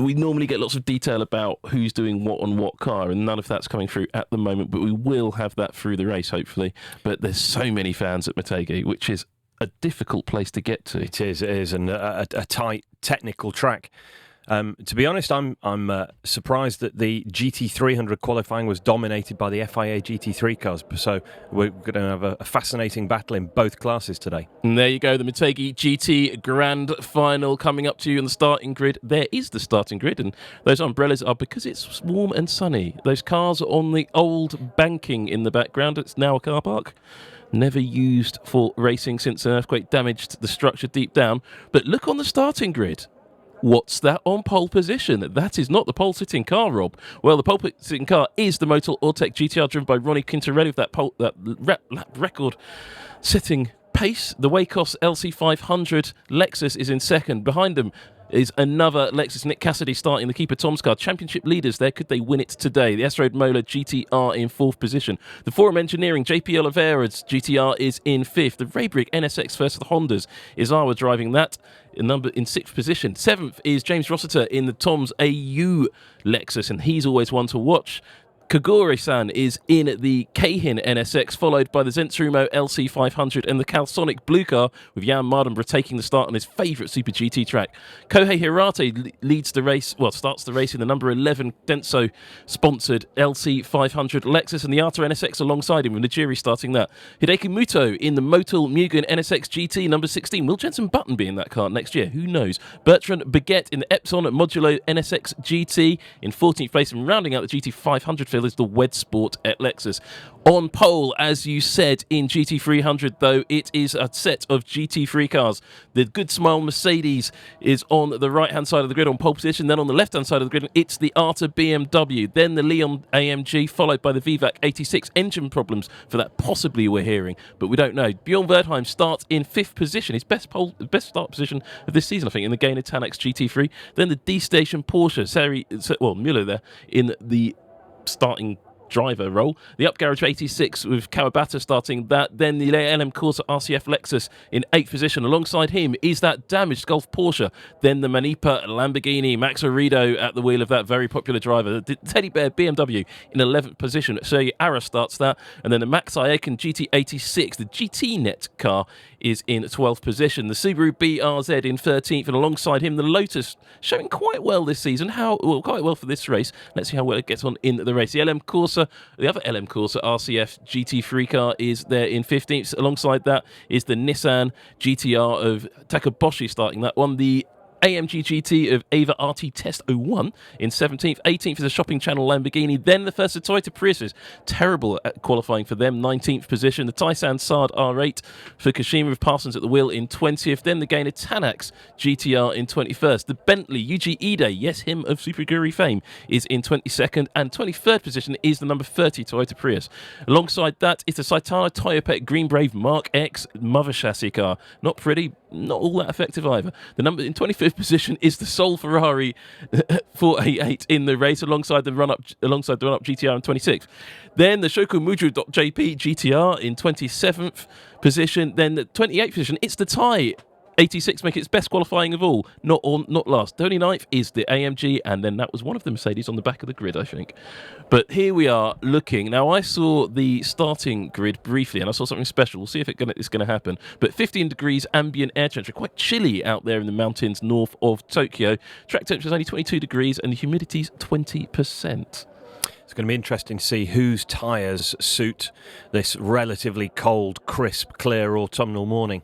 we normally get lots of detail about who's doing what on what car, and none of that's coming through at the moment, but we will have that through the race, hopefully. But there's so many fans at MOTEGI, which is a difficult place to get to. It is, and a tight technical track. To be honest, I'm surprised that the GT300 qualifying was dominated by the FIA GT3 cars. So we're going to have a fascinating battle in both classes today. And there you go, the MOTEGI GT Grand Final coming up to you on the starting grid. There is the starting grid, and those umbrellas are because it's warm and sunny. Those cars are on the old banking in the background. It's now a car park. Never used for racing since an earthquake damaged the structure deep down. But look on the starting grid. What's that on pole position? That is not the pole-sitting car, Rob. Well, the pole-sitting car is the Motul Ortec GT-R driven by Ronnie Quintarelli with that record-setting pace. The Wacos LC500 Lexus is in second. Behind them is another Lexus, Nick Cassidy starting the Keeper Tom's car. Championship leaders there, could they win it today? The S-Road Mola GT-R in fourth position. The Forum Engineering JP Oliveira's GT-R is in fifth. The Raybrick NSX versus the Hondas. Izawa driving that in sixth position. Seventh is James Rossiter in the Tom's AU Lexus, and he's always one to watch. Kagure-san is in the Keihin NSX, followed by the Zentsurumo LC500 and the Calsonic Blue car, with Jan Mardenborough taking the start on his favourite Super GT track. Kohei Hirate leads the race, starts the race in the number 11 Denso-sponsored LC500 Lexus, and the Arta NSX alongside him, with Najiri starting that. Hideki Muto in the Motul Mugen NSX GT number 16. Will Jensen Button be in that car next year? Who knows? Bertrand Baguette in the Epson Modulo NSX GT in 14th place, and rounding out the GT500 field is the Wed Sport at Lexus. On pole, as you said, in GT300, though, it is a set of GT3 cars. The Good Smile Mercedes is on the right-hand side of the grid on pole position. Then on the left-hand side of the grid, it's the Arta BMW. Then the Leon AMG, followed by the Vivac 86. Engine problems for that, possibly, we're hearing, but we don't know. Bjorn Verdheim starts in fifth position. His best start position of this season, I think, in the Gainer Tanex GT3. Then the D-Station Porsche, Müller there, in the starting driver role. The Up Garage 86 with Kawabata starting that. Then the LM Corsa RCF Lexus in 8th position. Alongside him is that damaged Golf Porsche. Then the Manipa Lamborghini. Max Orido at the wheel of that very popular driver. The Teddy Bear BMW in 11th position. Sergei Ara starts that. And then the Max Iekin GT86, the GT-Net car, is in 12th position. The Subaru BRZ in 13th. And alongside him, the Lotus, showing quite well this season. Quite well for this race. Let's see how well it gets on in the race. The LM Corsa, the other LM Corsa RCF GT3 car, is there in 15th. Alongside that is the Nissan GT-R of Takaboshi starting that one. The AMG GT of Ava RT Test 01 in 17th. 18th is a Shopping Channel Lamborghini. Then the first of Toyota Priuses. Terrible at qualifying for them. 19th position. The Taisan Sard R8 for Kashima with Parsons at the wheel in 20th. Then the Gainer Tanax GT-R in 21st. The Bentley Yuji Ide, yes, him of Super Guri fame, is in 22nd. And 23rd position is the number 30 Toyota Prius. Alongside that is the Saitama Toyopet Green Brave Mark X mother chassis car. Not pretty, not all that effective either. The number in 25th position is the Sol Ferrari 488 in the race, alongside the run-up GT-R in 26th. Then the Shokomuju.jp GT-R in 27th position. Then the 28th position, it's the Thai 86 make its best qualifying of all, not last. 29th is the AMG, and then that was one of the Mercedes on the back of the grid, I think. But here we are looking. Now, I saw the starting grid briefly, and I saw something special. We'll see if it's going to happen. But 15 degrees ambient air temperature, quite chilly out there in the mountains north of Tokyo. Track temperature is only 22 degrees, and the humidity's 20%. It's going to be interesting to see whose tyres suit this relatively cold, crisp, clear autumnal morning.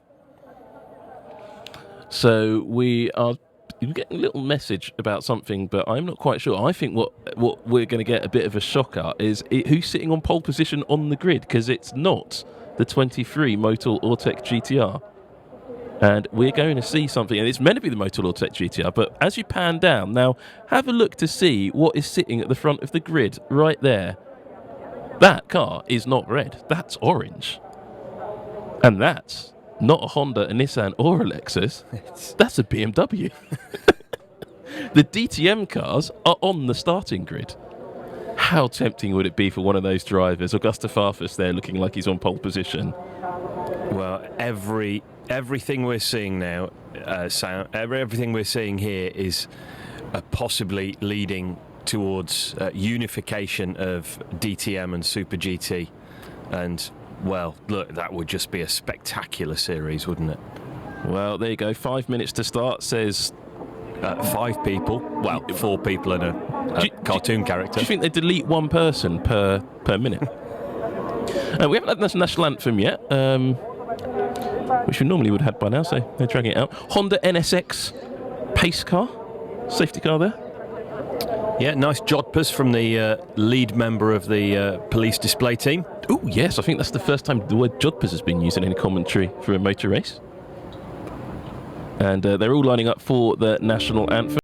So we are getting a little message about something, but I'm not quite sure. I think what we're going to get a bit of a shock at is who's sitting on pole position on the grid, because it's not the 23 Motul Ortec GT-R. And we're going to see something, and it's meant to be the Motul Ortec GT-R, but as you pan down, now have a look to see what is sitting at the front of the grid right there. That car is not red, that's orange. And that's not a Honda, a Nissan, or a Lexus. That's a BMW. The DTM cars are on the starting grid. How tempting would it be for one of those drivers, Augusta Farfus there, looking like he's on pole position? Well, everything we're seeing now, everything we're seeing here is possibly leading towards unification of DTM and SuperGT. And, well, look, that would just be a spectacular series, wouldn't it? Well, there you go. 5 minutes to start, says... 5 people. Well, 4 people and a cartoon character. Do you think they delete 1 person per minute? We haven't had the national anthem yet, which we normally would have had by now, so they're dragging it out. Honda NSX pace car, safety car there. Yeah, nice jodhpurs from the lead member of the police display team. Oh, yes, I think that's the first time the word jodhpurs has been used in any commentary for a motor race. And they're all lining up for the national anthem.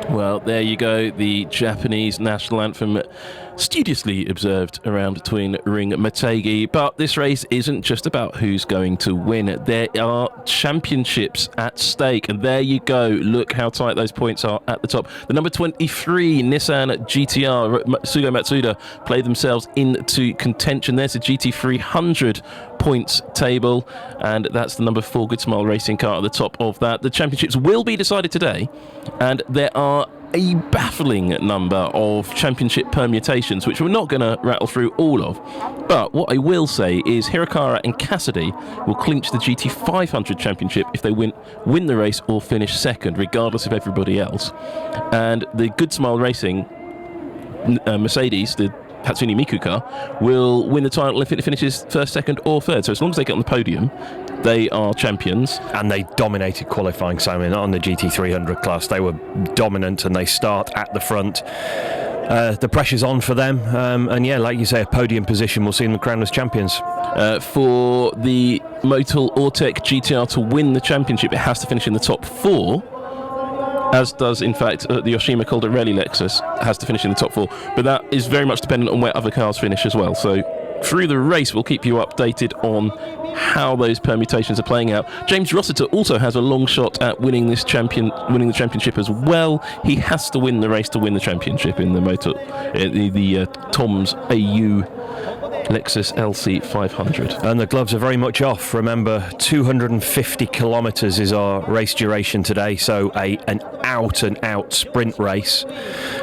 Well, there you go, the Japanese national anthem studiously observed around between Ring Motegi. But this race isn't just about who's going to win. There are championships at stake. And there you go. Look how tight those points are at the top. The number 23 Nissan GT-R, Sugo Matsuda, played themselves into contention. There's a GT300 points table, and that's the number 4 Good Smile racing car at the top of that. The championships will be decided today, and there are a baffling number of championship permutations, which we're not going to rattle through all of. But what I will say is Hirakawa and Cassidy will clinch the GT500 championship if they win the race or finish second, regardless of everybody else. And the Good Smile Racing Mercedes, the Hatsune Miku car, will win the title if it finishes first, second or third. So as long as they get on the podium, they are champions. And they dominated qualifying, Simon, on the GT300 class. They were dominant and they start at the front. The pressure's on for them. And yeah, like you say, a podium position will see them crowned as champions. For the Motul Ortec GT-R to win the championship, it has to finish in the top 4. As does, in fact, the Yoshima Caldarelli Lexus has to finish in the top 4. But that is very much dependent on where other cars finish as well. So through the race, we'll keep you updated on how those permutations are playing out. James Rossiter also has a long shot at winning the championship as well. He has to win the race to win the championship in the Tom's AU Lexus LC 500. And the gloves are very much off. Remember, 250 kilometres is our race duration today, so an out-and-out sprint race.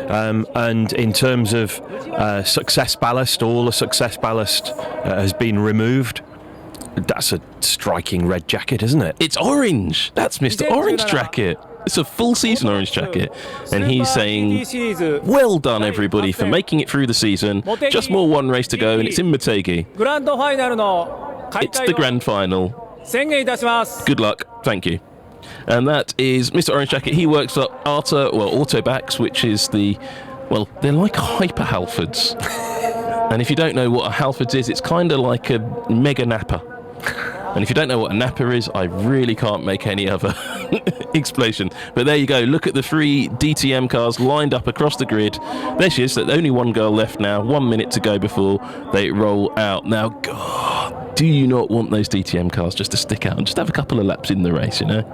And in terms of success ballast, all the success ballast has been removed. That's a striking red jacket, isn't it? It's orange. That's Mr. Orange Jacket. It's a full season orange jacket, and he's saying, well done everybody for making it through the season. Just more one race to go, and it's in Motegi. It's the grand final. Good luck. Thank you. And that is Mr. Orange Jacket. He works at Autobacks, which is they're like hyper Halfords. And if you don't know what a Halfords is, it's kind of like a mega napper. And if you don't know what a napper is, I really can't make any other explanation. But there you go. Look at the 3 DTM cars lined up across the grid. There she is. Only one girl left now. 1 minute to go before they roll out. Now, God, do you not want those DTM cars just to stick out and just have a couple of laps in the race, you know?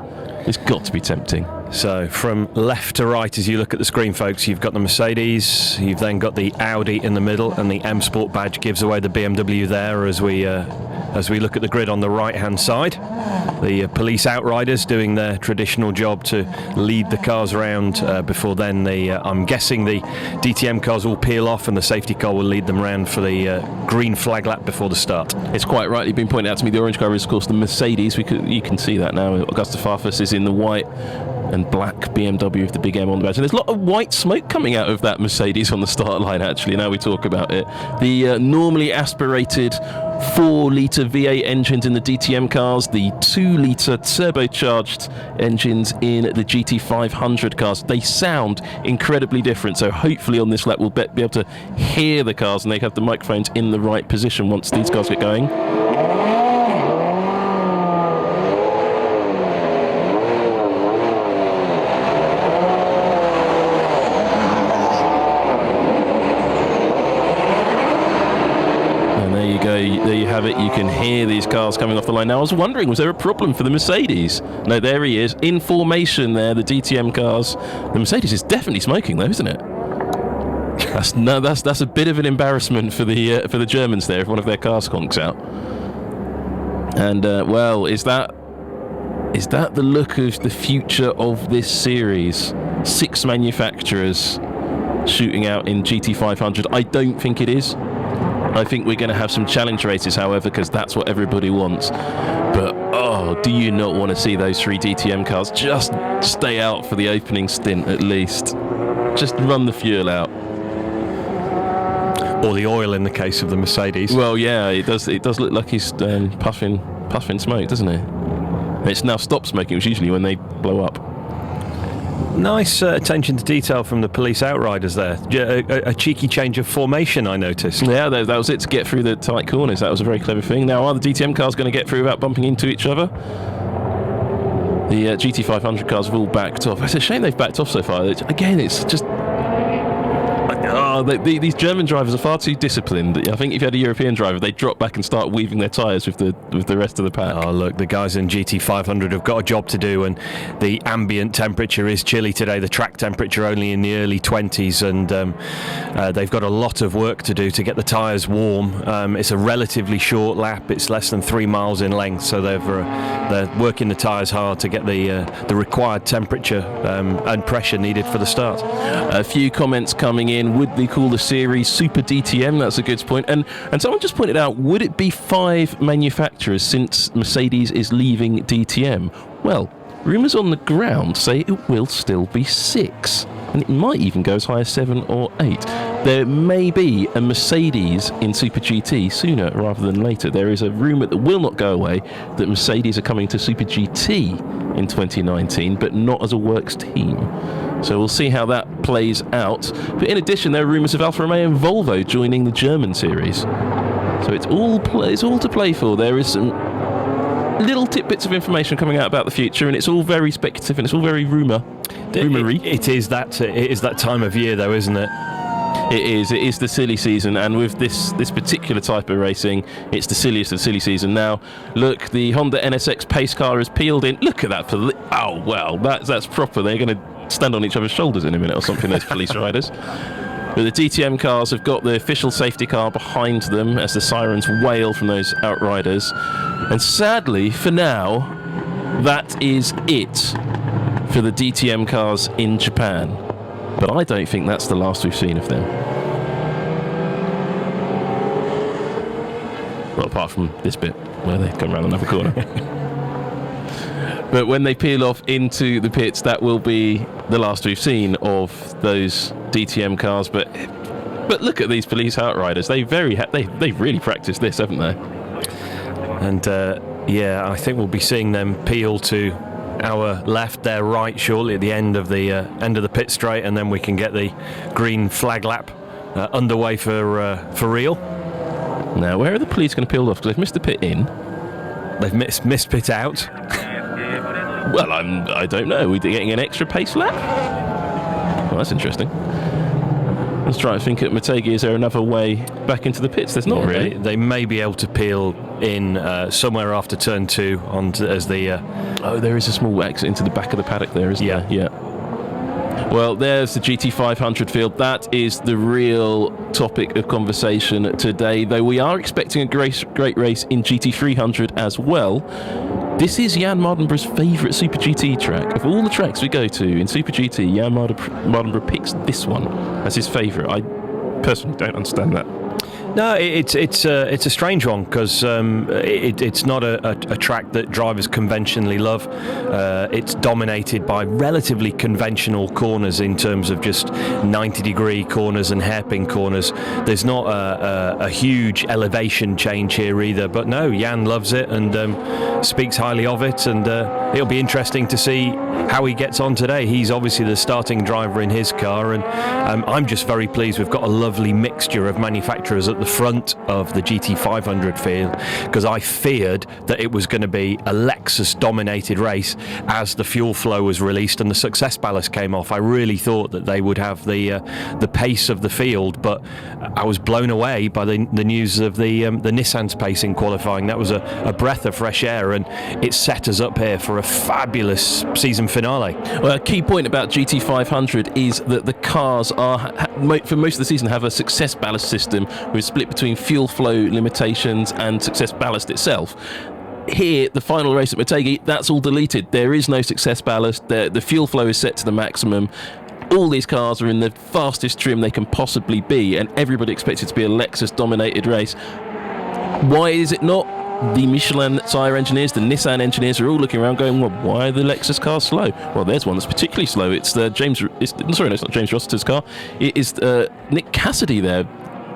It's got to be tempting. So from left to right, as you look at the screen, folks, you've got the Mercedes, you've then got the Audi in the middle, and the M Sport badge gives away the BMW there as we look at the grid on the right-hand side. The police outriders doing their traditional job to lead the cars around before then I'm guessing the DTM cars will peel off and the safety car will lead them around for the green flag lap before the start. It's quite rightly been pointed out to me, the orange car is, of course, the Mercedes. You can see that now. Augusta Farfus is in the white. and black BMW with the big M on the badge. And there's a lot of white smoke coming out of that Mercedes on the start line, actually, now we talk about it. The normally aspirated 4-litre V8 engines in the DTM cars, the 2-litre turbocharged engines in the GT500 cars. They sound incredibly different, so hopefully on this lap we'll be able to hear the cars and they have the microphones in the right position once these cars get going. There you have it. You can hear these cars coming off the line. Now, I was wondering, was there a problem for the Mercedes? No, there he is. In formation there, the DTM cars. The Mercedes is definitely smoking, though, isn't it? That's a bit of an embarrassment for the Germans there if one of their cars conks out. And, well, is that the look of the future of this series? 6 manufacturers shooting out in GT500? I don't think it is. I think we're going to have some challenge races, however, because that's what everybody wants. But, oh, do you not want to see those 3 DTM cars just stay out for the opening stint at least? Just run the fuel out. Or the oil in the case of the Mercedes. Well, yeah, it does look like he's puffing smoke, doesn't it? It's now stopped smoking, which is usually when they blow up. Nice attention to detail from the police outriders there. A cheeky change of formation, I noticed. Yeah, that was it, to get through the tight corners. That was a very clever thing. Now, are the DTM cars going to get through without bumping into each other? The GT500 cars have all backed off. It's a shame they've backed off so far. Again, it's just... these German drivers are far too disciplined. I think if you had a European driver, they'd drop back and start weaving their tyres with the rest of the pack. Oh, look, the guys in GT500 have got a job to do, and the ambient temperature is chilly today. The track temperature only in the early 20s, and they've got a lot of work to do to get the tyres warm. It's a relatively short lap. It's less than 3 miles in length, so they're working the tyres hard to get the required temperature and pressure needed for the start. A few comments coming in. Would they call the series Super DTM? That's a good point. And someone just pointed out, would it be 5 manufacturers since Mercedes is leaving DTM? Well, rumours on the ground say it will still be 6. And it might even go as high as 7 or 8. There may be a Mercedes in Super GT sooner rather than later. There is a rumour that will not go away that Mercedes are coming to Super GT in 2019, but not as a works team. So we'll see how that plays out. But in addition, there are rumours of Alfa Romeo and Volvo joining the German series. So it's all to play for. There is some little tidbits of information coming out about the future, and it's all very speculative and it's all very rumoury. It is that time of year, though, isn't it? It is the silly season, and with this particular type of racing, it's the silliest of silly season. Now, look, the Honda NSX pace car has peeled in. Look at that! Oh well, that's proper. They're going to stand on each other's shoulders in a minute or something. Those police riders. But the DTM cars have got the official safety car behind them as the sirens wail from those outriders. And sadly, for now, that is it for the DTM cars in Japan. But I don't think that's the last we've seen of them. Well, apart from this bit where they come around another corner. But when they peel off into the pits, that will be the last we've seen of those DTM cars. But look at these police outriders. They've really practiced this, haven't they? And yeah, I think we'll be seeing them peel to our left, their right shortly at the end of the pit straight, and then we can get the green flag lap underway for real. Now, where are the police going to peel off? Because they've missed the pit in. They've missed pit out. Well, I don't know. Are we getting an extra pace lap? Well, that's interesting. Let's try and think at Motegi. Is there another way back into the pits? There's not really. They may be able to peel in somewhere after turn 2 as the... Oh, there is a small exit into the back of the paddock there, isn't there? Yeah. Well, there's the GT500 field. That is the real topic of conversation today, though we are expecting a great race in GT300 as well. This is Jan Mardenborough's favourite Super GT track. Of all the tracks we go to in Super GT, Jan Mardenborough picks this one as his favourite. I personally don't understand that. No, it's a strange one because it's not a track that drivers conventionally love. It's dominated by relatively conventional corners in terms of just 90-degree corners and hairpin corners. There's not a huge elevation change here either. But no, Jan loves it and speaks highly of it, and it'll be interesting to see how he gets on today. He's obviously the starting driver in his car, and I'm just very pleased we've got a lovely mixture of manufacturers at the front of the GT500 field, because I feared that it was going to be a Lexus dominated race as the fuel flow was released and the success ballast came off. I really thought that they would have the pace of the field, but I was blown away by the news of the Nissan's pace in qualifying. That was a breath of fresh air, and it set us up here for a fabulous season finale. Well, a key point about GT500 is that the cars are, for most of the season, have a success ballast system which is split between fuel flow limitations and success ballast itself. Here, the final race at Motegi, that's all deleted. There is no success ballast. The fuel flow is set to the maximum. All these cars are in the fastest trim they can possibly be, and everybody expects it to be a Lexus-dominated race. Why is it not? The Michelin tyre engineers, the Nissan engineers are all looking around going, well, why are the Lexus cars slow? Well, there's one that's particularly slow. It's no, it's not James Rossiter's car. It is Nick Cassidy there,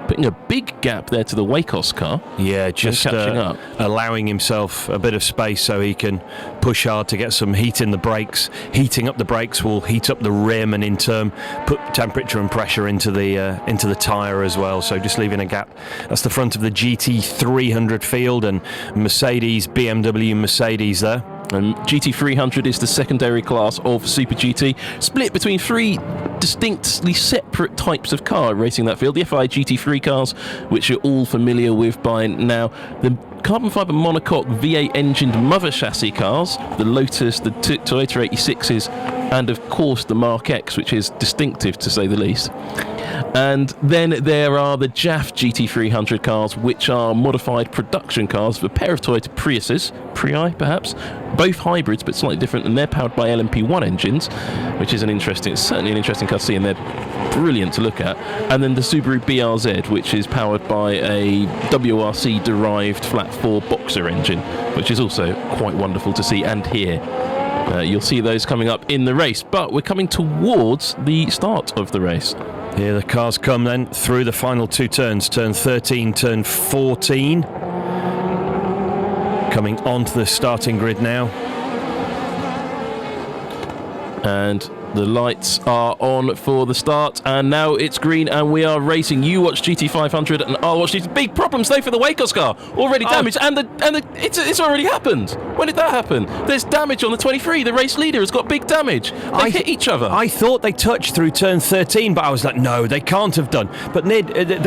putting a big gap there to the Wacos car. Yeah, just catching up, allowing himself a bit of space so he can push hard to get some heat in the brakes. Heating up the brakes will heat up the rim and in turn put temperature and pressure into the tyre as well. So just leaving a gap. That's the front of the GT300 field, and Mercedes, BMW Mercedes there. And GT300 is the secondary class of Super GT, split between three distinctly separate types of car racing that field. The FI GT3 cars, which you're all familiar with by now. The carbon fibre monocoque V8 engined mother chassis cars, the Lotus, the Toyota 86s, and of course the Mark X, which is distinctive to say the least. And then there are the JAF GT300 cars, which are modified production cars of a pair of Toyota Priuses, Prii perhaps, both hybrids but slightly different, and they're powered by LMP1 engines, which is certainly an interesting car to see, and they're brilliant to look at. And then the Subaru BRZ, which is powered by a WRC derived flat 4 boxer engine, which is also quite wonderful to see and hear. You'll see those coming up in the race, but we're coming towards the start of the race. Here the cars come then through the final two turns, turn 13, turn 14. Coming onto the starting grid now. And the lights are on for the start, and now it's green and we are racing. You watch GT500 and I'll watch these big problems though for the Wacos car. Already damaged, and it's already happened. When did that happen? There's damage on the 23. The race leader has got big damage. They hit each other. I thought they touched through turn 13, but I was like, no, they can't have done. But they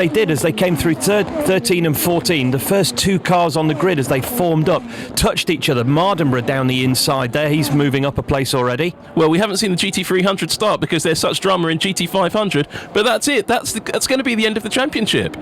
did as they came through 13 and 14. The first two cars on the grid as they formed up touched each other. Mardenborough down the inside there. He's moving up a place already. Well, we haven't seen the GT300 start because there's such drama in GT500, but that's it. That's going to be the end of the championship.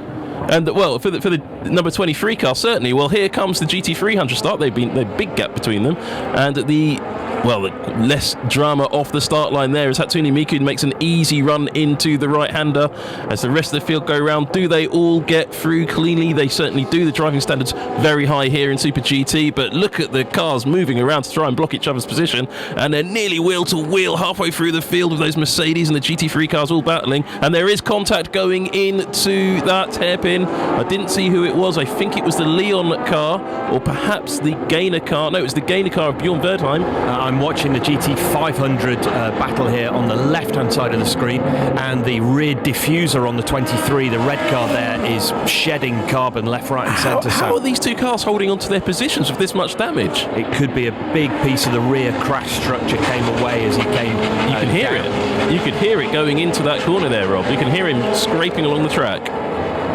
And well, for the number 23 car, certainly. Well, here comes the GT300 start. They've big gap between them, and the less drama off the start line there as Hatsune Miku makes an easy run into the right-hander. As the rest of the field go around, do they all get through cleanly? They certainly do. The driving standards very high here in Super GT, but look at the cars moving around to try and block each other's position, and they're nearly wheel to wheel halfway through the field with those Mercedes and the GT3 cars all battling, and there is contact going into that hairpin. I didn't see who it was. I think it was the Leon car, or perhaps the Gainer car. No, it was the Gainer car of Bjorn Verdheim. I'm watching the GT500 battle here on the left-hand side of the screen, and the rear diffuser on the 23, the red car there, is shedding carbon left, right and centre. How are these two cars holding onto their positions with this much damage? It could be a big piece of the rear crash structure came away as he came. You can hear it. You could hear it going into that corner there, Rob. You can hear him scraping along the track.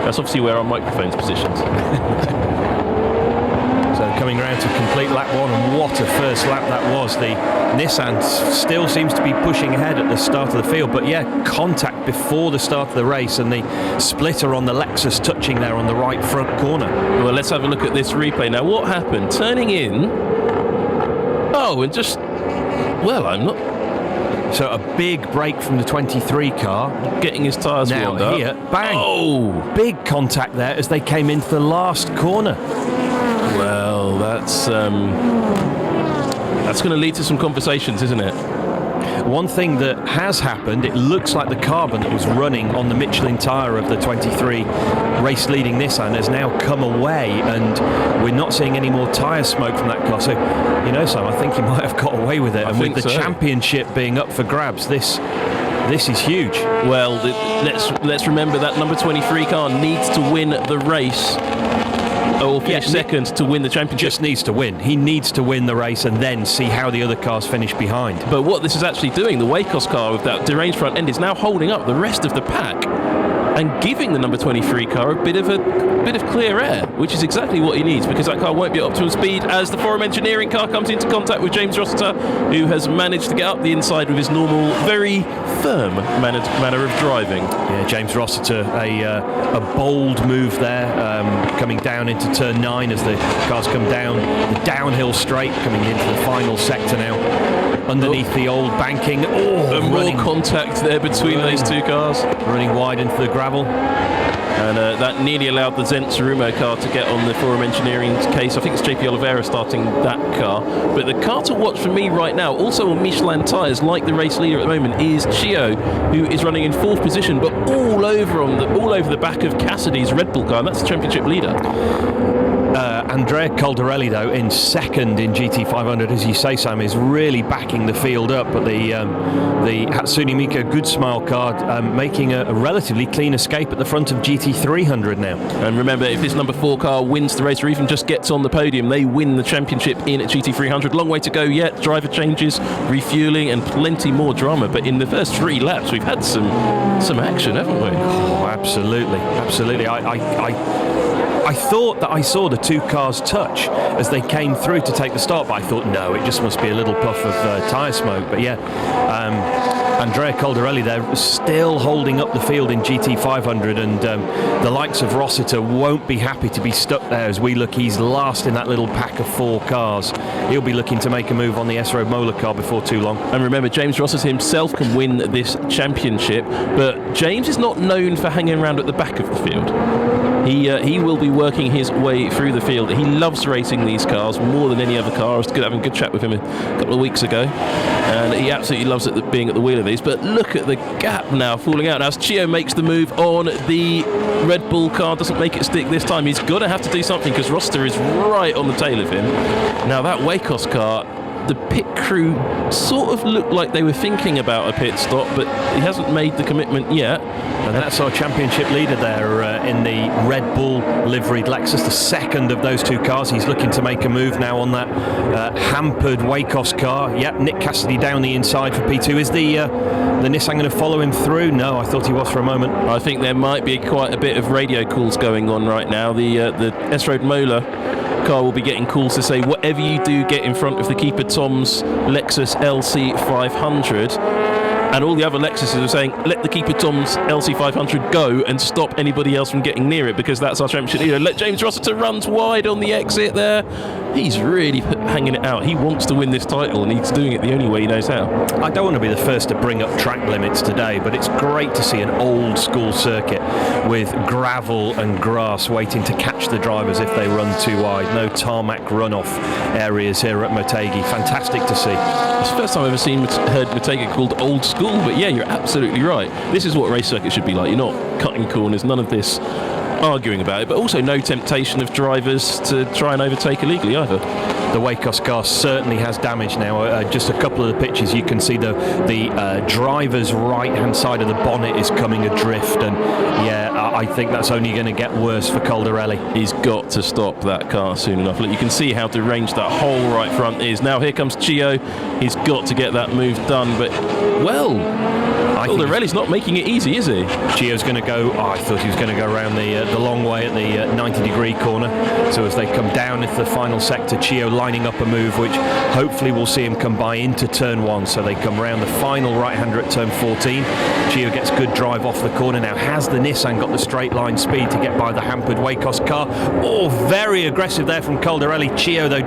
That's obviously where our microphone's positioned. So coming round to complete lap one, and what a first lap that was. The Nissan still seems to be pushing ahead at the start of the field, but yeah, contact before the start of the race, and the splitter on the Lexus touching there on the right front corner. Well, let's have a look at this replay. Now, what happened? Turning in... Oh, and just... Well, I'm not... So a big break from the 23 car. Getting his tyres warmed up. Here, bang! Oh! Big contact there as they came into the last corner. Well, that's going to lead to some conversations, isn't it? One thing that has happened, it looks like the carbon that was running on the Michelin tyre of the 23 race-leading Nissan has now come away, and we're not seeing any more tyre smoke from that car. So, you know, Sam, I think he might have got away with it. And with the championship being up for grabs, this is huge. Well, let's remember that number 23 car needs to win the race. Or finish second to win the championship. Just needs to win. He needs to win the race and then see how the other cars finish behind. But what this is actually doing, the Wacos car with that deranged front end is now holding up the rest of the pack and giving the number 23 car a bit of clear air, which is exactly what he needs, because that car won't be at optimal speed as the Forum Engineering car comes into contact with James Rossiter, who has managed to get up the inside with his normal, very firm manner of driving. Yeah, James Rossiter, a bold move there, coming down into turn 9 as the cars come down the downhill straight, coming into the final sector now. Underneath the old banking. And more contact there between those two cars. Running wide into the gravel. And that nearly allowed the Zensarumo car to get on the Forum Engineering case. I think it's JP Oliveira starting that car. But the car to watch for me right now, also on Michelin tyres, like the race leader at the moment, is Chio, who is running in 4th position, but all over the back of Cassidy's Red Bull car, and that's the championship leader. Andrea Caldarelli, though, in 2nd in GT500, as you say, Sam, is really backing the field up. But the Hatsune Miku Good Smile car making a relatively clean escape at the front of GT300 now. And remember, if this number 4 car wins the race or even just gets on the podium, they win the championship in GT300. Long way to go yet. Driver changes, refueling, and plenty more drama. But in the first 3 laps, we've had some action, haven't we? Oh, absolutely, absolutely. I thought that I saw the 2 cars touch as they came through to take the start, but I thought, no, it just must be a little puff of tyre smoke. But yeah, Andrea Caldarelli there still holding up the field in GT500, and the likes of Rossiter won't be happy to be stuck there as we look. He's last in that little pack of 4 cars. He'll be looking to make a move on the S-Road Mola car before too long. And remember, James Rossiter himself can win this championship, but James is not known for hanging around at the back of the field. He will be working his way through the field. He loves racing these cars more than any other car. I was having a good chat with him a couple of weeks ago, and he absolutely loves being at the wheel of these. But look at the gap now falling out. Now, as Chio makes the move on the Red Bull car, doesn't make it stick this time. He's got to have to do something because Roster is right on the tail of him. Now, that Wacos car, the pit crew sort of looked like they were thinking about a pit stop, but he hasn't made the commitment yet. And that's our championship leader there in the Red Bull liveried Lexus, the 2nd of those 2 cars. He's looking to make a move now on that hampered Wacos car. Yep, Nick Cassidy down the inside for P2. Is the Nissan going to follow him through? No, I thought he was for a moment. I think there might be quite a bit of radio calls going on right now. The S-Road Mola car will be getting calls to say, whatever you do, get in front of the Keeper Tom's Lexus LC500. And all the other Lexuses are saying, let the Keeper Tom's LC500 go and stop anybody else from getting near it, because that's our championship leader. Let James Rossiter runs wide on the exit there. He's really hanging it out. He wants to win this title, and he's doing it the only way he knows how. I don't want to be the first to bring up track limits today, but it's great to see an old school circuit with gravel and grass waiting to catch the drivers if they run too wide. No tarmac runoff areas here at Motegi. Fantastic to see. It's the first time I've ever heard Motegi called old school, but yeah, you're absolutely right. This is what race circuits should be like. You're not cutting corners, none of this arguing about it, but also no temptation of drivers to try and overtake illegally either. The Wacos car certainly has damage now. Just a couple of the pictures, you can see the driver's right-hand side of the bonnet is coming adrift, and yeah, I think that's only going to get worse for Caldarelli. He's got to stop that car soon enough. Look, you can see how deranged that whole right front is. Now here comes Chio. He's got to get that move done, but well, Caldarelli's not making it easy, is he? Chio's going to go, I thought he was going to go around the long way at the 90-degree corner. So as they come down into the final sector, Chio lining up a move which hopefully we'll see him come by into turn 1. So they come round the final right-hander at turn 14. Chio gets good drive off the corner now. Has the Nissan got the straight line speed to get by the hampered Wacos car? Oh, very aggressive there from Caldarelli. Chio, though,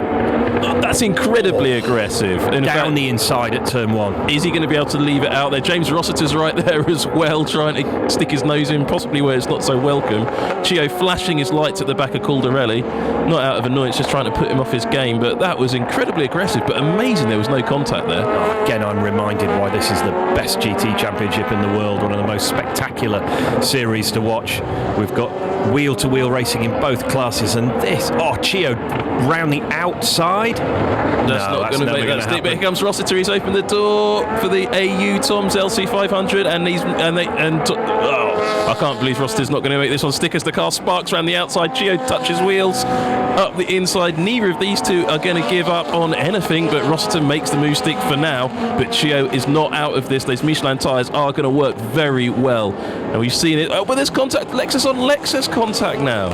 that's incredibly aggressive. In down fact, the inside at turn 1. Is he going to be able to leave it out there? James Rossiter's right there as well, trying to stick his nose in, possibly where it's not so welcome. Chio flashing his lights at the back of Caldarelli, not out of annoyance, just trying to put him off his game, but that was incredibly aggressive, but amazing there was no contact there. Again, I'm reminded why this is the best GT championship in the world, one of the most spectacular series to watch. We've got wheel-to-wheel racing in both classes, and this, Chio round the outside. That's not going to make that stick, but here comes Rossiter. He's opened the door for the AU Tom's LC500, I can't believe Rossiter's not going to make this one stick as the car sparks around the outside. Chio touches wheels up the inside. Neither of these two are going to give up on anything, but Rossiter makes the move stick for now. But Chio is not out of this. Those Michelin tyres are going to work very well. And we've seen it. Oh, but there's contact. Lexus on Lexus contact now.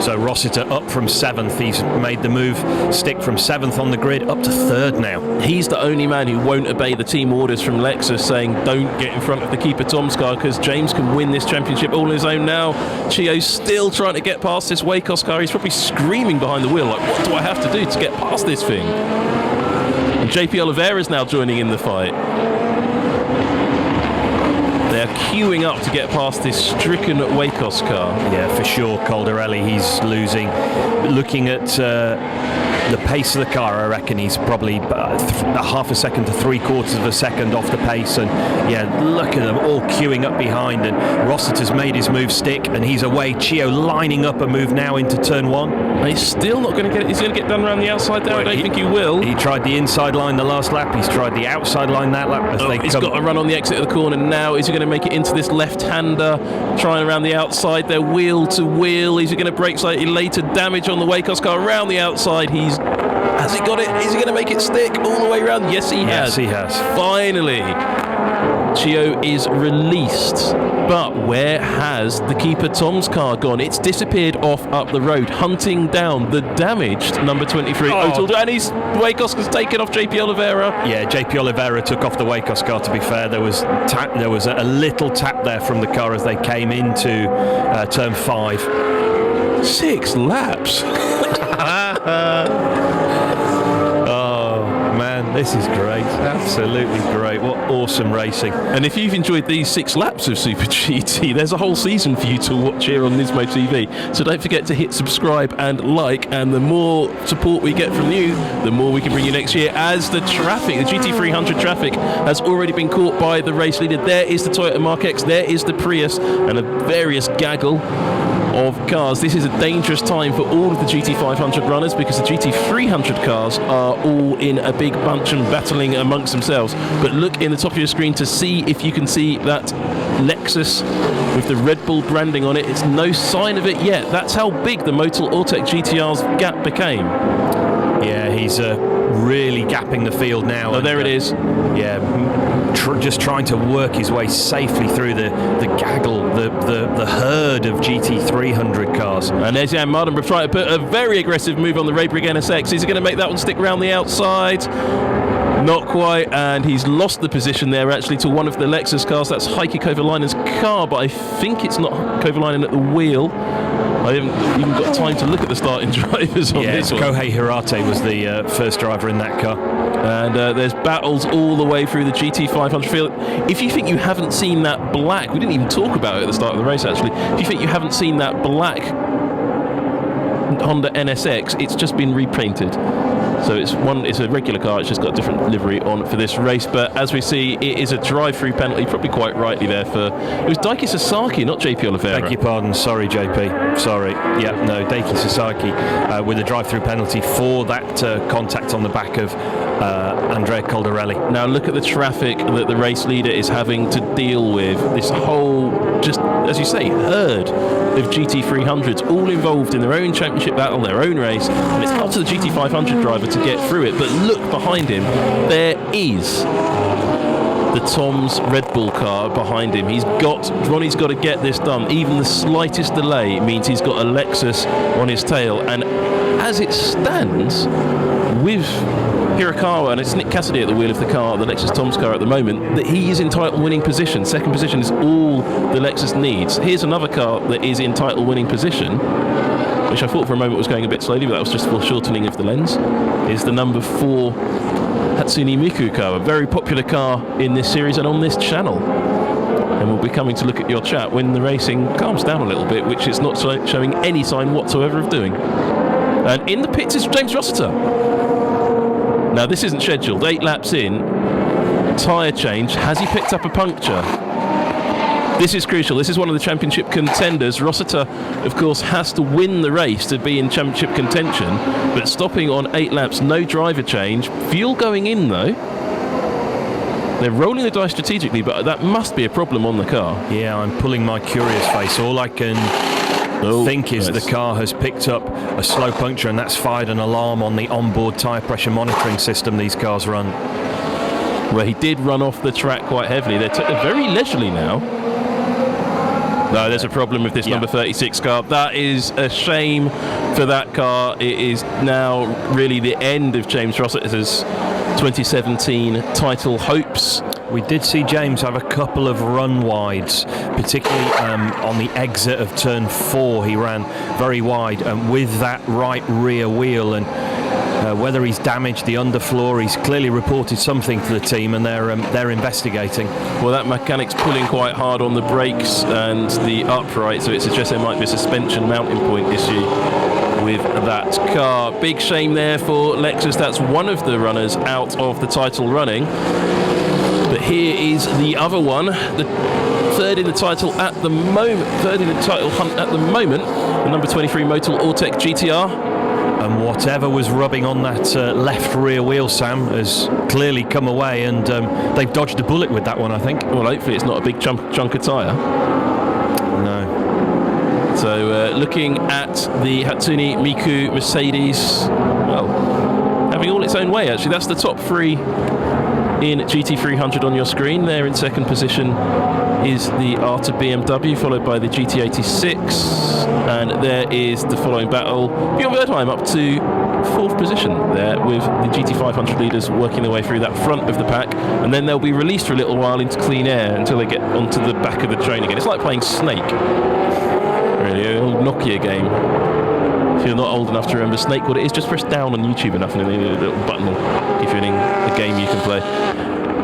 So Rossiter up from 7th. He's made the move stick from 7th on the grid up to 3rd now. He's the only man who won't obey the team orders from Lexus saying don't get in front of the keeper Tom's car because James can win this championship all on his own now. Chio's still trying to get past this Wacos car. He's probably screaming behind the wheel like, what do I have to do to get past this thing? And JP Oliveira's now joining in the fight. They're queuing up to get past this stricken Wacos car. Yeah, for sure, Caldarelli, he's losing. Looking at the pace of the car, I reckon he's probably half a second to 3/4 of a second off the pace. And yeah, look at them all queuing up behind. And Rossiter's made his move stick, and he's away. Chio lining up a move now into turn 1. And he's still not going to get it. He's going to get done around the outside there. I don't think he will. He tried the inside line the last lap. He's tried the outside line that lap. He's got to run on the exit of the corner now. Is he going to make it into this left-hander? Trying around the outside there, wheel to wheel. Is he going to brake slightly later? Damage on the Wacos car around the outside. Has he got it? Is he going to make it stick all the way around? Yes, he has. Yes, he has. Finally, Chio is released. But where has the keeper Tom's car gone? It's disappeared off up the road, hunting down the damaged number 23 O'Toole. And Wacos has taken off JP Oliveira. Yeah, JP Oliveira took off the Wacos car, to be fair. There was a little tap there from the car as they came into turn 5. 6 laps. This is great, absolutely great. What awesome racing. And if you've enjoyed these 6 laps of Super GT, there's a whole season for you to watch here on Nismo TV. So don't forget to hit subscribe and like, and the more support we get from you, the more we can bring you next year. As the traffic, the GT300 traffic has already been caught by the race leader. There is the Toyota Mark X, there is the Prius, and a various gaggle of cars. This is a dangerous time for all of the GT500 runners because the GT300 cars are all in a big bunch and battling amongst themselves. But look in the top of your screen to see if you can see that Lexus with the Red Bull branding on it. It's no sign of it yet. That's how big the Motul Ortec GTR's gap became. Yeah, he's really gapping the field now. Oh, there it is. Yeah, just trying to work his way safely through the gaggle, the herd of GT300 cars. And there's Jan Mardenborough trying to put a very aggressive move on the Raybrigg NSX. Is he going to make that one stick around the outside? Not quite, and he's lost the position there actually to one of the Lexus cars. That's Heikki Kovalainen's car, but I think it's not Kovalainen at the wheel. I haven't even got time to look at the starting drivers on this one. Kohei Hirate was the first driver in that car. And there's battles all the way through the GT500 field. If you think you haven't seen that black, we didn't even talk about it at the start of the race actually, if you think you haven't seen that black Honda NSX, it's just been repainted. So it's a regular car, it's just got a different livery on for this race. But as we see, it is a drive-through penalty, probably quite rightly there for... It was Daiki Sasaki, not JP Oliveira. Beg your pardon, sorry JP, sorry. Yeah, no, Daiki Sasaki with a drive-through penalty for that contact on the back of Andrea Caldarelli. Now look at the traffic that the race leader is having to deal with. This whole, just as you say, herd of GT300s all involved in their own championship battle, their own race, and it's up to the GT500 driver to get through it. But look behind him, there is the Tom's Red Bull car behind him. Ronnie's got to get this done. Even the slightest delay means he's got a Lexus on his tail. And as it stands, with Hirakawa, and it's Nick Cassidy at the wheel of the car, the Lexus Tom's car at the moment, that he is in title winning position. Second position is all the Lexus needs. Here's another car that is in title winning position, which I thought for a moment was going a bit slowly, but that was just foreshortening of the lens, is the number 4 Hatsune Miku car, a very popular car in this series and on this channel. And we'll be coming to look at your chat when the racing calms down a little bit, which it's not showing any sign whatsoever of doing. And in the pits is James Rossiter. Now this isn't scheduled, 8 laps in, tyre change, has he picked up a puncture? This is crucial. This is one of the championship contenders. Rossiter, of course, has to win the race to be in championship contention, but stopping on 8 laps, no driver change. Fuel going in, though. They're rolling the dice strategically, but that must be a problem on the car. Yeah, I'm pulling my curious face. All I can think is the car has picked up a slow puncture, and that's fired an alarm on the onboard tyre pressure monitoring system these cars run. Well, he did run off the track quite heavily. They're very leisurely now. No, there's a problem with this number 36 car. That is a shame for that car. It is now really the end of James Rossiter's 2017 title hopes. We did see James have a couple of run wides, particularly on the exit of turn 4. He ran very wide with that right rear wheel, and whether he's damaged the underfloor, he's clearly reported something to the team, and they're investigating. Well, that mechanic's pulling quite hard on the brakes and the upright, so it suggests there might be a suspension mounting point issue with that car. Big shame there for Lexus. That's one of the runners out of the title running. But here is the other one, the third in the title at the moment, third in the title hunt at the moment, the number 23 Motul Ortec GT-R. And whatever was rubbing on that left rear wheel, Sam, has clearly come away, and they've dodged a bullet with that one, I think. Well, hopefully it's not a big chunk of tyre. No. So looking at the Hatsune Miku Mercedes, well, having all its own way, actually. That's the top 3 in GT300 on your screen. There in second position is the R to BMW, followed by the GT86, and there is the following battle. Bjorn Wertheim up to 4th position there, with the GT500 leaders working their way through that front of the pack, and then they'll be released for a little while into clean air until they get onto the back of the train again. It's like playing Snake, really, an old Nokia game. If you're not old enough to remember Snake, what it is, just press down on YouTube enough and then a little button will give you a game you can play.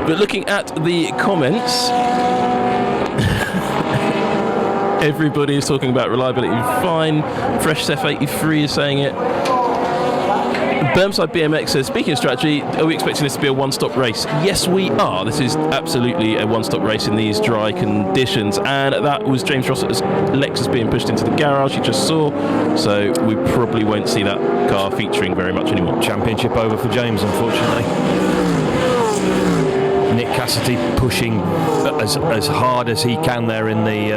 But looking at the comments, everybody is talking about reliability fine. Fresh F83 is saying it. Bermside BMX says, speaking of strategy, are we expecting this to be a one-stop race? Yes, we are. This is absolutely a one-stop race in these dry conditions. And that was James Rossiter's Lexus being pushed into the garage you just saw. So we probably won't see that car featuring very much anymore. Championship over for James, unfortunately. Nick Cassidy pushing as hard as he can there in the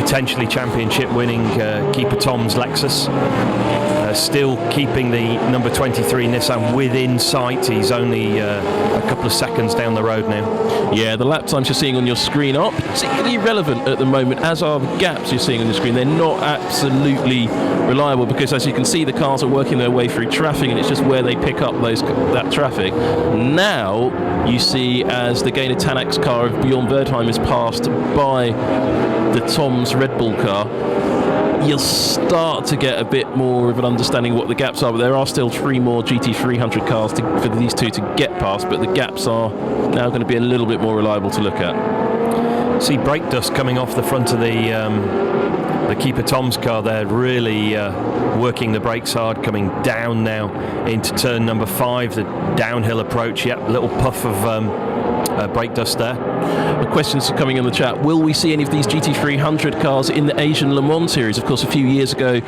potentially championship-winning Keeper Tom's Lexus. Still keeping the number 23 Nissan within sight. He's only a couple of seconds down the road now. Yeah, the lap times you're seeing on your screen aren't particularly relevant at the moment, as are the gaps you're seeing on your screen. They're not absolutely reliable, because as you can see, the cars are working their way through traffic, and it's just where they pick up that traffic. Now you see, as the Gaynor Tanak's car of Bjorn Wertheim is passed by the Tom's Red Bull car, you'll start to get a bit more of an understanding of what the gaps are, but there are still 3 more GT300 cars for these two to get past, but the gaps are now going to be a little bit more reliable to look at. See brake dust coming off the front of the Keeper Tom's car there, really working the brakes hard, coming down now into turn number 5, the downhill approach. Yep, a little puff of brake dust there. The questions are coming in the chat. Will we see any of these GT300 cars in the Asian Le Mans series? Of course, a few years ago,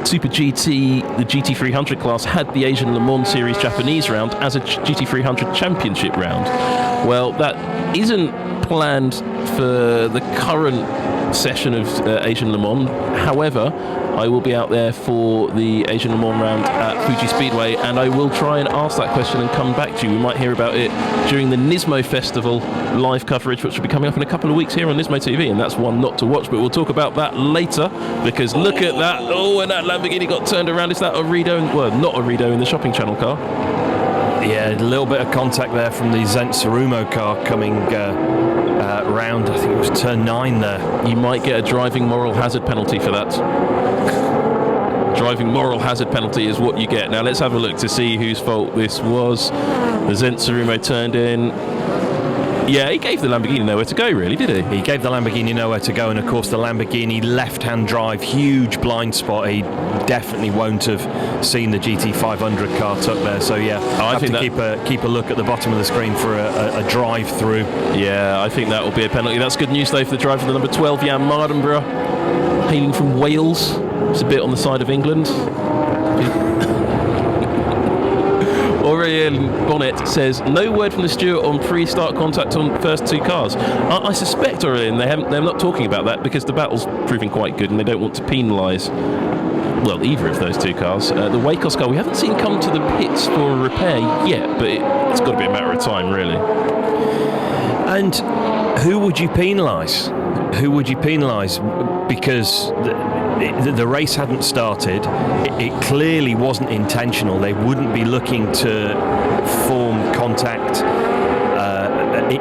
Super GT, the GT300 class, had the Asian Le Mans series Japanese round as a GT300 championship round. Well, that isn't planned for the current session of Asian Le Mans. However, I will be out there for the Asian Le Mans round at Fuji Speedway, and I will try and ask that question and come back to you. We might hear about it during the NISMO Festival live coverage, which will be coming up in a couple of weeks here on NISMO.TV, and that's one not to watch, but we'll talk about that later, because look at that. Oh, and that Lamborghini got turned around. Is that a Redo? Well, not a Redo in the shopping channel car. Yeah, a little bit of contact there from the Zendt Tsurumo car coming round. I think it was turn 9 there. You might get a driving moral hazard penalty for that. Driving moral hazard penalty is what you get. Now let's have a look to see whose fault this was. The Zendt Tsurumo turned in. Yeah, he gave the Lamborghini nowhere to go, really, did he? He gave the Lamborghini nowhere to go, and of course the Lamborghini left-hand drive, huge blind spot. He definitely won't have seen the GT500 car tucked there. So yeah, I have to keep a look at the bottom of the screen for a drive-through. Yeah, I think that will be a penalty. That's good news though for the driver for the number 12, Jan Mardenborough, hailing from Wales. It's a bit on the side of England. Aurélien Bonnet says, no word from the steward on pre-start contact on the first two cars. I suspect, Aurélien, they're not talking about that because the battle's proving quite good and they don't want to penalise, well, either of those two cars. The Wacos car we haven't seen come to the pits for a repair yet, but it's got to be a matter of time, really. And who would you penalise? Who would you penalise? Because the race hadn't started. It clearly wasn't intentional. They wouldn't be looking to form contact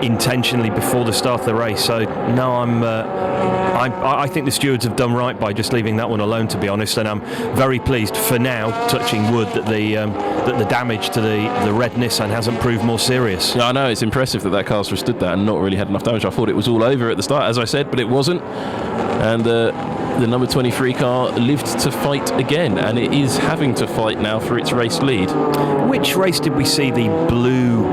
intentionally before the start of the race. So no, I think the stewards have done right by just leaving that one alone, to be honest. And I'm very pleased for now, touching wood, that the damage to the red Nissan hasn't proved more serious. Yeah, I know, it's impressive that car's withstood that and not really had enough damage. I thought it was all over at the start, as I said, but it wasn't. And the number 23 car lived to fight again, and it is having to fight now for its race lead. Which race did we see the blue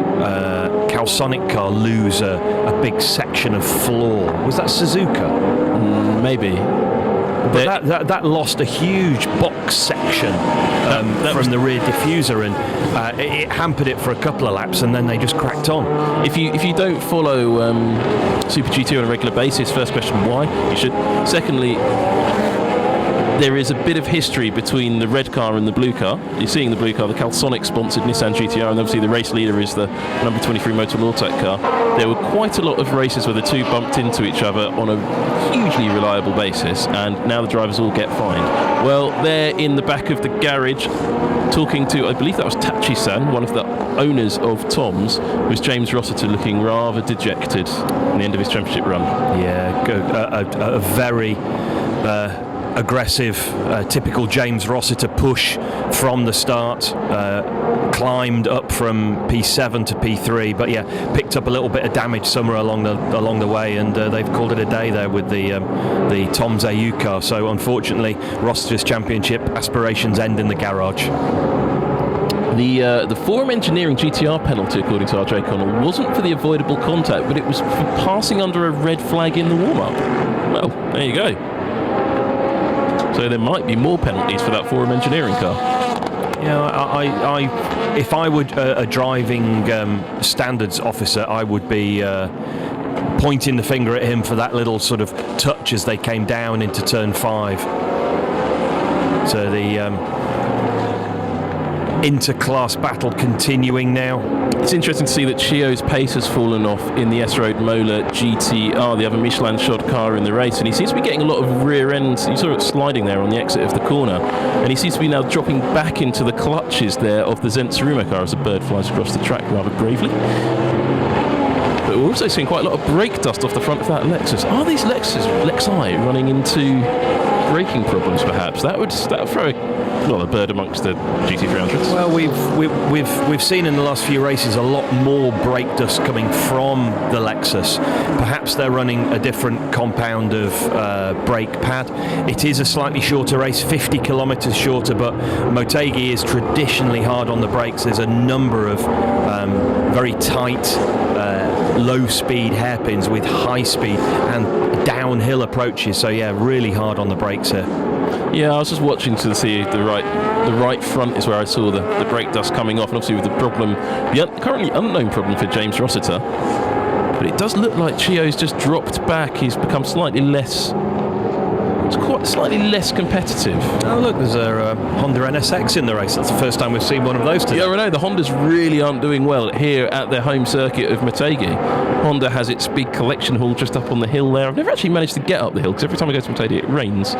Calsonic car lose a big section of floor? Was that Suzuka? Maybe. But that lost a huge box section from the rear diffuser, and it hampered it for a couple of laps, and then they just cracked on. If you don't follow SuperGT on a regular basis, first question, why? You should. Secondly, there is a bit of history between the red car and the blue car. You're seeing the blue car, the Calsonic sponsored Nissan GT-R, and obviously the race leader is the number 23 Motor Lawtech car. There were quite a lot of races where the two bumped into each other on a hugely reliable basis, and now the drivers all get fined. Well, they're in the back of the garage talking to, I believe that was Tachi-san, one of the owners of Tom's, was James Rossiter, looking rather dejected at the end of his championship run. Yeah, a very aggressive, typical James Rossiter push from the start, climbed up from P7 to P3, but yeah, picked up a little bit of damage somewhere along the way, and they've called it a day there with the Tom's AU car. So unfortunately, Rossiter's championship aspirations end in the garage. The Forum Engineering GT-R penalty, according to RJ Connell, wasn't for the avoidable contact, but it was for passing under a red flag in the warm-up. Well, there you go. So there might be more penalties for that Forum Engineering car. Yeah, if I were a driving standards officer, I would be pointing the finger at him for that little sort of touch as they came down into turn 5. So the inter-class battle continuing now. It's interesting to see that Chio's pace has fallen off in the S-Road Mola GT-R, the other Michelin shod car in the race, and he seems to be getting a lot of rear ends. You saw it sliding there on the exit of the corner, and he seems to be now dropping back into the clutches there of the Zendt Tsurumo car as a bird flies across the track rather bravely. But we're also seeing quite a lot of brake dust off the front of that Lexus. Are these Lexi running into braking problems perhaps? That would throw a bird amongst the GT300s. Well, we've seen in the last few races a lot more brake dust coming from the Lexus. Perhaps they're running a different compound of brake pad. It is a slightly shorter race, 50 kilometers shorter, but Motegi is traditionally hard on the brakes. There's a number of very tight low-speed hairpins with high-speed and downhill approaches. So yeah, really hard on the brakes here. Yeah, I was just watching to see the right front is where I saw the brake dust coming off, and obviously with the problem, the currently unknown problem for James Rossiter. But it does look like Chio's just dropped back. He's become slightly less competitive. Oh look, there's a Honda NSX in the race. That's the first time we've seen one of those today. Yeah, I know. The Hondas really aren't doing well here at their home circuit of Motegi. Honda has its big collection hall just up on the hill there. I've never actually managed to get up the hill because every time I go to Motegi it rains.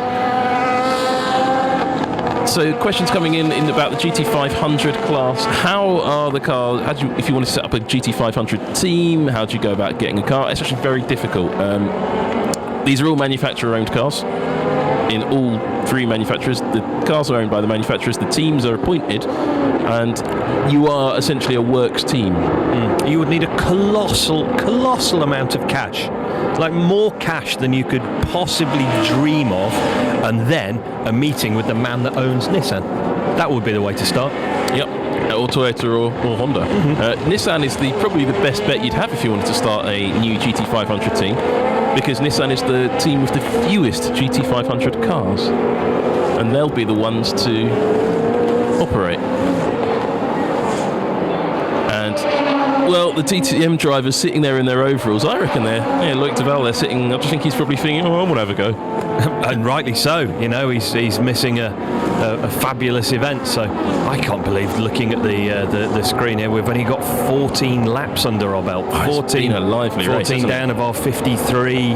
So questions coming in about the GT500 class. How are the cars? If you want to set up a GT500 team, how do you go about getting a car? It's actually very difficult. These are all manufacturer-owned cars. In all three manufacturers, the cars are owned by the manufacturers, the teams are appointed, and you are essentially a works team. You would need a colossal amount of cash. Like more cash than you could possibly dream of, and then a meeting with the man that owns Nissan. That would be the way to start. Yep. Or Toyota or Honda. Nissan is probably the best bet you'd have if you wanted to start a new GT500 team, because Nissan is the team with the fewest GT500 cars, and they'll be the ones to operate. And well, the TTM drivers sitting there in their overalls, I reckon Loic Duval, they're sitting, I just think he's probably thinking, oh, I want to have a go. And rightly so. You know, he's missing a fabulous event. So I can't believe, looking at the screen here, we've only got 14 laps under our belt. 14, a lively 14 race, down of our 53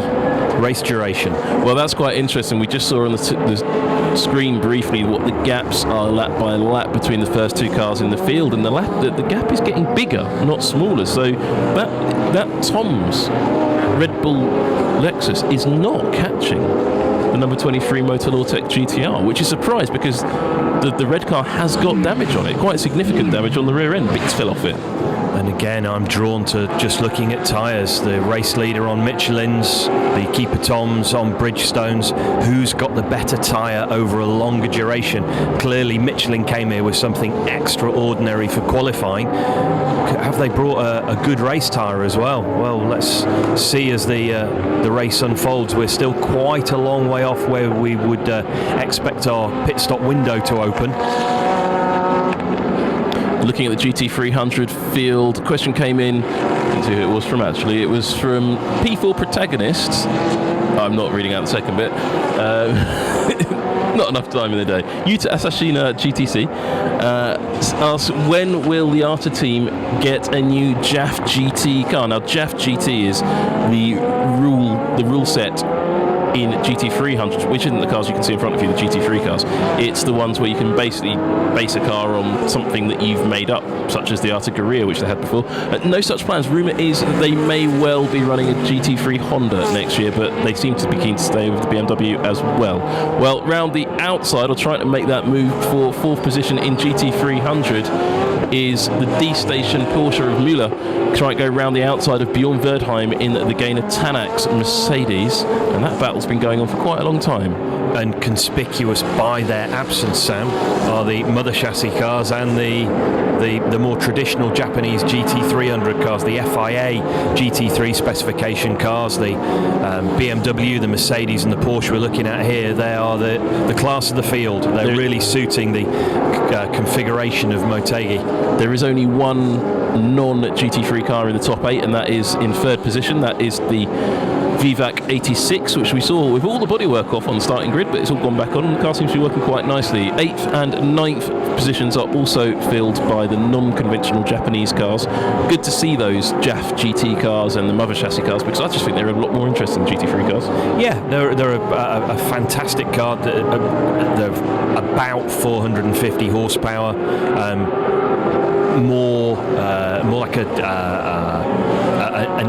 race duration. Well, that's quite interesting. We just saw on the screen briefly what the gaps are lap by lap between the first two cars in the field, and the gap is getting bigger, not smaller. So that Tom's Red Bull Lexus is not catching the number 23 Motorlortec GT-R, which is a surprise because the red car has got damage on it, quite significant damage on the rear end. Bits fell off it. And again, I'm drawn to just looking at tyres. The race leader on Michelin's, the Keeper Toms on Bridgestones. Who's got the better tyre over a longer duration? Clearly, Michelin came here with something extraordinary for qualifying. Have they brought a good race tyre as well? Well, let's see as the race unfolds. We're still quite a long way off where we would expect our pit stop window to open. Looking at the GT300 field, question came in. Let's see who it was from actually. It was from P4 Protagonists. I'm not reading out the second bit. Not enough time in the day. Yuta Asashina GTC asks, when will the ARTA team get a new JAF GT car? Now, JAF GT is the rule set in GT300, which isn't the cars you can see in front of you, the GT3 cars. It's the ones where you can basically base a car on something that you've made up, such as the Arta Guerrilla, which they had before. No such plans. Rumour is that they may well be running a GT3 Honda next year, but they seem to be keen to stay with the BMW as well. Well, round the outside, or trying to make that move for fourth position in GT300, is the D-Station Porsche of Müller, trying to go round the outside of Bjorn Verdheim in the Gainer Tanak's Mercedes, and that battle's been going on for quite a long time. And conspicuous by their absence, Sam, are the mother chassis cars and the more traditional Japanese GT300 cars, the FIA GT3 specification cars, the BMW, the Mercedes and the Porsche we're looking at here. They are the class of the field. They're really suiting the configuration of Motegi. There is only one non-GT3 car in the top 8, and that is in third position. That is the Vivac 86, which we saw with all the bodywork off on the starting grid, but it's all gone back on. The car seems to be working quite nicely. 8th and 9th positions are also filled by the non-conventional Japanese cars. Good to see those JAF GT cars and the mother chassis cars, because I just think they're a lot more interesting than GT3 cars. Yeah, they're a fantastic car. They're about 450 horsepower. More like an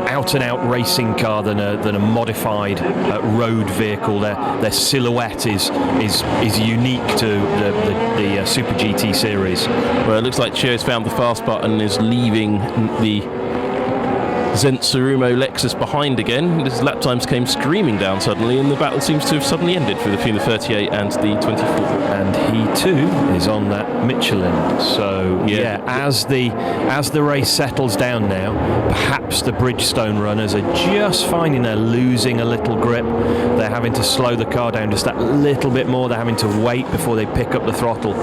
out-and-out racing car than a modified road vehicle. Their silhouette is unique to the Super GT series. Well, it looks like Chio's found the fast button and is leaving the Zensurumo Lexus behind again. His lap times came screaming down suddenly, and the battle seems to have suddenly ended between the 38 and the 24. And he too is on that Michelin. So yeah, as the race settles down now, perhaps the Bridgestone runners are just finding they're losing a little grip. They're having to slow the car down just that little bit more. They're having to wait before they pick up the throttle.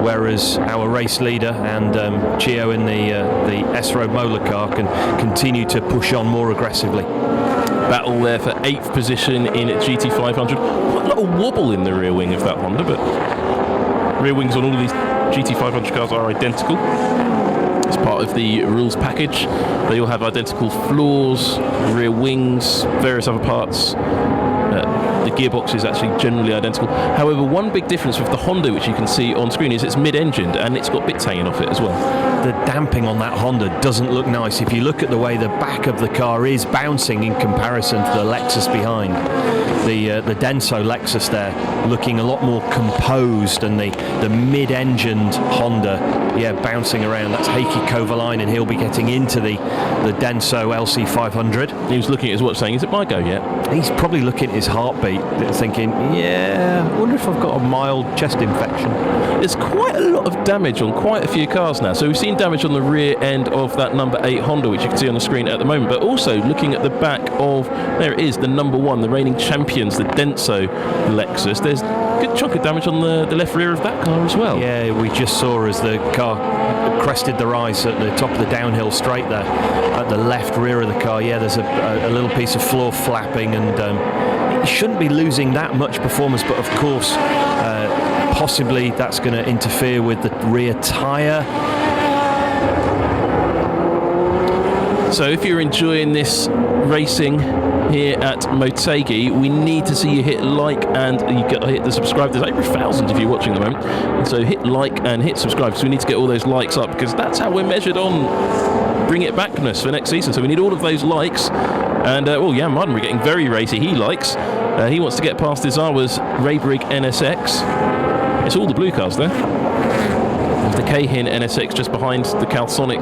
Whereas our race leader and Chio in the S-Road Mola car can continue to push on more aggressively. Battle there for 8th position in GT500. Quite a lot of wobble in the rear wing of that Honda, but rear wings on all of these GT500 cars are identical. It's part of the rules package. They all have identical floors, rear wings, various other parts. The gearbox is actually generally identical. However, one big difference with the Honda, which you can see on screen, is it's mid-engined and it's got bits hanging off it as well. The damping on that Honda doesn't look nice. If you look at the way the back of the car is bouncing in comparison to the Lexus behind, the Denso Lexus there looking a lot more composed, and the mid-engined Honda, bouncing around. That's Heikki Kovalainen. He'll be getting into the Denso LC500. He was looking at his watch saying, is it my go yet? He's probably looking at his heartbeat thinking, I wonder if I've got a mild chest infection. There's quite a lot of damage on quite a few cars now. So we've seen damage on the rear end of that number 8 Honda, which you can see on the screen at the moment, but also looking at the back of, there it is, the number 1, the reigning champions, the Denso Lexus. There's a good chunk of damage on the left rear of that car as well. Yeah, we just saw as the car crested the rise at the top of the downhill straight there, at the left rear of the car. Yeah, there's a little piece of floor flapping, and it shouldn't be losing that much performance, but of course, possibly that's going to interfere with the rear tyre. So if you're enjoying this racing here at MOTEGI, we need to see you hit like, and you got to hit the subscribe. There's over 1,000 of you watching at the moment, and so hit like and hit subscribe, because we need to get all those likes up, because that's how we're measured on Bring It Backness for next season. So we need all of those likes. And Jan Marden, we're getting very racy. He likes. He wants to get past Izawa's Raybrig NSX. It's all the blue cars there. There's the Keihin NSX just behind the Calsonic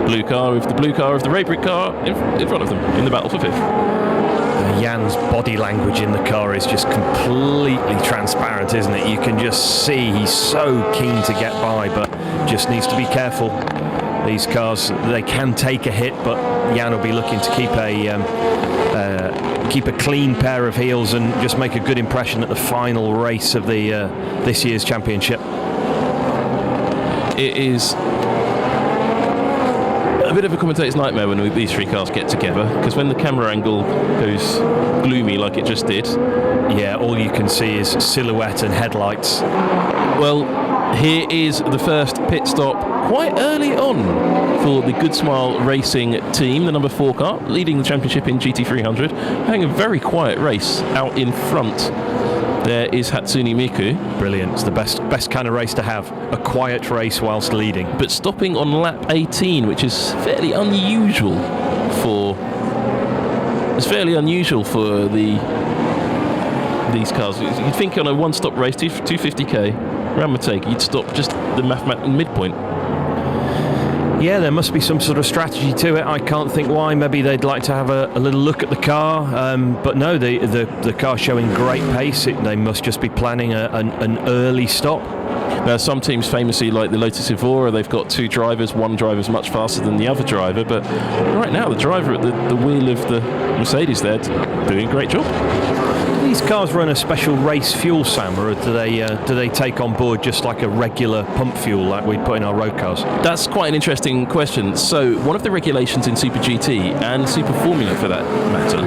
blue car, with the blue car of the Raybrig car in front of them in the battle for 5th. Jan's body language in the car is just completely transparent, isn't it? You can just see he's so keen to get by, but just needs to be careful. These cars, they can take a hit, but Jan will be looking to keep a clean pair of heels and just make a good impression at the final race of the this year's championship. It is a bit of a commentator's nightmare when these three cars get together, because when the camera angle goes gloomy like it just did, all you can see is silhouette and headlights. Well, here is the first pit stop quite early on for the Good Smile Racing team, the number 4 car, leading the championship in GT300, having a very quiet race out in front. There is Hatsune Miku. Brilliant. It's the best kind of race to have, a quiet race whilst leading. But stopping on lap 18, which is fairly unusual for these cars. You'd think on a one-stop race, 250k, around MOTEGI, you'd stop just the mathematical midpoint. Yeah, there must be some sort of strategy to it. I can't think why. Maybe they'd like to have a little look at the car, but no, the car's showing great pace. They must just be planning an early stop. Now, some teams famously, like the Lotus Evora, they've got 2 drivers. One driver's much faster than the other driver, but right now the driver at the wheel of the Mercedes there doing a great job. These cars run a special race fuel, Sam, or do they take on board just like a regular pump fuel like we put in our road cars? That's quite an interesting question. So one of the regulations in SuperGT and Super Formula for that matter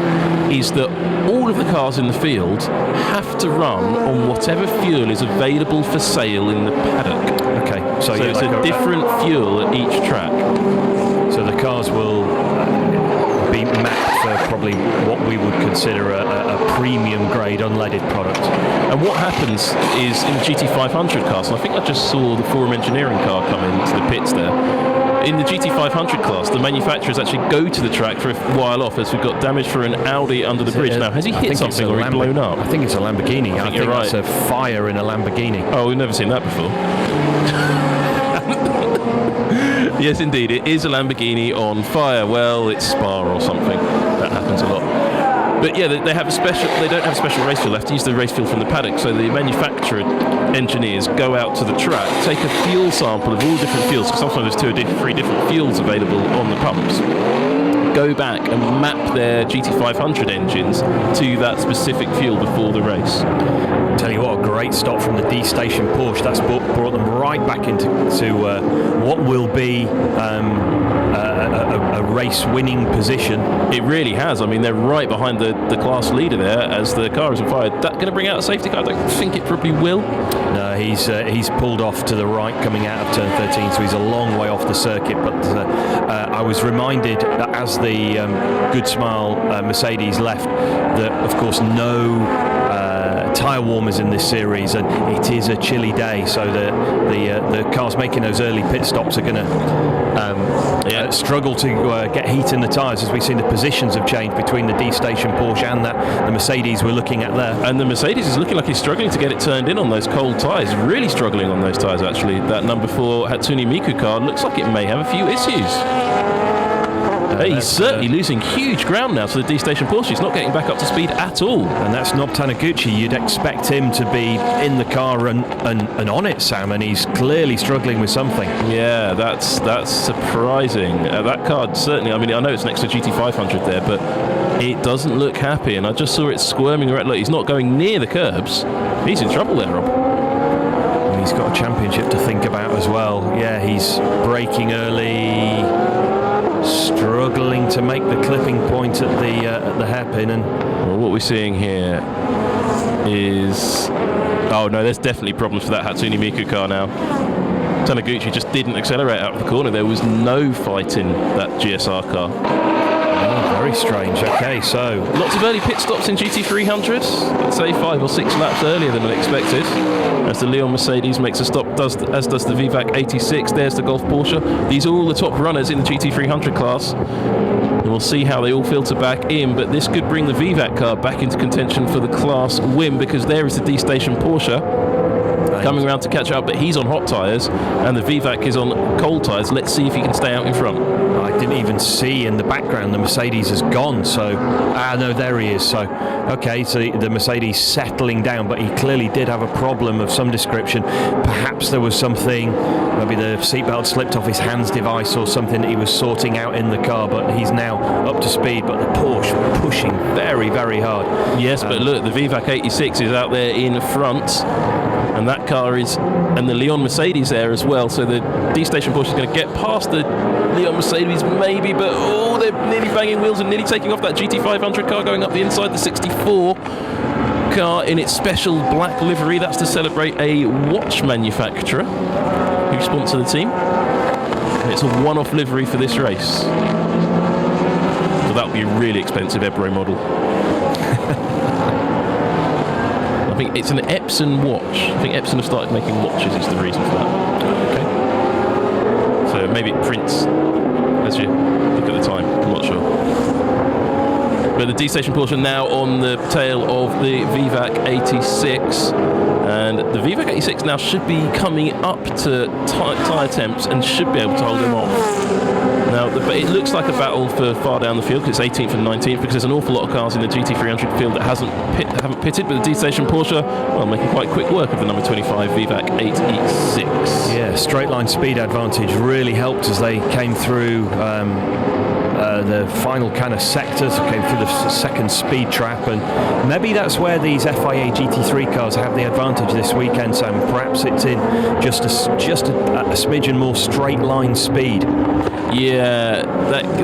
is that all of the cars in the field have to run on whatever fuel is available for sale in the paddock. Okay, so it's like a different fuel at each track. So the cars will be mapped for probably what we would consider a premium grade unleaded product. And what happens is in the GT500 cars, and I think I just saw the Forum Engineering car come into the pits there. In the GT500 class, the manufacturers actually go to the track for a while off, as we've got damage for an Audi under the bridge. Now, has he hit something or he blown up? I think it's a Lamborghini. I think you're right. It's a fire in a Lamborghini. Oh, we've never seen that before. Yes, indeed, it is a Lamborghini on fire. Well, it's Spa or something. That happens a lot. But yeah, they don't have a special race fuel. They have to use the race fuel from the paddock. So the manufacturer engineers go out to the track, take a fuel sample of all different fuels, because sometimes there's 2 or 3 different fuels available on the pumps. Go back and map their GT500 engines to that specific fuel before the race. Tell you what, a great stop from the D station Porsche. That's brought them right back into what will be a race-winning position. It really has. I mean, they're right behind the class leader there as the car is on fire. That going to bring out a safety car? I don't think it probably will. No, he's pulled off to the right coming out of turn 13, so he's a long way off the circuit. But I was reminded that as the Good Smile Mercedes left, that of course no tyre warmers in this series, and it is a chilly day, so the cars making those early pit stops are going to struggle to get heat in the tyres, as we've seen the positions have changed between the D station Porsche and the Mercedes we're looking at there. And the Mercedes is looking like he's struggling to get it turned in on those cold tyres, really struggling on those tyres actually. That number 4 Hatsune Miku car looks like it may have a few issues. He's certainly losing huge ground now to the D station Porsche. He's not getting back up to speed at all. And that's Nob Taniguchi. You'd expect him to be in the car and on it, Sam, and he's clearly struggling with something. Yeah, that's surprising. That car certainly, I mean, I know it's next to GT500 there, but it doesn't look happy, and I just saw it squirming around. Look, he's not going near the curbs. He's in trouble there, Rob. And he's got a championship to think about as well. Yeah, he's braking early, struggling to make the clipping point at the hairpin. And well, what we're seeing here is, oh no, there's definitely problems for that Hatsune Miku car now. Taniguchi just didn't accelerate out of the corner. There was no fight in that GSR car. Oh, very strange. Okay, so lots of early pit stops in GT300. Let's say 5 or 6 laps earlier than expected, as the Leon Mercedes makes a stop, as does the VVAC 86. There's the Golf Porsche. These are all the top runners in the GT300 class. And we'll see how they all filter back in, but this could bring the VVAC car back into contention for the class win, because there is the D station Porsche coming around to catch up, but he's on hot tyres and the VVAC is on cold tyres. Let's see if he can stay out in front. I didn't even see in the background the Mercedes has gone, so no, there he is. So okay, so the Mercedes settling down, but he clearly did have a problem of some description. Perhaps there was something, maybe the seatbelt slipped off his hands device or something that he was sorting out in the car, but he's now up to speed. But the Porsche pushing very, very hard. Yes, but look, the VVAC 86 is out there in front, and that car is, and the Leon Mercedes there as well. So the D station Porsche is going to get past the Leon Mercedes maybe, but oh, they're nearly banging wheels and nearly taking off that GT500 car going up the inside. The 64 car in its special black livery. That's to celebrate a watch manufacturer who sponsor the team. And it's a one-off livery for this race. So that would be a really expensive Ebro model. I think it's an Epson watch. I think Epson have started making watches is the reason for that. Okay. So maybe it prints as you look at the time. I'm not sure. But the D station Porsche now on the tail of the VVAC 86. And the VVAC 86 now should be coming up to tyre temps and should be able to hold him off. Now, but it looks like a battle for far down the field, because it's 18th and 19th, because there's an awful lot of cars in the GT300 field that haven't pitted, but the D-Station Porsche, well, making quite quick work of the number 25 VVAC 86. Yeah, straight line speed advantage really helped as they came through the final kind of sectors, came through the second speed trap, and maybe that's where these FIA GT3 cars have the advantage this weekend, Sam. Perhaps it's in just a smidgen more straight line speed. Yeah,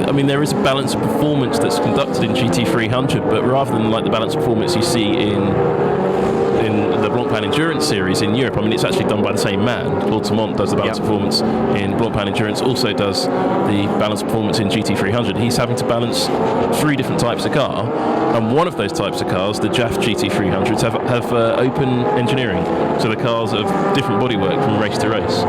I mean, there is a balance of performance that's conducted in GT300, but rather than like the balance of performance you see in the Blancpain Endurance Series in Europe, I mean, it's actually done by the same man. Claude Simont does the balance of performance in Blancpain Endurance, also does the balance of performance in GT300. He's having to balance 3 different types of car, and one of those types of cars, the JAF GT300s, have open engineering, so the cars have different bodywork from race to race.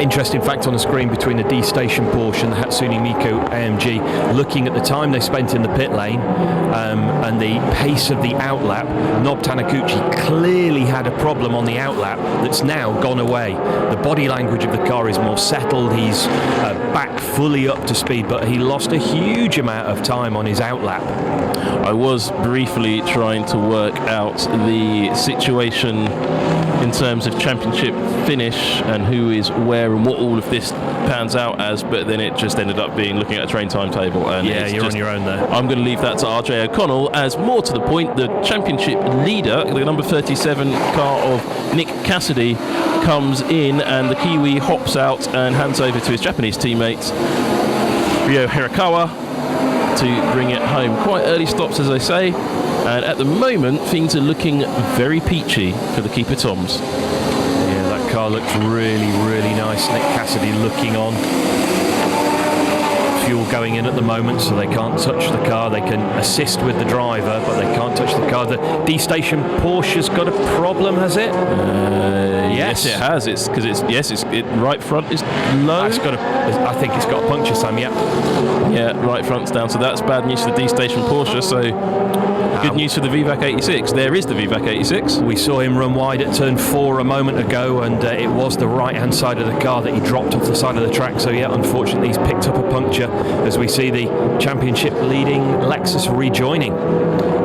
Interesting fact on the screen between the D-Station Porsche and the Hatsune Miku AMG, looking at the time they spent in the pit lane and the pace of the outlap. Nob Taniguchi clearly had a problem on the outlap that's now gone away. The body language of the car is more settled. He's back fully up to speed, but he lost a huge amount of time on his outlap. I was briefly trying to work out the situation in terms of championship finish and who is where and what all of this pans out as, but then it just ended up being looking at a train timetable. And yeah, you're on your own there. I'm going to leave that to RJ O'Connell, as more to the point, the championship leader, the number 37 car of Nick Cassidy, comes in, and the Kiwi hops out and hands over to his Japanese teammate Ryo Hirakawa to bring it home. Quite early stops, as I say, and at the moment things are looking very peachy for the Keeper Toms. Yeah, that car looks really, really nice. Nick Cassidy looking on. Fuel going in at the moment, so they can't touch the car. They can assist with the driver, but they can't touch the car. The D-Station Porsche's got a problem, has it? Yes, it has. It's because it's right front is low. I think it's got a puncture, Sam. Yeah, right front's down. So that's bad news for the D-Station Porsche. So good news for the VVAC 86. There is the VVAC 86. We saw him run wide at turn 4 a moment ago, and it was the right-hand side of the car that he dropped off the side of the track. So yeah, unfortunately, he's picked up a puncture as we see the championship-leading Lexus rejoining.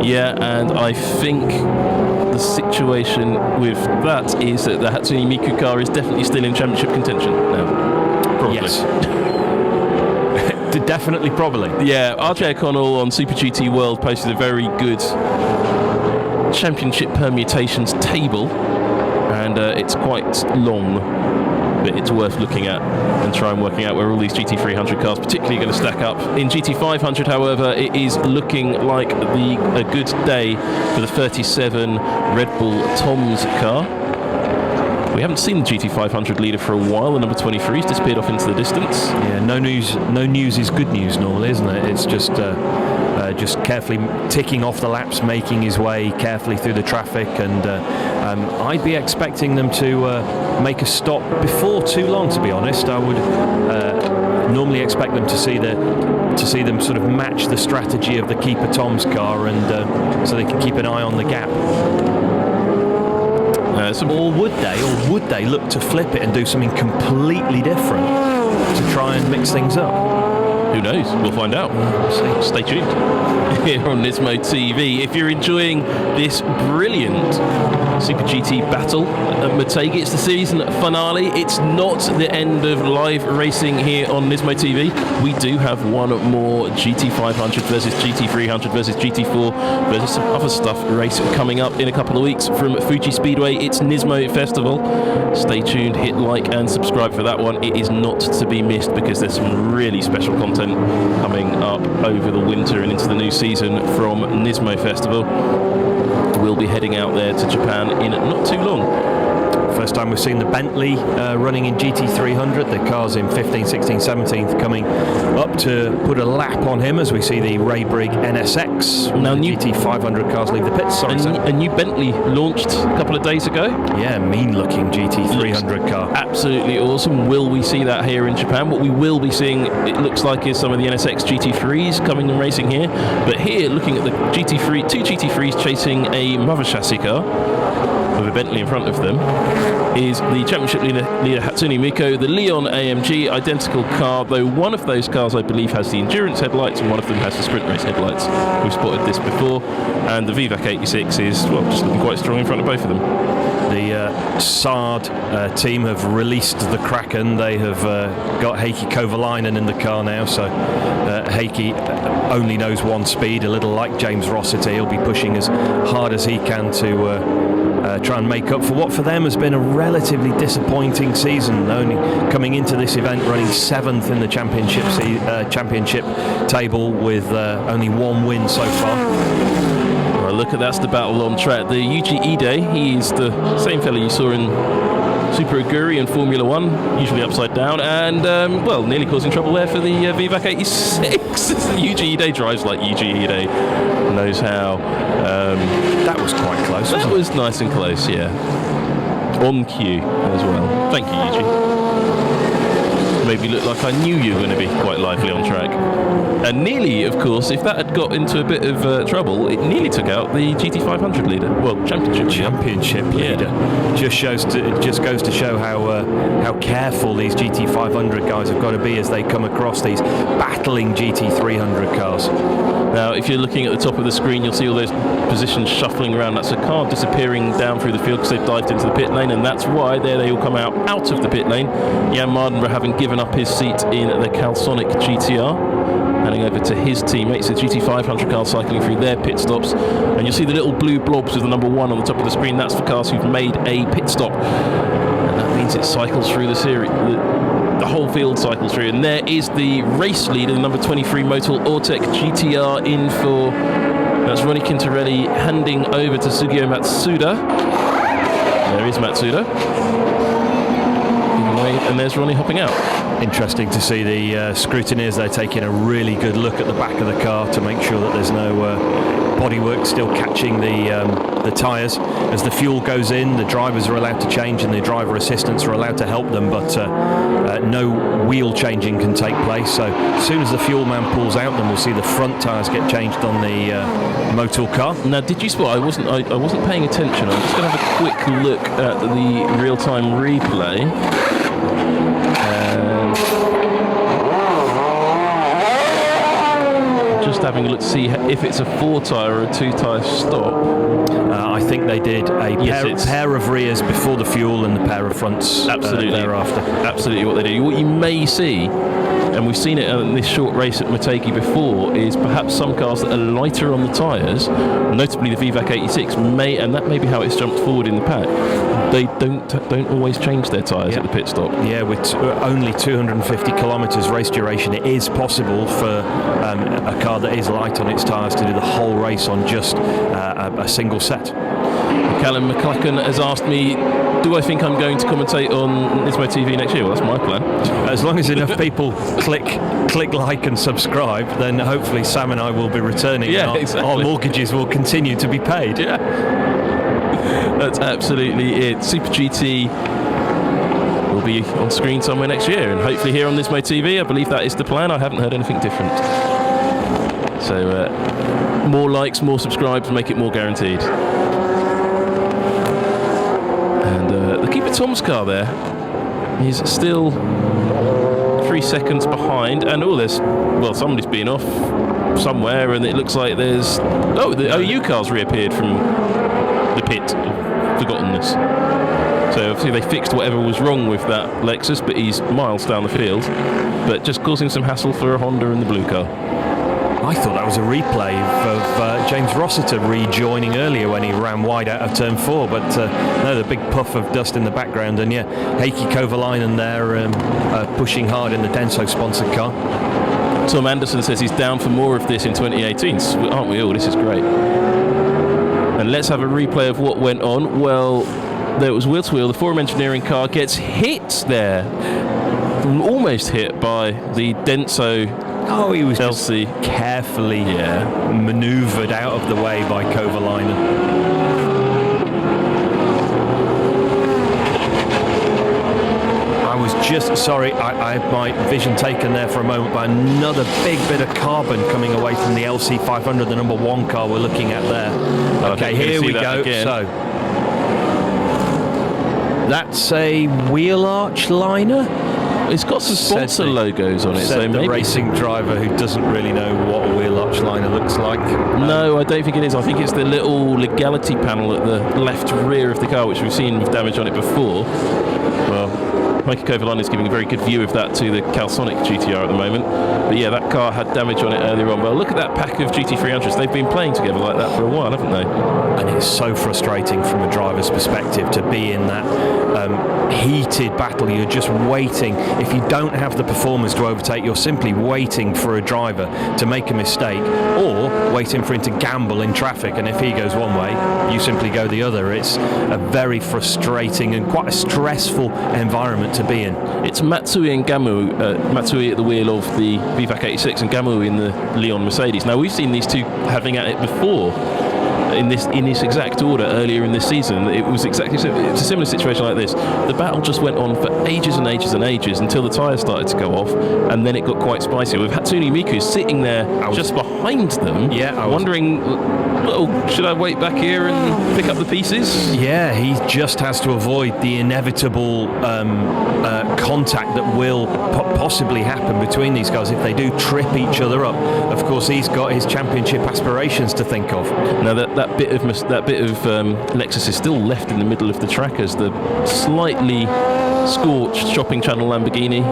Yeah, and I think the situation with that is that the Hatsune Miku car is definitely still in championship contention now. Probably. Yes. Definitely, probably. Yeah, RJ O'Connell on Super GT World posted a very good championship permutations table, and it's quite long, but it's worth looking at and try and working out where all these GT300 cars particularly going to stack up. In GT500, however, it is looking like a good day for the 37 Red Bull Toms car. We haven't seen the GT500 leader for a while. The number 23 has disappeared off into the distance. Yeah, no news is good news normally, isn't it? It's just carefully ticking off the laps, making his way carefully through the traffic, and I'd be expecting them to make a stop before too long, to be honest. I would normally expect them to see them sort of match the strategy of the Keeper Toms car, and so they can keep an eye on the gap. Or would they look to flip it and do something completely different to try and mix things up? Who knows? We'll find out. Stay tuned here on Nismo TV. If you're enjoying this brilliant Super GT battle at Motegi, it's the season finale. It's not the end of live racing here on Nismo TV. We do have one more GT500 versus GT300 versus GT4 versus some other stuff race coming up in a couple of weeks from Fuji Speedway. It's Nismo Festival. Stay tuned, hit like and subscribe for that one. It is not to be missed because there's some really special content coming up over the winter and into the new season from Nismo Festival. We'll be heading out there to Japan in not too long. First time we've seen the Bentley running in GT300. The car's in 15th, 16th, 17th, coming up to put a lap on him as we see the Ray Brigg NSX. Now, new GT500 cars leave the pits. Sorry, a new Bentley launched a couple of days ago. Yeah, mean-looking GT300 car. Absolutely awesome. Will we see that here in Japan? What we will be seeing, it looks like, is some of the NSX GT3s coming and racing here. But here, looking at the GT3, two GT3s chasing a mother chassis car with a Bentley in front of them, is the championship leader Hatsune Miku, the Leon AMG, identical car, though one of those cars I believe has the endurance headlights and one of them has the sprint race headlights. We've spotted this before, and the VVAC 86 is, well, just looking quite strong in front of both of them. The SARD team have released the Kraken. They have got Heikki Kovalainen in the car now, so Heikki only knows one speed, a little like James Rossiter. He'll be pushing as hard as he can to try and make up for what for them has been a relatively disappointing season, only coming into this event running 7th in the championship table with only one win so far. Look at that's the battle on track. The Yuji Ide, he's the same fellow you saw in Super Aguri and Formula 1, usually upside down, and well, nearly causing trouble there for the VVAC 86. Yuji Ide drives like Yuji Ide knows how. That was quite close. That was nice and close, yeah. On cue as well. Thank you, Yuji. made me look like I knew you were going to be quite lively on track. And nearly, of course, if that had got into a bit of trouble, it nearly took out the GT500 leader. Well, championship leader. Yeah. It just goes to show how careful these GT500 guys have got to be as they come across these battling GT300 cars. Now, if you're looking at the top of the screen, you'll see all those positions shuffling around. That's a car disappearing down through the field because they've dived into the pit lane, and that's why there they all come out of the pit lane. Jan Mardenborough having given up his seat in the Calsonic GT-R, handing over to his teammates, the GT500 cars cycling through their pit stops. And you'll see the little blue blobs with the number 1 on the top of the screen. That's for cars who've made a pit stop. And that means it cycles through the series. The whole field cycles through. And there is the race leader, the number 23 Motul Ortec GT-R in for... That's Ronnie Quintarelli handing over to Sugio Matsuda. There is Matsuda. And there's Ronnie hopping out. Interesting to see the scrutineers. They're taking a really good look at the back of the car to make sure that there's no bodywork still catching the tyres. As the fuel goes in, the drivers are allowed to change and the driver assistants are allowed to help them, but no wheel changing can take place. So as soon as the fuel man pulls out, then we'll see the front tyres get changed on the Motul car. Now, did you spot? I wasn't paying attention. I'm just going to have a quick look at the real-time replay. Just having a look to see if it's a 4-tyre or a 2-tyre stop. I think they did a pair of rears before the fuel and the pair of fronts thereafter. Absolutely what they do. What you may see, and we've seen it in this short race at Motegi before, is perhaps some cars that are lighter on the tyres, notably the VVAC 86, and that may be how it's jumped forward in the pack. They don't always change their tyres at the pit stop. Yeah, with only 250 kilometres race duration, it is possible for a car that is light on its tyres to do the whole race on just a single set. Callum McLachlan has asked me, do I think I'm going to commentate on Nismo TV next year? Well, that's my plan. As long as enough people click like and subscribe, then hopefully Sam and I will be returning. Yeah, and exactly. Our mortgages will continue to be paid. Yeah. That's absolutely it. Super GT will be on screen somewhere next year, and hopefully here on Nismo TV. I believe that is the plan. I haven't heard anything different. So more likes, more subscribes, make it more guaranteed. And the Keeper Tom's car there is still 3 seconds behind, and somebody's been off somewhere, and it looks like there's the OU car's reappeared from the pit. Forgotten this. So obviously they fixed whatever was wrong with that Lexus, but he's miles down the field, but just causing some hassle for a Honda in the blue car. I thought that was a replay of James Rossiter rejoining earlier when he ran wide out of turn 4, but no, the big puff of dust in the background, and Heikki Kovalainen there pushing hard in the Denso sponsored car. Tom Anderson says he's down for more of this in 2018. Aren't we all? This is great. And let's have a replay of what went on. Well, there was wheel to wheel. The Forum Engineering car gets hit there. Almost hit by the Denso. Oh, he was Chelsea. Just carefully manoeuvred out of the way by Kovalainen. I had my vision taken there for a moment by another big bit of carbon coming away from the LC500, the number 1 car we're looking at there. Okay, here we go. Again. So that's a wheel arch liner. It's got some sponsor logos on it. So the maybe racing driver who doesn't really know what a wheel arch liner looks like. No, I don't think it is. I think it's the little legality panel at the left rear of the car, which we've seen with damage on it before. Well, Heikki Kovalainen is giving a very good view of that to the Calsonic GT-R at the moment. But yeah, that car had damage on it earlier on. Well, look at that pack of GT300s. They've been playing together like that for a while, haven't they? And it's so frustrating from a driver's perspective to be in that heated battle. You're just waiting. If you don't have the performance to overtake, you're simply waiting for a driver to make a mistake or waiting for him to gamble in traffic. And if he goes one way, you simply go the other. It's a very frustrating and quite a stressful environment to be in. It's Matsui and Gamu, Matsui at the wheel of the VVAC 86 and Gamu in the Leon Mercedes. Now, we've seen these two having at it before in this exact order earlier in this season. It was exactly it was a similar situation like this. The battle just went on for ages and ages and ages until the tyres started to go off, and then it got quite spicy. With Hatsune Miku sitting there just behind them, wondering, should I wait back here and pick up the pieces? Yeah, he just has to avoid the inevitable contact that will possibly happen between these guys if they do trip each other up. Of course, he's got his championship aspirations to think of. Now that bit of Lexus is still left in the middle of the track as the slightly scorched shopping channel Lamborghini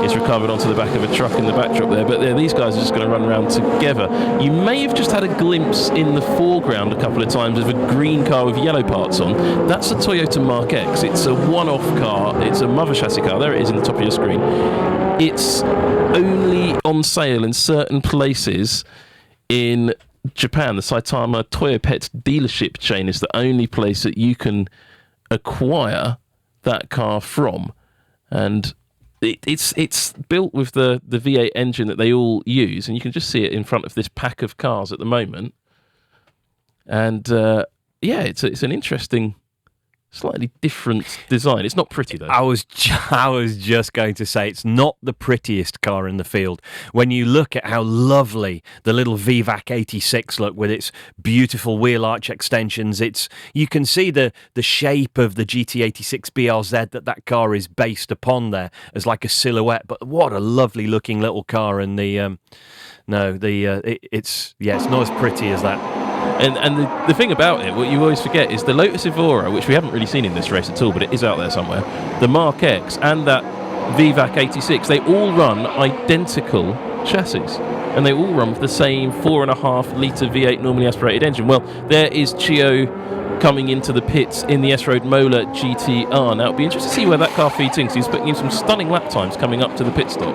is recovered onto the back of a truck in the backdrop there. But these guys are just going to run around together. You may have just had a glimpse in the foreground a couple of times of a green car with yellow parts on. That's a Toyota Mark X. It's a one-off car. It's a mother chassis car. There it is in the top of your screen. It's only on sale in certain places in Japan. The Saitama Toyopet dealership chain is the only place that you can acquire that car from. And it's built with the V8 engine that they all use, and you can just see it in front of this pack of cars at the moment. And it's an interesting, slightly different design. It's not pretty though. I was just going to say it's not the prettiest car in the field. When you look at how lovely the little VVAC 86 look with its beautiful wheel arch extensions, you can see the shape of the GT86 BRZ that car is based upon there as like a silhouette. But what a lovely looking little car, and it's not as pretty as that. And the thing about it, what you always forget, is the Lotus Evora, which we haven't really seen in this race at all, but it is out there somewhere, the Mark X and that VVAC 86, they all run identical chassis. And they all run with the same 4.5 litre V8 normally aspirated engine. Well, there is Chio coming into the pits in the S-Road Mola GT-R. Now, it'll be interesting to see where that car feeds in, because he's putting in some stunning lap times coming up to the pit stop.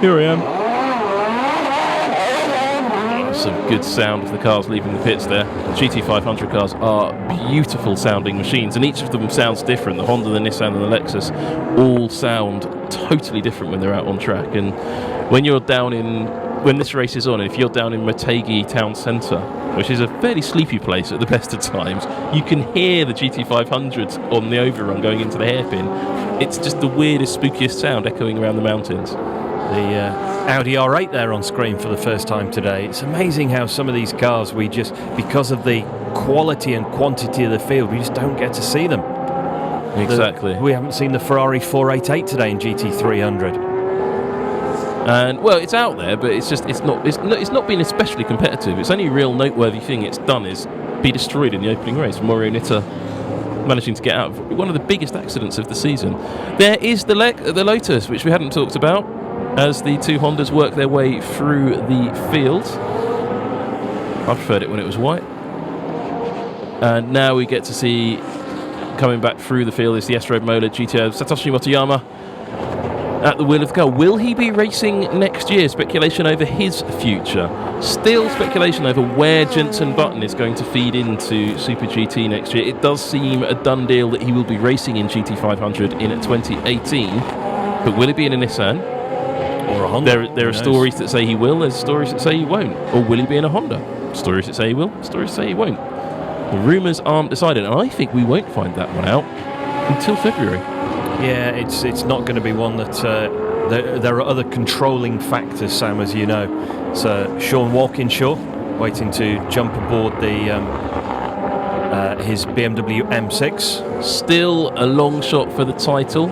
Here I am. Some good sound of the cars leaving the pits there. The GT500 cars are beautiful sounding machines, and each of them sounds different. The Honda, the Nissan and the Lexus all sound totally different when they're out on track. And when this race is on, if you're down in Motegi town centre, which is a fairly sleepy place at the best of times, you can hear the GT500s on the overrun going into the hairpin. It's just the weirdest, spookiest sound echoing around the mountains. The Audi R8 there on screen for the first time today. It's amazing how some of these cars, because of the quality and quantity of the field, we just don't get to see them. Exactly. We haven't seen the Ferrari 488 today in GT300. And well, it's out there, but it's not been especially competitive. It's only real noteworthy thing it's done is be destroyed in the opening race. Mario Nitta managing to get out of one of the biggest accidents of the season. There is the Lotus, which we hadn't talked about, as the two Hondas work their way through the field. I preferred it when it was white. And now we get to see, coming back through the field, is the S-Road Mola GT-R Satoshi Motoyama at the wheel of the car. Will he be racing next year? Speculation over his future. Still speculation over where Jenson Button is going to feed into Super GT next year. It does seem a done deal that he will be racing in GT500 in 2018. But will it be in a Nissan? Or a Honda. There are stories that say he will, there's stories that say he won't. Or will he be in a Honda? Stories that say he will, stories that say he won't. The rumours aren't decided, and I think we won't find that one out until February. Yeah, it's not going to be one that... there are other controlling factors, Sam, as you know. So Sean Walkinshaw waiting to jump aboard his BMW M6. Still a long shot for the title.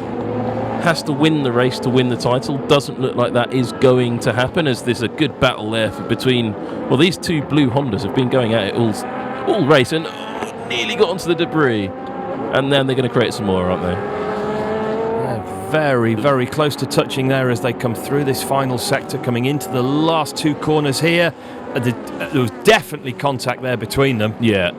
Has to win the race to win the title. Doesn't look like that is going to happen, as there's a good battle there between... Well, these two blue Hondas have been going at it all race, and nearly got onto the debris. And then they're going to create some more, aren't they? Very, very close to touching there as they come through this final sector, coming into the last two corners here. There was definitely contact there between them. Yeah.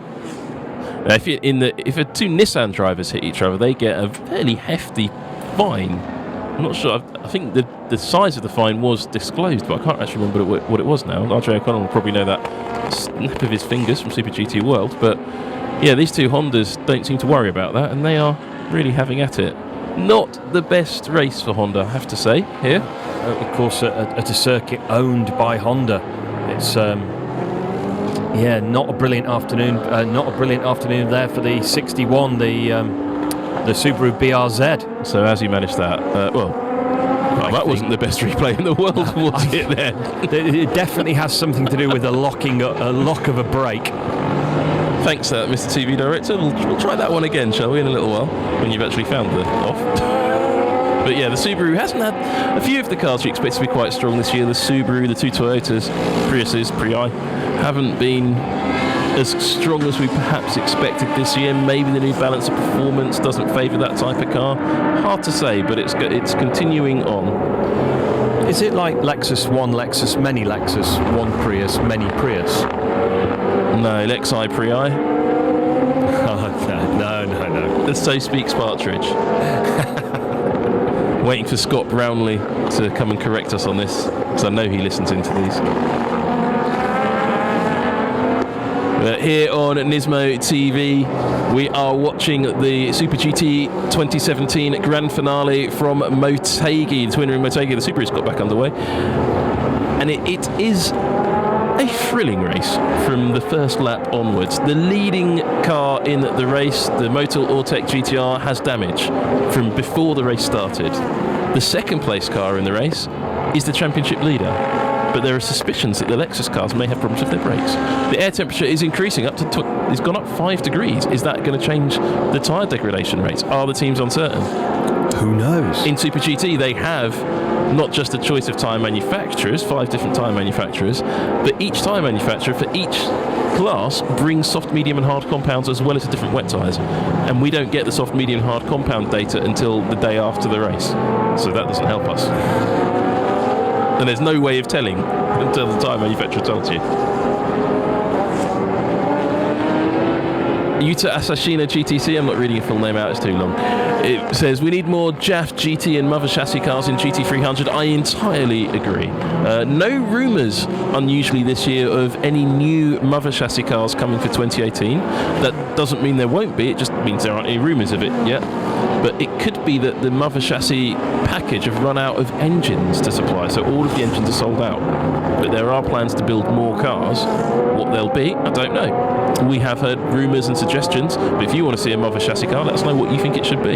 If two Nissan drivers hit each other, they get a fairly hefty fine. I'm not sure. I think the size of the fine was disclosed, but I can't actually remember what it was now. RJ O'Connell will probably know that snap of his fingers from Super GT World. But yeah, these two Hondas don't seem to worry about that, and they are really having at it. Not the best race for Honda, I have to say, here. Of course, at a circuit owned by Honda. It's Yeah, not a brilliant afternoon. Not a brilliant afternoon there for the 61, the Subaru BRZ. So as you managed that, that wasn't the best replay in the world, was it? Then it definitely has something to do with a lock of a brake. Thanks, Mr. TV Director. We'll try that one again, shall we, in a little while, when you've actually found the off. But yeah, the Subaru hasn't had a few of the cars you expect to be quite strong this year. The Subaru, the two Toyotas, Priuses, Prii, haven't been as strong as we perhaps expected this year. Maybe the new balance of performance doesn't favour that type of car. Hard to say, but it's continuing on. Is it like Lexus, one Lexus, many Lexus, one Prius, many Prius? No, Lexi Prii. No. The So Speaks Partridge. Waiting for Scott Brownlee to come and correct us on this, because I know he listens into these. Here on Nismo TV, we are watching the SuperGT 2017 Grand Finale from Motegi, the twin ring Motegi. The Subaru's got back underway, and it is a thrilling race from the first lap onwards. The leading car in the race, the Motul Ortec GT-R, has damage from before the race started. The second place car in the race is the championship leader, but there are suspicions that the Lexus cars may have problems with their brakes. The air temperature is increasing up to it's gone up 5 degrees. Is that going to change the tyre degradation rates? Are the teams uncertain? Who knows? In Super GT, they have not just a choice of tyre manufacturers, 5 different tyre manufacturers, but each tyre manufacturer for each class brings soft, medium and hard compounds as well as the different wet tyres. And we don't get the soft, medium and hard compound data until the day after the race. So that doesn't help us. And there's no way of telling until the tyre manufacturer tells you. Yuta Asashina GTC, I'm not reading your full name out, it's too long. It says, we need more JAF, GT and mother chassis cars in GT300. I entirely agree. No rumours, unusually this year, of any new mother chassis cars coming for 2018. That doesn't mean there won't be, it just means there aren't any rumours of it yet. But it could be that the mother chassis package have run out of engines to supply, so all of the engines are sold out. But there are plans to build more cars. What they'll be, I don't know. We have heard rumours and suggestions, but if you want to see a mother chassis car, let us know what you think it should be.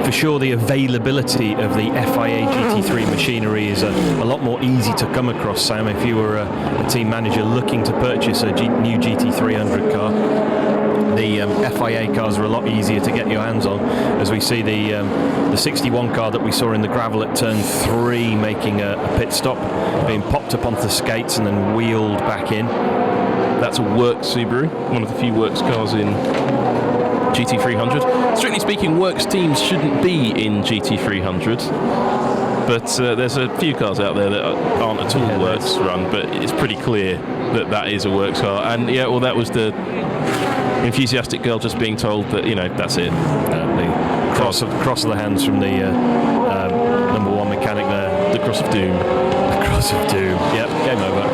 For sure, the availability of the FIA GT3 machinery is a lot more easy to come across, Sam, if you were a team manager looking to purchase a new GT300 car. The FIA cars are a lot easier to get your hands on, as we see the 61 car that we saw in the gravel at turn 3 making a pit stop, being popped up onto the skates and then wheeled back in. That's a Works Subaru, one of the few Works cars in GT300. Strictly speaking, Works teams shouldn't be in GT300, but there's a few cars out there that aren't at all Works run, but it's pretty clear that that is a Works car. And yeah, well, that was the enthusiastic girl just being told that, you know, that's it. The cross of the hands from the number 1 mechanic there. The Cross of Doom. The Cross of Doom. Yep, game over.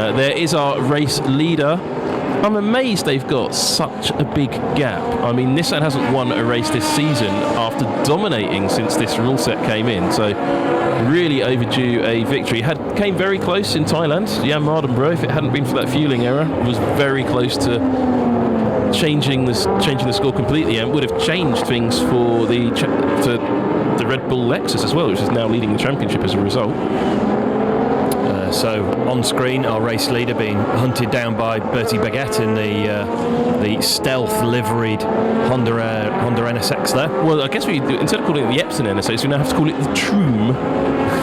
There is our race leader. I'm amazed they've got such a big gap. I mean, Nissan hasn't won a race this season after dominating since this rule set came in, so really overdue a victory. Came very close in Thailand. Jan Mardenborough, if it hadn't been for that fueling error, was very close to changing the score completely, and would have changed things for the Red Bull Lexus as well, which is now leading the championship as a result. So on screen, our race leader being hunted down by Bertie Baguette in the stealth liveried Honda NSX there. Well, I guess instead of calling it the Epson NSX, we now have to call it the Troom.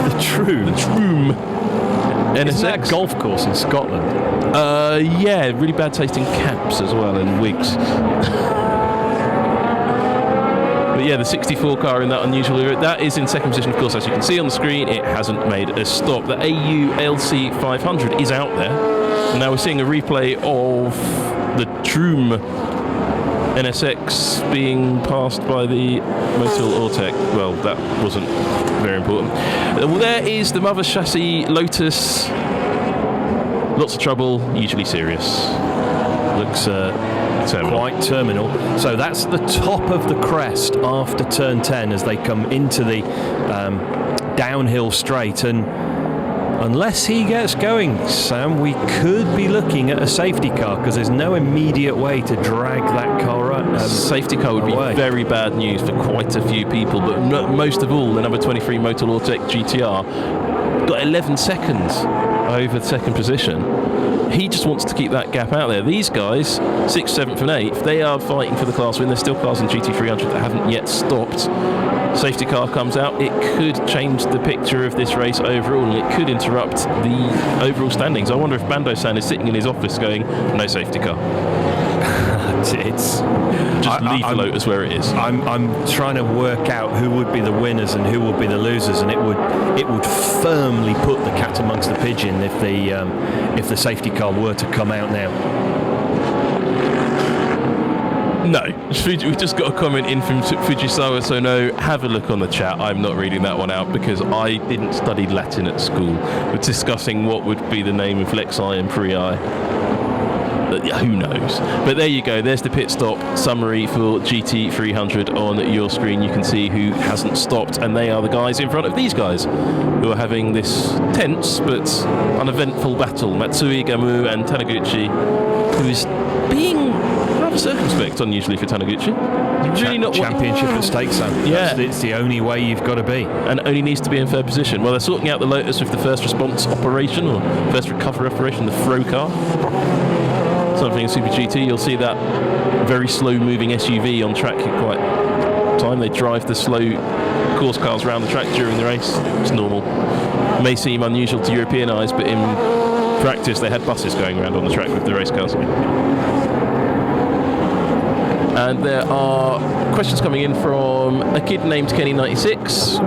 The Troom NSX. Isn't that a golf course in Scotland? Yeah, really bad tasting caps as well and wigs. But yeah, the 64 car in that unusual era, that is in second position, of course, as you can see on the screen. It hasn't made a stop. The AU LC 500 is out there. And now we're seeing a replay of the Troom NSX being passed by the Motul Ortec. Well, that wasn't very important. Well, there is the mother chassis Lotus. Lots of trouble, usually serious. Looks quite terminal. So that's the top of the crest after turn 10 as they come into the downhill straight, and Unless he gets going, Sam, we could be looking at a safety car because there's no immediate way to drag that car up. Safety car would away. be very bad news for quite a few people, but most of all, the number 23 MOTEGI GT-R got 11 seconds over the second position. He just wants to keep that gap out there. These guys, 6th, 7th and 8th, they are fighting for the class win. There's still cars in GT300 that haven't yet stopped. Safety car comes out, it could change the picture of this race overall, and it could interrupt the overall standings. I wonder if Bando-san is sitting in his office going, no safety car. It's just leave the Lotus where it is. I'm trying to work out who would be the winners and who would be the losers, and it would firmly put the cat amongst the pigeon if the safety car were to come out now. No, we've just got a comment in from Fujisawa, so no, have a look on the chat. I'm not reading that one out because I didn't study Latin at school. We're discussing what would be the name of Lexi and Prii. Who knows? But there you go, there's the pit stop summary for GT300 on your screen. You can see who hasn't stopped, and they are the guys in front of these guys who are having this tense but uneventful battle. Matsui, Gamu and Taniguchi, who is being rather circumspect, unusually for Taniguchi. Really not championship at stake, Sam. Yeah. It's the only way you've got to be. And only needs to be in third position. Well, they're sorting out the Lotus with the first response operation, or first recovery operation, the throw car. Something in SuperGT, you'll see that very slow moving SUV on track at quite time. They drive the slow course cars around the track during the race. It's normal. It may seem unusual to European eyes, but in practice they had buses going around on the track with the race cars. And there are questions coming in from a kid named Kenny96.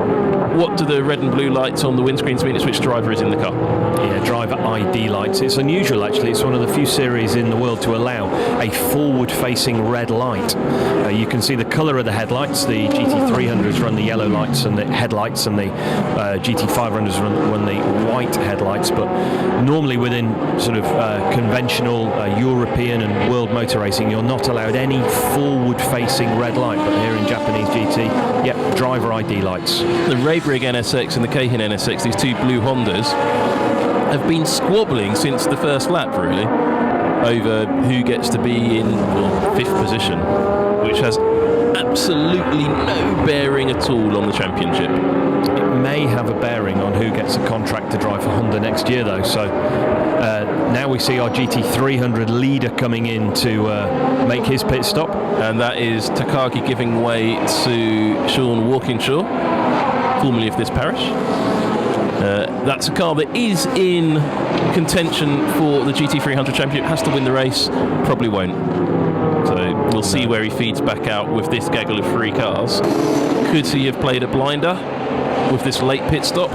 What do the red and blue lights on the windscreens mean? It's which driver is in the car. Yeah, driver ID lights. It's unusual, actually. It's one of the few series in the world to allow a forward-facing red light. You can see the colour of the headlights. The GT300s run the yellow lights and the headlights, and the GT500s run the white headlights. But normally within sort of conventional European and world motor racing, you're not allowed any forward-facing red light. But here in Japanese GT, yep, driver ID lights. The Raybrig NSX and the Keihin NSX, these two blue Hondas, have been squabbling since the first lap, really, over who gets to be in fifth position, which has absolutely no bearing at all on the championship. It may have a bearing on who gets a contract to drive for Honda next year, though. So now we see our GT300 leader coming in to make his pit stop. And that is Takagi giving way to Sean Walkinshaw, formerly of this parish. That's a car that is in contention for the GT300 championship. Has to win the race, probably won't. So we'll see where he feeds back out with this gaggle of three cars. Could he have played a blinder with this late pit stop?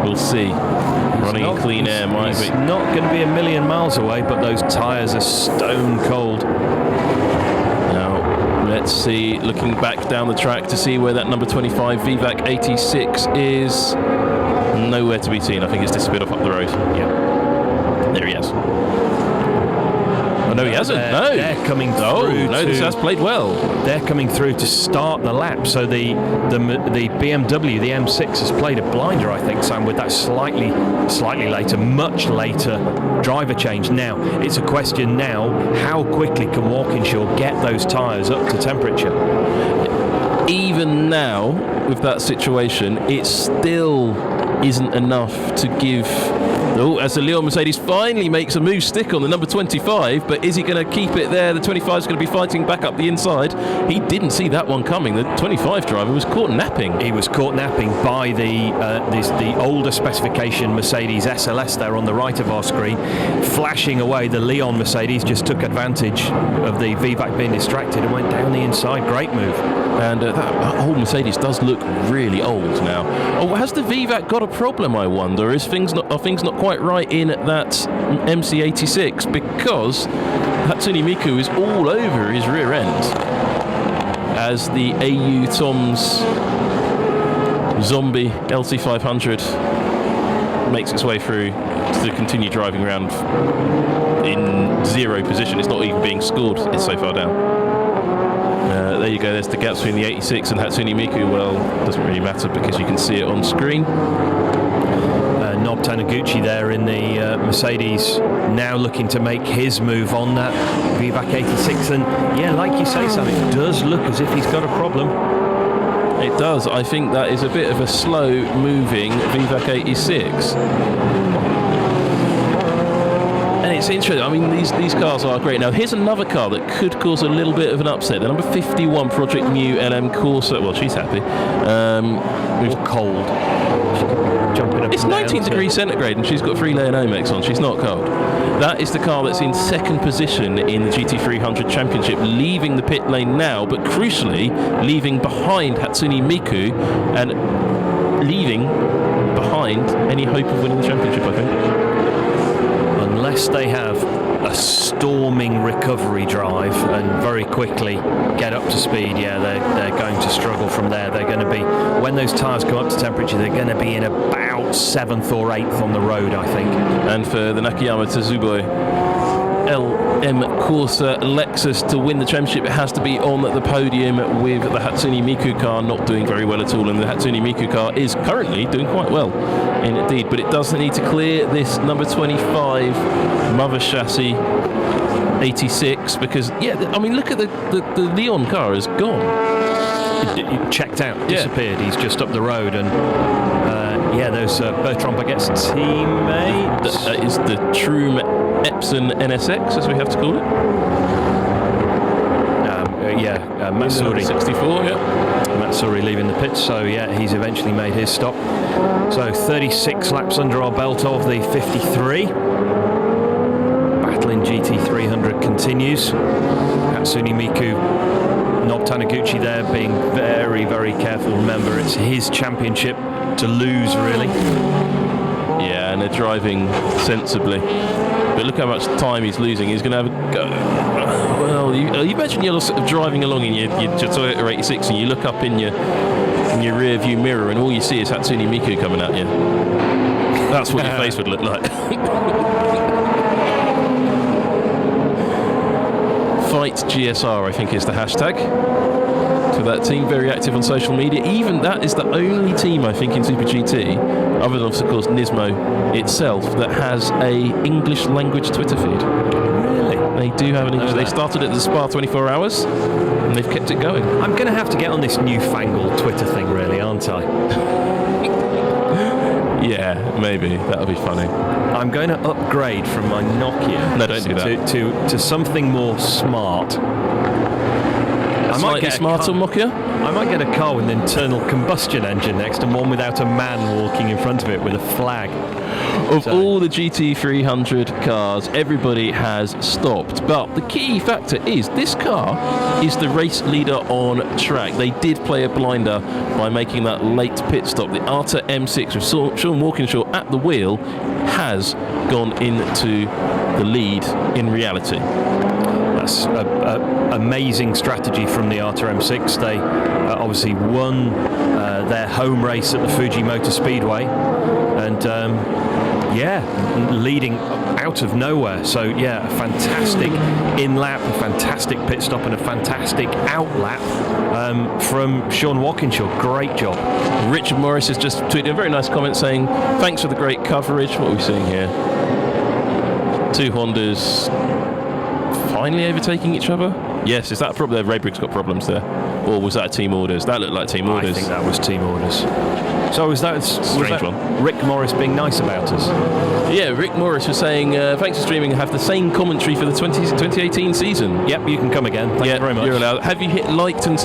We'll see. Running in clean air might be. He's not going to be a million miles away, but those tyres are stone cold. Now, let's see, looking back down the track to see where that number 25 VVAC 86 is. Nowhere to be seen. I think it's disappeared off up the road. Yeah. There he is. Oh, no, he hasn't. No. They're coming through. No, this has played well. They're coming through to start the lap. So the BMW, the M6, has played a blinder, I think, Sam, with that slightly later, much later driver change. Now, it's a question now, how quickly can Walkinshaw get those tyres up to temperature? Even now, with that situation, it still isn't enough to give. Oh, as the Leon Mercedes finally makes a move stick on the number 25, but is he going to keep it there? The 25 is going to be fighting back up the inside. He didn't see that one coming. The 25 driver was caught napping. He was caught napping by the older specification Mercedes SLS there on the right of our screen, flashing away. The Leon Mercedes just took advantage of the VVAC being distracted and went down the inside. Great move. And that old Mercedes does look really old now. Oh, has the VVAC got a problem, I wonder? Are things not quite right in that MC86? Because Hatsune Miku is all over his rear end as the AU Tom's Zombie LC500 makes its way through to continue driving around in zero position. It's not even being scored, it's so far down. There you go, there's the gap between the 86 and Hatsune Miku. Well, doesn't really matter because you can see it on screen. Nob Taniguchi there in the Mercedes, now looking to make his move on that VVAC 86. And yeah, like you say, Sam, it does look as if he's got a problem. It does. I think that is a bit of a slow-moving VVAC 86. And it's interesting. I mean, these cars are great. Now, here's another car that could cause a little bit of an upset. The number 51 Project Mu LM Corsa. Well, she's happy. It's cold. Jumping up it's 19 degrees centigrade, and she's got 3-layer Nomex on. She's not cold. That is the car that's in second position in the GT300 Championship, leaving the pit lane now, but crucially, leaving behind Hatsune Miku and leaving behind any hope of winning the championship, I think. Unless they have a storming recovery drive and very quickly get up to speed, yeah, they're going to struggle from there. They're going to be, when those tyres come up to temperature, they're going to be in about 7th or 8th on the road, I think. And for the Nakayama Tsuboi LM Corsa Lexus to win the championship, it has to be on the podium with the Hatsune Miku car not doing very well at all, and the Hatsune Miku car is currently doing quite well indeed, but it does need to clear this number 25 mother chassis 86, because yeah, I mean, look at the Leon car is gone. It checked out, disappeared. He's just up the road, and yeah, those Bertrand Baguette's teammates. That is the Troom Epson NSX, as we have to call it. Matsuri. 64, yeah. Matsuri leaving the pits, so yeah, he's eventually made his stop. So 36 laps under our belt of the 53. Battle in GT300 continues. Hatsune Miku, Nob Taniguchi there being very, very careful. Remember, it's his championship to lose, really. Yeah, and they're driving sensibly. But look how much time he's losing. He's going to have a go. Well, you imagine you're sort of driving along in your Toyota 86 and you look up in your rear view mirror and all you see is Hatsune Miku coming at you. That's what your face would look like. Fight GSR, I think, is the hashtag for that team. Very active on social media. Even that is the only team, I think, in Super GT, other than, of course, Nismo itself, that has a English language Twitter feed. Really? They do have an English. They started at the Spa 24 Hours, and they've kept it going. I'm going to have to get on this newfangled Twitter thing, really, aren't I? Yeah, maybe. That'll be funny. I'm going to upgrade from my Nokia. No, don't do that. To something more smart. Slightly smarter Nokia? I might get a car with an internal combustion engine next, and one without a man walking in front of it with a flag. Of all the GT300 cars, everybody has stopped. But the key factor is this car is the race leader on track. They did play a blinder by making that late pit stop. The Arta M6 with Sean Walkinshaw at the wheel has gone into the lead in reality. That's amazing strategy from the Arta M6. They obviously won their home race at the Fuji Motor Speedway, and leading out of nowhere. So yeah, a fantastic in-lap, a fantastic pit stop, and a fantastic out-lap from Sean Walkinshaw. Great job. Richard Morris has just tweeted a very nice comment saying, "Thanks for the great coverage." What are we seeing here? Two Hondas finally overtaking each other? Yes, is that a problem? Ray Briggs got problems there. Or was that team orders? That looked like team orders. I think that was team orders. So was that one. Rick Morris being nice about us? Yeah, Rick Morris was saying, thanks for streaming, have the same commentary for the 2018 season. Yep, you can come again. Thank you very much. You're allowed. Have you hit like and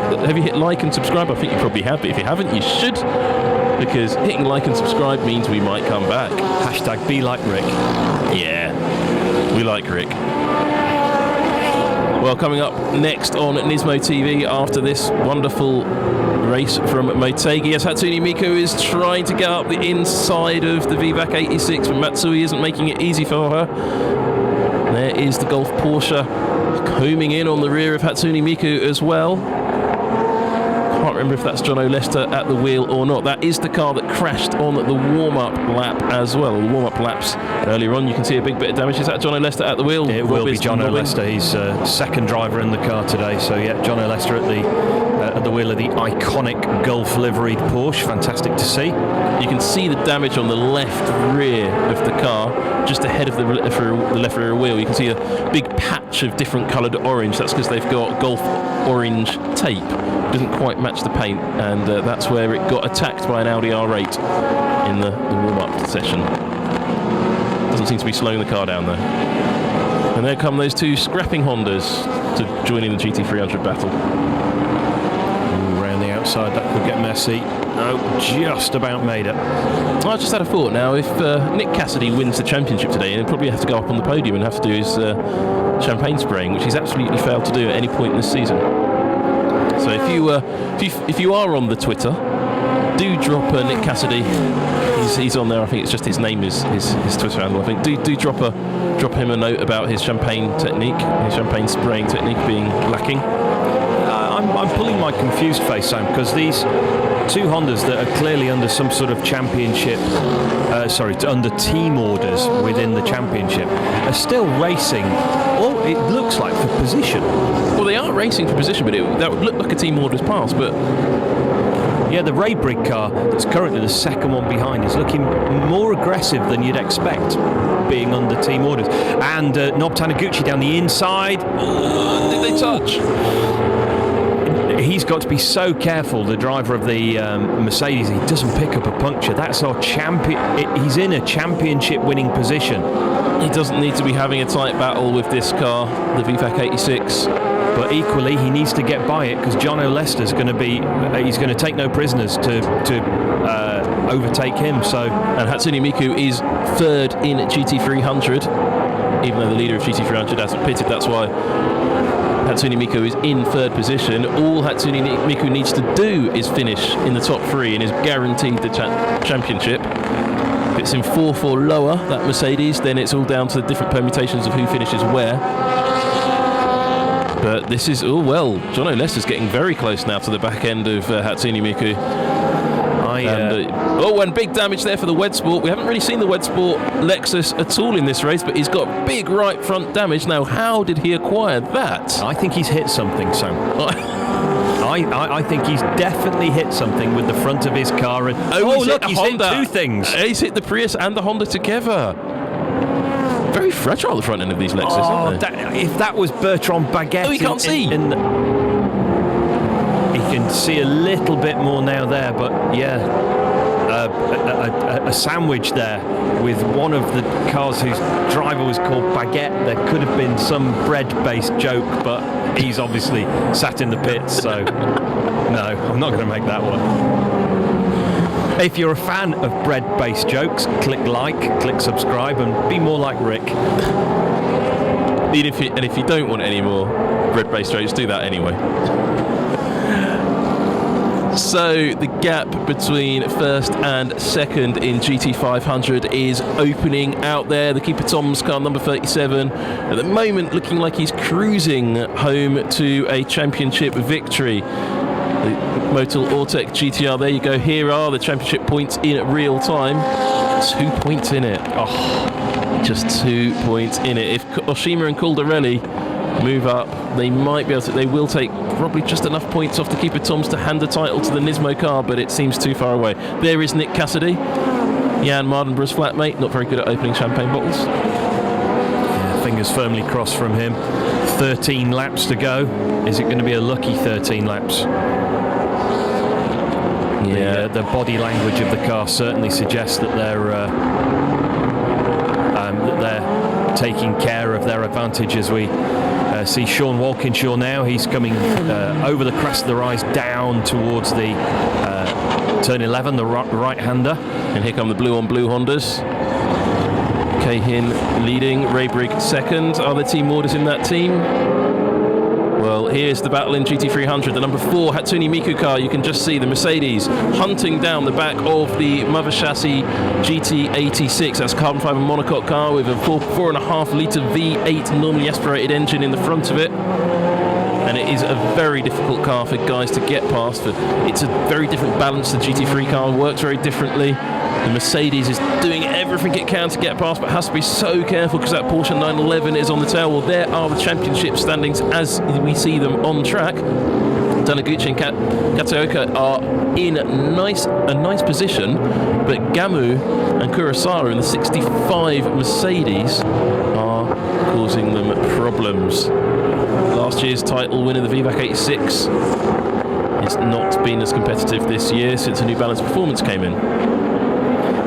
subscribe? I think you probably have, but if you haven't, you should, because hitting like and subscribe means we might come back. Hashtag be like Rick. Yeah, we like Rick. Well, coming up next on Nismo TV after this wonderful race from Motegi, as Hatsune Miku is trying to get up the inside of the VVAC 86, but Matsui isn't making it easy for her. There is the Golf Porsche homing in on the rear of Hatsune Miku as well. Can't remember if that's Jono Lester at the wheel or not. That is the car that crashed on the warm-up lap as well. The warm-up laps earlier on, you can see a big bit of damage. Is that Jono Lester at the wheel? It will be Jono Lester. He's second driver in the car today. So yeah, Jono Lester at the wheel of the iconic Gulf liveried Porsche. Fantastic to see. You can see the damage on the left rear of the car, just ahead of the left rear wheel. You can see a big patch of different coloured orange. That's because they've got Gulf orange tape. Doesn't quite match the paint, and that's where it got attacked by an Audi R8 in the warm-up session. Doesn't seem to be slowing the car down though. And there come those two scrapping Hondas to join in the GT300 battle. Ooh, around the outside, that could get messy. No, just about made it. I just had a thought now. If Nick Cassidy wins the championship today, he'll probably have to go up on the podium and have to do his champagne spraying, which he's absolutely failed to do at any point in this season. So if you are on the Twitter, do drop Nick Cassidy. He's on there. I think it's just his name is his Twitter handle. I think do drop him a note about his champagne technique, his champagne spraying technique being lacking. I'm pulling my confused face, Sam, because these two Hondas that are clearly under some sort of championship, under team orders within the championship, are still racing. Well, it looks like for position. Well, they are racing for position, but that would look like a team orders pass. But yeah, the Ray Brigg car that's currently the second one behind is looking more aggressive than you'd expect, being under team orders. And Nob Taniguchi down the inside. Did they touch? He's got to be so careful, the driver of the Mercedes, he doesn't pick up a puncture. That's our champion. He's in a championship winning position. He doesn't need to be having a tight battle with this car, the VFAC 86. But equally, he needs to get by it, because Jono Lester's going to be, he's going to take no prisoners to overtake him. So, and Hatsune Miku is third in GT300, even though the leader of GT300 hasn't pitted. That's why Hatsune Miku is in third position. All Hatsune Miku needs to do is finish in the top three and is guaranteed the championship. If it's in fourth or lower, that Mercedes, then it's all down to the different permutations of who finishes where. But this is, Jono Lester's getting very close now to the back end of Hatsune Miku. And big damage there for the Wed Sport. We haven't really seen the Wed Sport Lexus at all in this race, but he's got big right front damage. Now, how did he acquire that? I think he's hit something, Sam. I think he's definitely hit something with the front of his car. And he's hit two things. He's hit the Prius and the Honda together. Very fragile, the front end of these Lexus, aren't they? If that was Bertrand Baguette... Oh, you can't see. He can see a little bit more now there, but yeah, a sandwich there with one of the cars whose driver was called Baguette. There could have been some bread-based joke, but he's obviously sat in the pits, so no, I'm not going to make that one. If you're a fan of bread-based jokes, click like, click subscribe, and be more like Rick. And if you don't want any more bread-based jokes, do that anyway. So the gap between first and second in GT500 is opening out there. The Keeper Tom's car, number 37, at the moment looking like he's cruising home to a championship victory. The Motul Ortec GT-R, there you go. Here are the championship points in real time. 2 points in it. Oh, just 2 points in it. If Oshima and Caldarelli move up, they might be able to. They will take probably just enough points off the Keeper Toms to hand the title to the Nismo car, but it seems too far away. There is Nick Cassidy, Jan Mardenborough's flatmate, not very good at opening champagne bottles. Yeah, fingers firmly crossed from him. 13 laps to go. Is it going to be a lucky 13 laps? Yeah, the body language of the car certainly suggests that they're taking care of their advantage as we see Sean Walkinshaw now. He's coming over the crest of the rise down towards the turn 11, the right-hander. And here come the blue-on-blue Hondas. Cahin leading, Ray Brigg second. Are there team orders in that team? Well, here's the battle in GT300. The number 4 Hatsune Miku car. You can just see the Mercedes hunting down the back of the mother chassis GT86. That's a carbon fibre monocoque car with a 4.5 litre V8 normally aspirated engine in the front of it. and it is a very difficult car for guys to get past. It's a very different balance. The GT3 car works very differently. The Mercedes is doing everything it can to get past, but has to be so careful because that Porsche 911 is on the tail. Well, there are the championship standings as we see them on track. Taniguchi and Kataoka are in a nice position, but Gamu and Kurosawa in the 65 Mercedes are causing them problems. Last year's title winner, the VVAC 86, has not been as competitive this year since a New Balance Performance came in.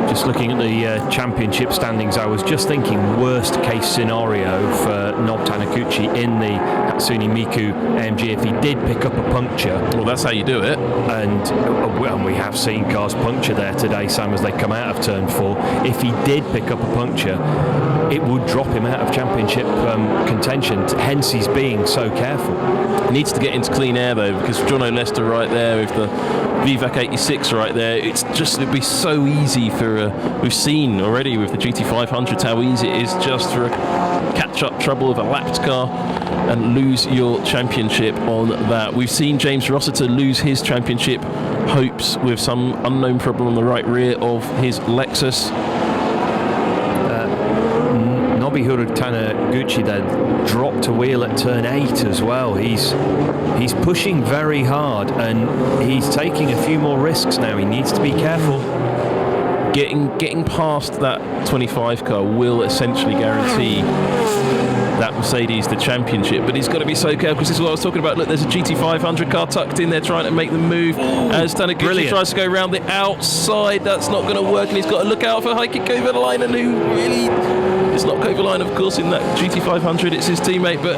Just looking at the championship standings, I was just thinking worst case scenario for Nob Taniguchi in the Hatsune Miku AMG if he did pick up a puncture. Well, that's how you do it. And we have seen cars puncture there today, Sam, as they come out of turn 4. If he did pick up a puncture, it would drop him out of championship contention, hence he's being so careful. He needs to get into clean air though, because Jono Lester right there with the VVAC 86 right there, it'd be so easy for we've seen already with the GT500 how easy it is just for a catch-up trouble of a lapped car and lose your championship on that. We've seen James Rossiter lose his championship hopes with some unknown problem on the right rear of his Lexus. Nobihiro Taniguchi then dropped a wheel at turn 8 as well. He's pushing very hard and he's taking a few more risks now. He needs to be careful. Getting past that 25 car will essentially guarantee that Mercedes the championship, but he's got to be so careful because this is what I was talking about. Look, there's a GT500 car tucked in there trying to make the move. As Taniguchi tries to go around the outside, that's not going to work, and he's got to look out for Heikki Kovalainen, who really... It's not Kovalainen, of course, in that GT500, it's his teammate, but...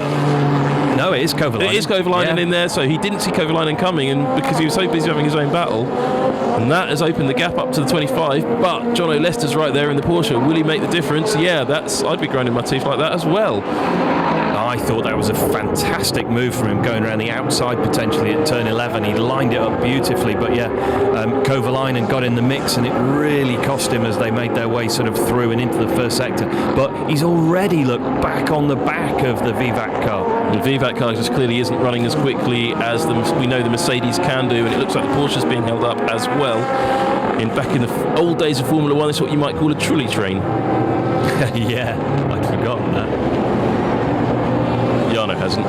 No, it is Kovalainen. It is Kovalainen in there, so he didn't see Kovalainen coming, and because he was so busy having his own battle, and that has opened the gap up to the 25, but Jono Lester's right there in the Porsche. Will he make the difference? Yeah, I'd be grinding my teeth like that as well. I thought that was a fantastic move from him, going around the outside potentially at turn 11. He lined it up beautifully, but yeah, Kovalainen got in the mix and it really cost him as they made their way sort of through and into the first sector. But he's already looked back on the back of the VVAC car. The VVAC car just clearly isn't running as quickly as we know the Mercedes can do, and it looks like the Porsche's being held up as well. Back in the old days of Formula 1, it's what you might call a trolley train. Yeah, I'd forgotten that. Jarno hasn't.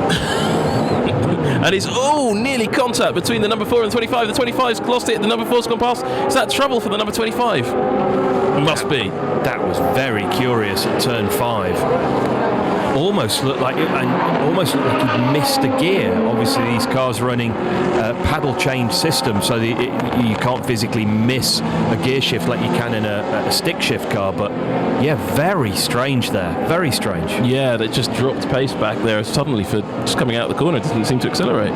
And it's nearly contact between the number 4 and the 25. The 25's lost it, the number 4's gone past. Is that trouble for the number 25? It must be. That was very curious at turn 5. Almost looked like he missed a gear. Obviously, these cars running paddle change system, so you can't physically miss a gear shift like you can in a stick shift car. But yeah, very strange there. Very strange. Yeah, they just dropped pace back there suddenly for just coming out of the corner. It doesn't seem to accelerate.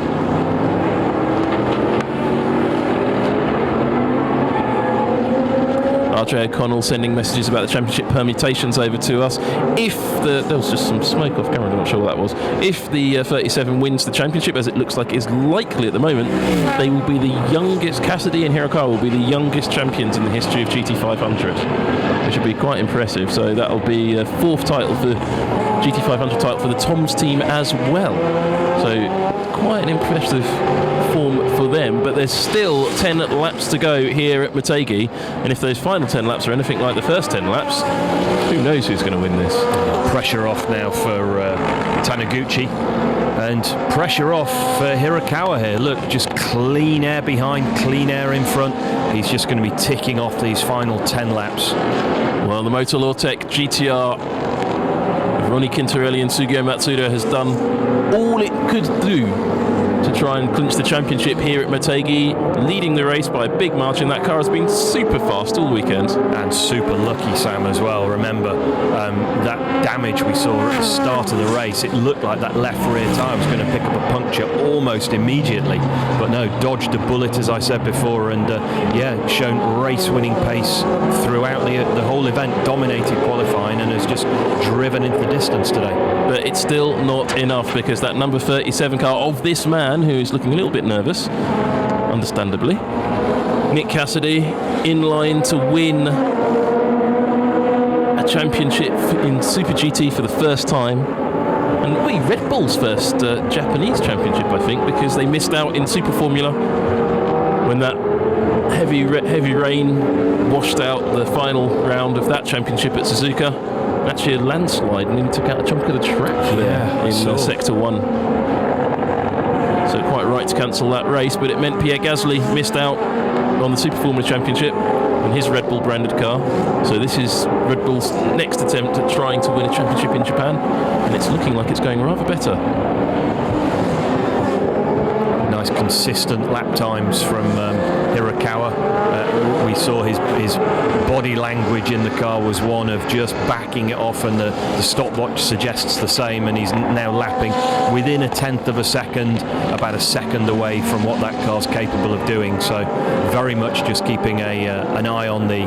RJ O'Connell sending messages about the championship permutations over to us. There was just some smoke off camera, I'm not sure what that was. If the 37 wins the championship, as it looks like is likely at the moment, they will be the youngest. Cassidy and Hirokawa will be the youngest champions in the history of GT500, which would be quite impressive. So that'll be a 4th title for GT500 title for the Toms team as well. So quite an impressive form for them, but there's still 10 laps to go here at Motegi, and if those final 10 laps are anything like the first 10 laps, who knows who's going to win this. Pressure off now for Taniguchi, and pressure off for Hirokawa here. Look, just clean air behind, clean air in front. He's just going to be ticking off these final 10 laps. Well, the Motor Lawtech GT-R, Ronnie Quintarelli and Sugio Matsuda, has done all it could do to try and clinch the championship here at Motegi, leading the race by a big margin. That car has been super fast all weekend. And super lucky, Sam, as well. Remember, that damage we saw at the start of the race, it looked like that left rear tyre was going to pick up a puncture almost immediately. But no, dodged a bullet, as I said before, and shown race-winning pace throughout the whole event, dominated qualifying, and has just driven into the distance today. But it's still not enough, because that number 37 car of this man, who is looking a little bit nervous, understandably, Nick Cassidy, in line to win a championship in Super GT for the first time, and Red Bull's first Japanese championship, I think, because they missed out in Super Formula when that heavy rain washed out the final round of that championship at Suzuka. Actually, a landslide nearly took out a chunk of the track there in Sector 1. So quite right to cancel that race, but it meant Pierre Gasly missed out on the Super Formula Championship in his Red Bull branded car. So this is Red Bull's next attempt at trying to win a championship in Japan, and it's looking like it's going rather better. Nice consistent lap times from Hirakawa. We saw his body language in the car was one of just backing it off, and the stopwatch suggests the same, and he's now lapping within a tenth of a second, about a second away from what that car's capable of doing. So very much just keeping an eye on the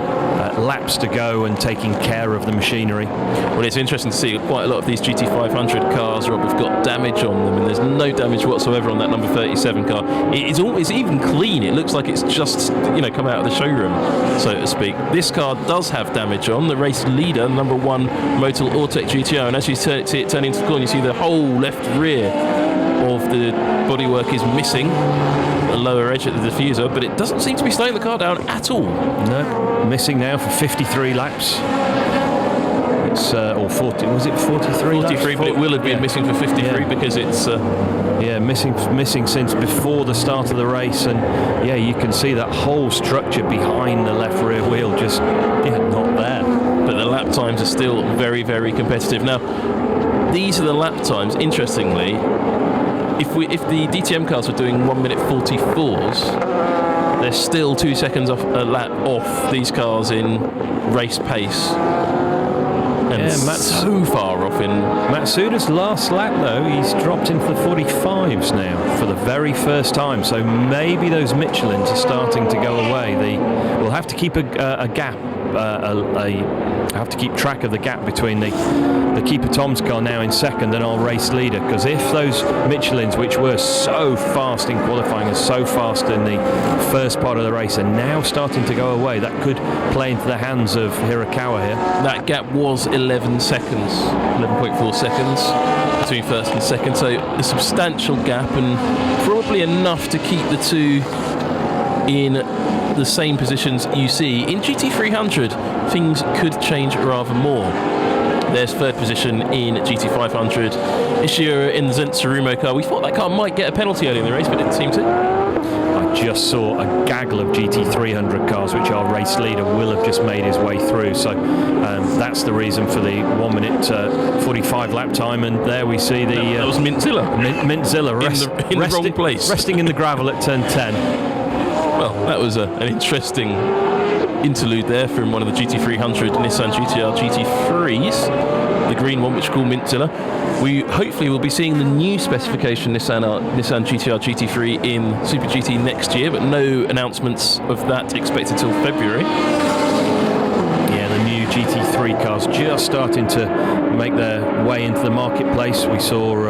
laps to go and taking care of the machinery. Well, it's interesting to see quite a lot of these GT500 cars, Rob, have got damage on them, and there's no damage whatsoever on that number 37 car. It's even clean. It looks like it's just come out of the showroom, so to speak. This car does have damage on. The race leader, number 1 Motul Ortec GTO, and as you see it turn into the corner, you see the whole left rear of the bodywork is missing, the lower edge of the diffuser, but it doesn't seem to be slowing the car down at all. No, missing now for 53 laps. It's or 40. Was it 43? 43, but it will have been missing for 53 because it's missing since before the start of the race, and you can see that whole structure behind the left rear wheel just not there. But the lap times are still very, very competitive. Now, these are the lap times. Interestingly, if the DTM cars were doing 1 minute 44s, they're still 2 seconds off a lap off these cars in race pace. And Matt's so far off in Matsuda's last lap, though. He's dropped into the 45s now for the very first time. So maybe those Michelins are starting to go away. We'll have to keep a gap. Have to keep track of the gap between the Keeper Tom's car now in second and our race leader, because if those Michelins, which were so fast in qualifying and so fast in the first part of the race, are now starting to go away, that could play into the hands of Hirakawa here. That gap was 11.4 seconds between first and second, so a substantial gap, and probably enough to keep the two in the same positions you see. In GT300, things could change rather more. There's third position in GT500. Ishihara in the Zenitsurumo car. We thought that car might get a penalty early in the race, but didn't seem to. I just saw a gaggle of GT300 cars, which our race leader will have just made his way through. So that's the reason for the 1 minute 45 lap time. And there we see the... that was Mintzilla. Mintzilla in the wrong place. Resting in the gravel at turn 10. Well, that was an interesting interlude there from one of the GT300 Nissan GT-R GT3s, the green one, which is called Mintzilla. We hopefully will be seeing the new specification Nissan GT-R GT3 in Super GT next year, but no announcements of that expected till February. GT3 cars just starting to make their way into the marketplace. We saw,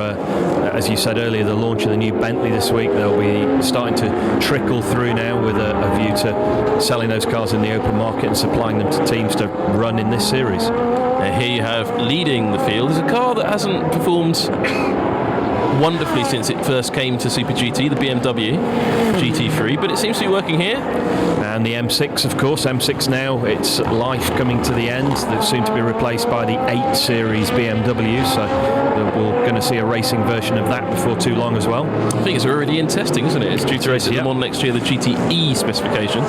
as you said earlier, the launch of the new Bentley this week. They'll be starting to trickle through now with a view to selling those cars in the open market and supplying them to teams to run in this series. Here you have leading the field is a car that hasn't performed wonderfully since it first came to Super GT, the BMW GT3, but it seems to be working here. And the M6, of course, M6 now, its life coming to the end. They're soon to be replaced by the 8 Series BMW, so we're going to see a racing version of that before too long as well. I think it's already in testing, isn't it? It's due to race at Le Mans next year, the GTE specification.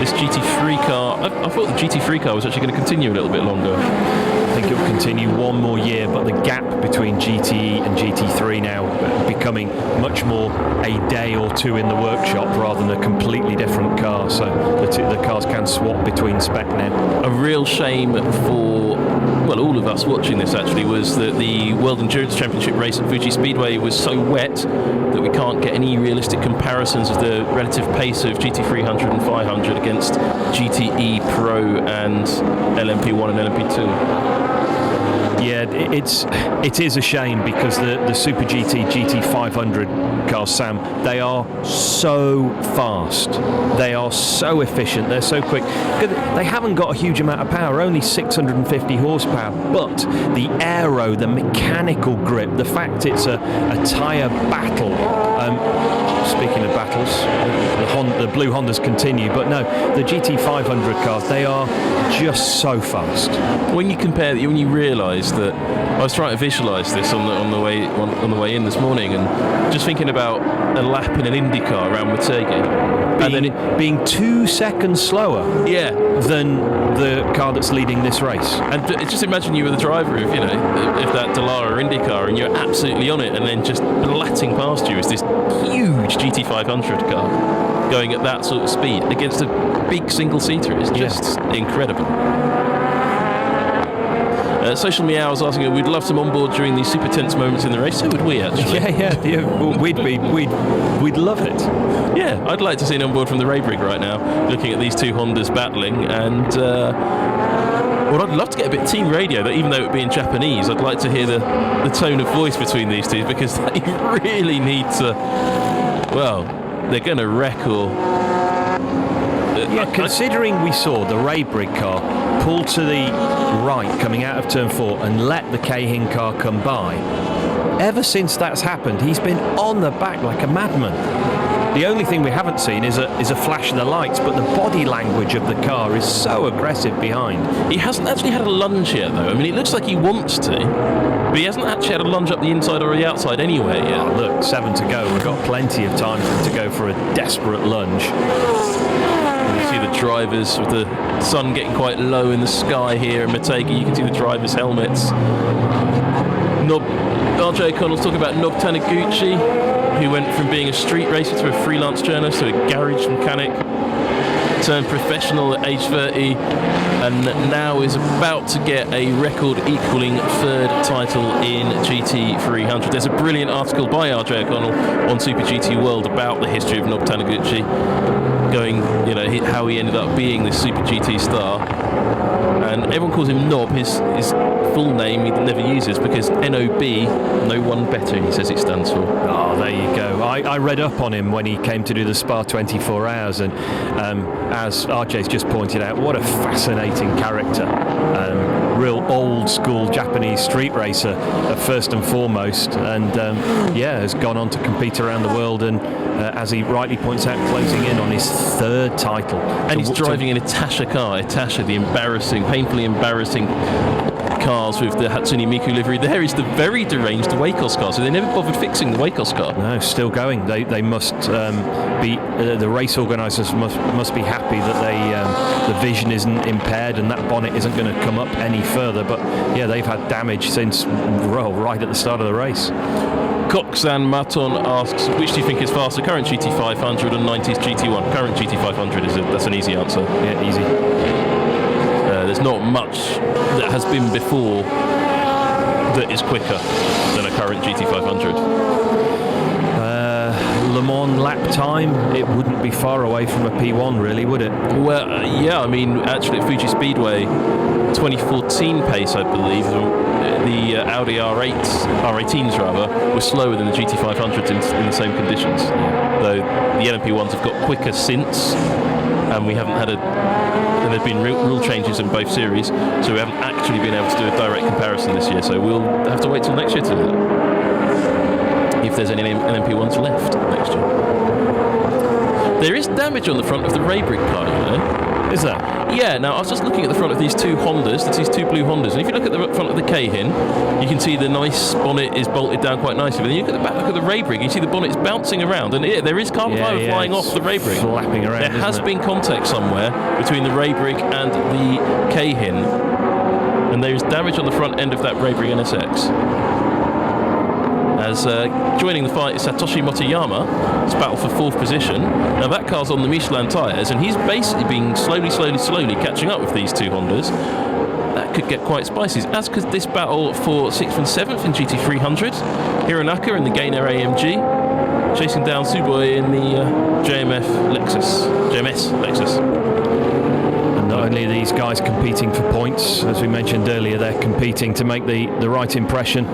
This GT3 car, I thought the GT3 car was actually going to continue a little bit longer. I think it will continue one more year, but the gap between GTE and GT3 now becoming much more a day or two in the workshop rather than a completely different car, so the cars can swap between spec now. A real shame for, well, all of us watching this actually, was that the World Endurance Championship race at Fuji Speedway was so wet that we can't get any realistic comparisons of the relative pace of GT300 and 500 against GTE Pro and LMP1 and LMP2. Yeah, it is a shame because the SuperGT GT500 cars, Sam, they are so fast. They are so efficient. They're so quick. They haven't got a huge amount of power, only 650 horsepower, but the aero, the mechanical grip, the fact it's a tyre battle. Speaking of battles, the blue Hondas continue, but no, the GT500 cars, they are just so fast. When you compare, when you realise that, I was trying to visualise this on the way in this morning, and just thinking about a lap in an Indy car around MOTEGI, being 2 seconds slower, than the car that's leading this race. And just imagine you were the driver of, if that Dallara Indy car, and you're absolutely on it, and then just blatting past you is this huge GT500 car going at that sort of speed against a big single-seater. It's just incredible. Social Meow was asking, we'd love some onboard during these super tense moments in the race. So would we, actually. Yeah. Well, we'd love it. Yeah, I'd like to see an onboard from the Raybrig right now, looking at these two Hondas battling, and well, I'd love to get a bit of team radio, that even though it would be in Japanese, I'd like to hear the tone of voice between these two, because they really need to, well, they're going to wreck or... Considering we saw the Raybrig car pull to the right coming out of turn 4 and let the Cahin car come by, ever since that's happened, he's been on the back like a madman. The only thing we haven't seen is a flash of the lights, but the body language of the car is so aggressive behind. He hasn't actually had a lunge yet, though. I mean, it looks like he wants to, but he hasn't actually had a lunge up the inside or the outside anywhere yet. Oh, look, 7 to go. We've got plenty of time to go for a desperate lunge. You see the drivers with the sun getting quite low in the sky here in MOTEGI. You can see the drivers' helmets. RJ O'Connell's talking about Nob Taniguchi, who went from being a street racer to a freelance journalist to a garage mechanic, turned professional at age 30, and now is about to get a record equaling 3rd title in GT300. There's a brilliant article by RJ O'Connell on Super GT World about the history of Nob Taniguchi, going, how he ended up being this Super GT star. And everyone calls him Nob. His full name he never uses, because NOB, no one better, he says it stands for. Oh, there you go. I read up on him when he came to do the Spa 24 Hours, and as RJ's just pointed out, what a fascinating character. Real old school Japanese street racer, first and foremost, and has gone on to compete around the world, and as he rightly points out, closing in on his 3rd title. And he's driving an Itasha car, the painfully embarrassing cars with the Hatsune Miku livery. There is the very deranged Wacos car, so they never bothered fixing the Wacos car. No, still going. They must be, the race organisers must be happy that the vision isn't impaired and that bonnet isn't going to come up any further, but yeah, they've had damage since right at the start of the race. Coxan Maton asks, which do you think is faster, current GT500 or 90s GT1? Current GT500 that's an easy answer. Yeah, easy. There's not much that has been before that is quicker than a current GT500. Le Mans lap time, it wouldn't be far away from a P1, really, would it? Well, I mean, actually at Fuji Speedway, 2014 pace, I believe, the Audi R18s rather, were slower than the GT500s in the same conditions. Though the LMP1s have got quicker since, and we haven't had and there's been rule changes in both series, so we haven't actually been able to do a direct comparison this year, so we'll have to wait till next year to do that, if there's any LMP1s left next year. There is damage on the front of the Raybrig car, Is there? Yeah, now I was just looking at the front of these two Hondas, these two blue Hondas, and if you look at the front of the Cahin, you can see the nice bonnet is bolted down quite nicely, but then you look at the back of the Raybrig, you see the bonnet's bouncing around, and there is carbon fibre flying off the Raybrig. Flapping around, there has been contact somewhere between the Raybrig and the Cahin, and there is damage on the front end of that Raybrig NSX. As joining the fight is Satoshi Motoyama. It's battle for 4th position. Now that car's on the Michelin tyres, and he's basically been slowly catching up with these two Hondas. That could get quite spicy, as could this battle for 6th and 7th in GT300. Hironaka in the Gainer AMG, chasing down Tsuboi in the JMS Lexus. And only are these guys competing for points, as we mentioned earlier, they're competing to make the right impression.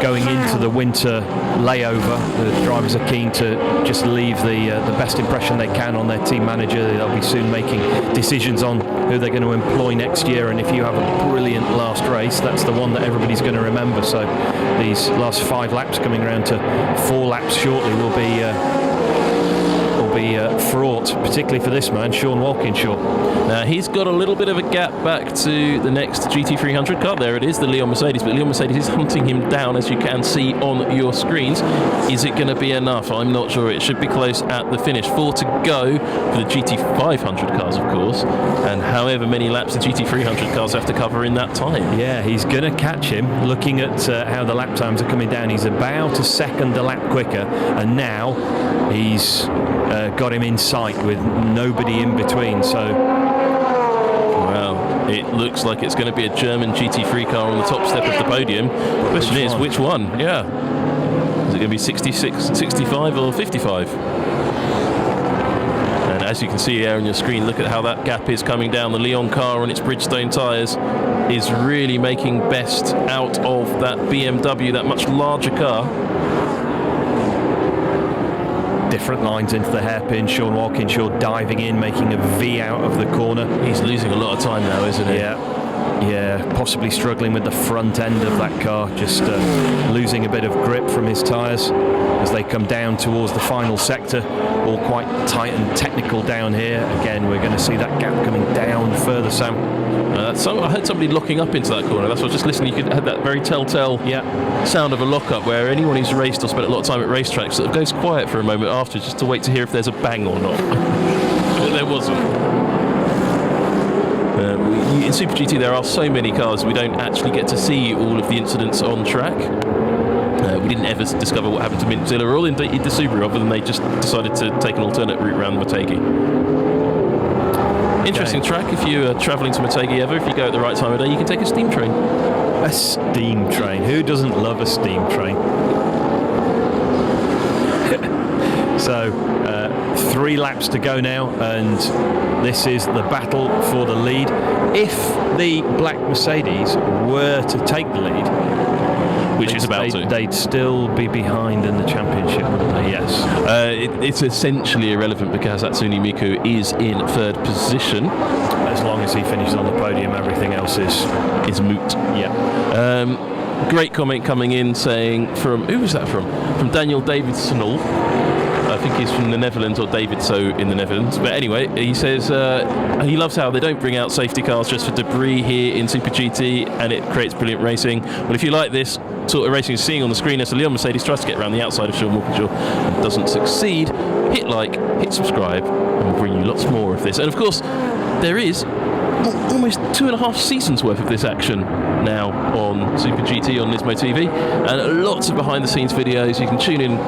Going into the winter layover, the drivers are keen to just leave the best impression they can on their team manager. They'll be soon making decisions on who they're going to employ next year, and if you have a brilliant last race, that's the one that everybody's going to remember. So these last 5 laps coming around to 4 laps shortly will be fraught, particularly for this man, Sean Walkinshaw. Now he's got a little bit of a gap back to the next GT300 car. There it is, the Leon Mercedes, but Leon Mercedes is hunting him down, as you can see on your screens. Is it going to be enough? I'm not sure. It should be close at the finish. 4 to go for the GT500 cars, of course, and however many laps the GT300 cars have to cover in that time. Yeah, he's going to catch him. Looking at how the lap times are coming down, he's about a second a lap quicker, and now he's got him in sight with nobody in between. So, well, it looks like it's going to be a German GT3 car on the top step of the podium. The question is, which one? Yeah. Is it going to be 66, 65 or 55? And as you can see here on your screen, look at how that gap is coming down. The Leon car on its Bridgestone tyres is really making best out of that BMW, that much larger car. Different lines into the hairpin. Sean Walkinshaw diving in, making a V out of the corner. He's losing a lot of time now, isn't he? Yeah, possibly struggling with the front end of that car, just losing a bit of grip from his tyres as they come down towards the final sector. All quite tight and technical down here. Again, we're going to see that gap coming down further, Sam. I heard somebody locking up into that corner. That's what I was just listening. You could have that very telltale sound of a lock-up, where anyone who's raced or spent a lot of time at racetracks sort of goes quiet for a moment after, just to wait to hear if there's a bang or not. But there wasn't. In Super GT there are so many cars we don't actually get to see all of the incidents on track. We didn't ever discover what happened to Mintzilla or indeed the Subaru, other than they just decided to take an alternate route around Motegi. Interesting track if you're travelling to Motegi ever. If you go at the right time of day, you can take a steam train. A steam train? Who doesn't love a steam train? So 3 laps to go now, and this is the battle for the lead. If the black Mercedes were to take the lead, which is about to, they'd still be behind in the championship, wouldn't they? Yes. It's essentially irrelevant because Hatsune Miku is in 3rd position. As long as he finishes on the podium, everything else is moot. Yeah. Great comment coming in saying from, who was that from? From Daniel Davidson. I think he's from the Netherlands, or David So in the Netherlands. But anyway, he says he loves how they don't bring out safety cars just for debris here in Super GT, and it creates brilliant racing. Well, if you like this sort of racing seeing on the screen as the Leon Mercedes tries to get around the outside of Sean Walkinshaw and doesn't succeed, hit like, hit subscribe, and we'll bring you lots more of this. And of course, there is almost 2.5 seasons worth of this action now on Super GT on Nismo TV, and lots of behind the scenes videos you can tune in.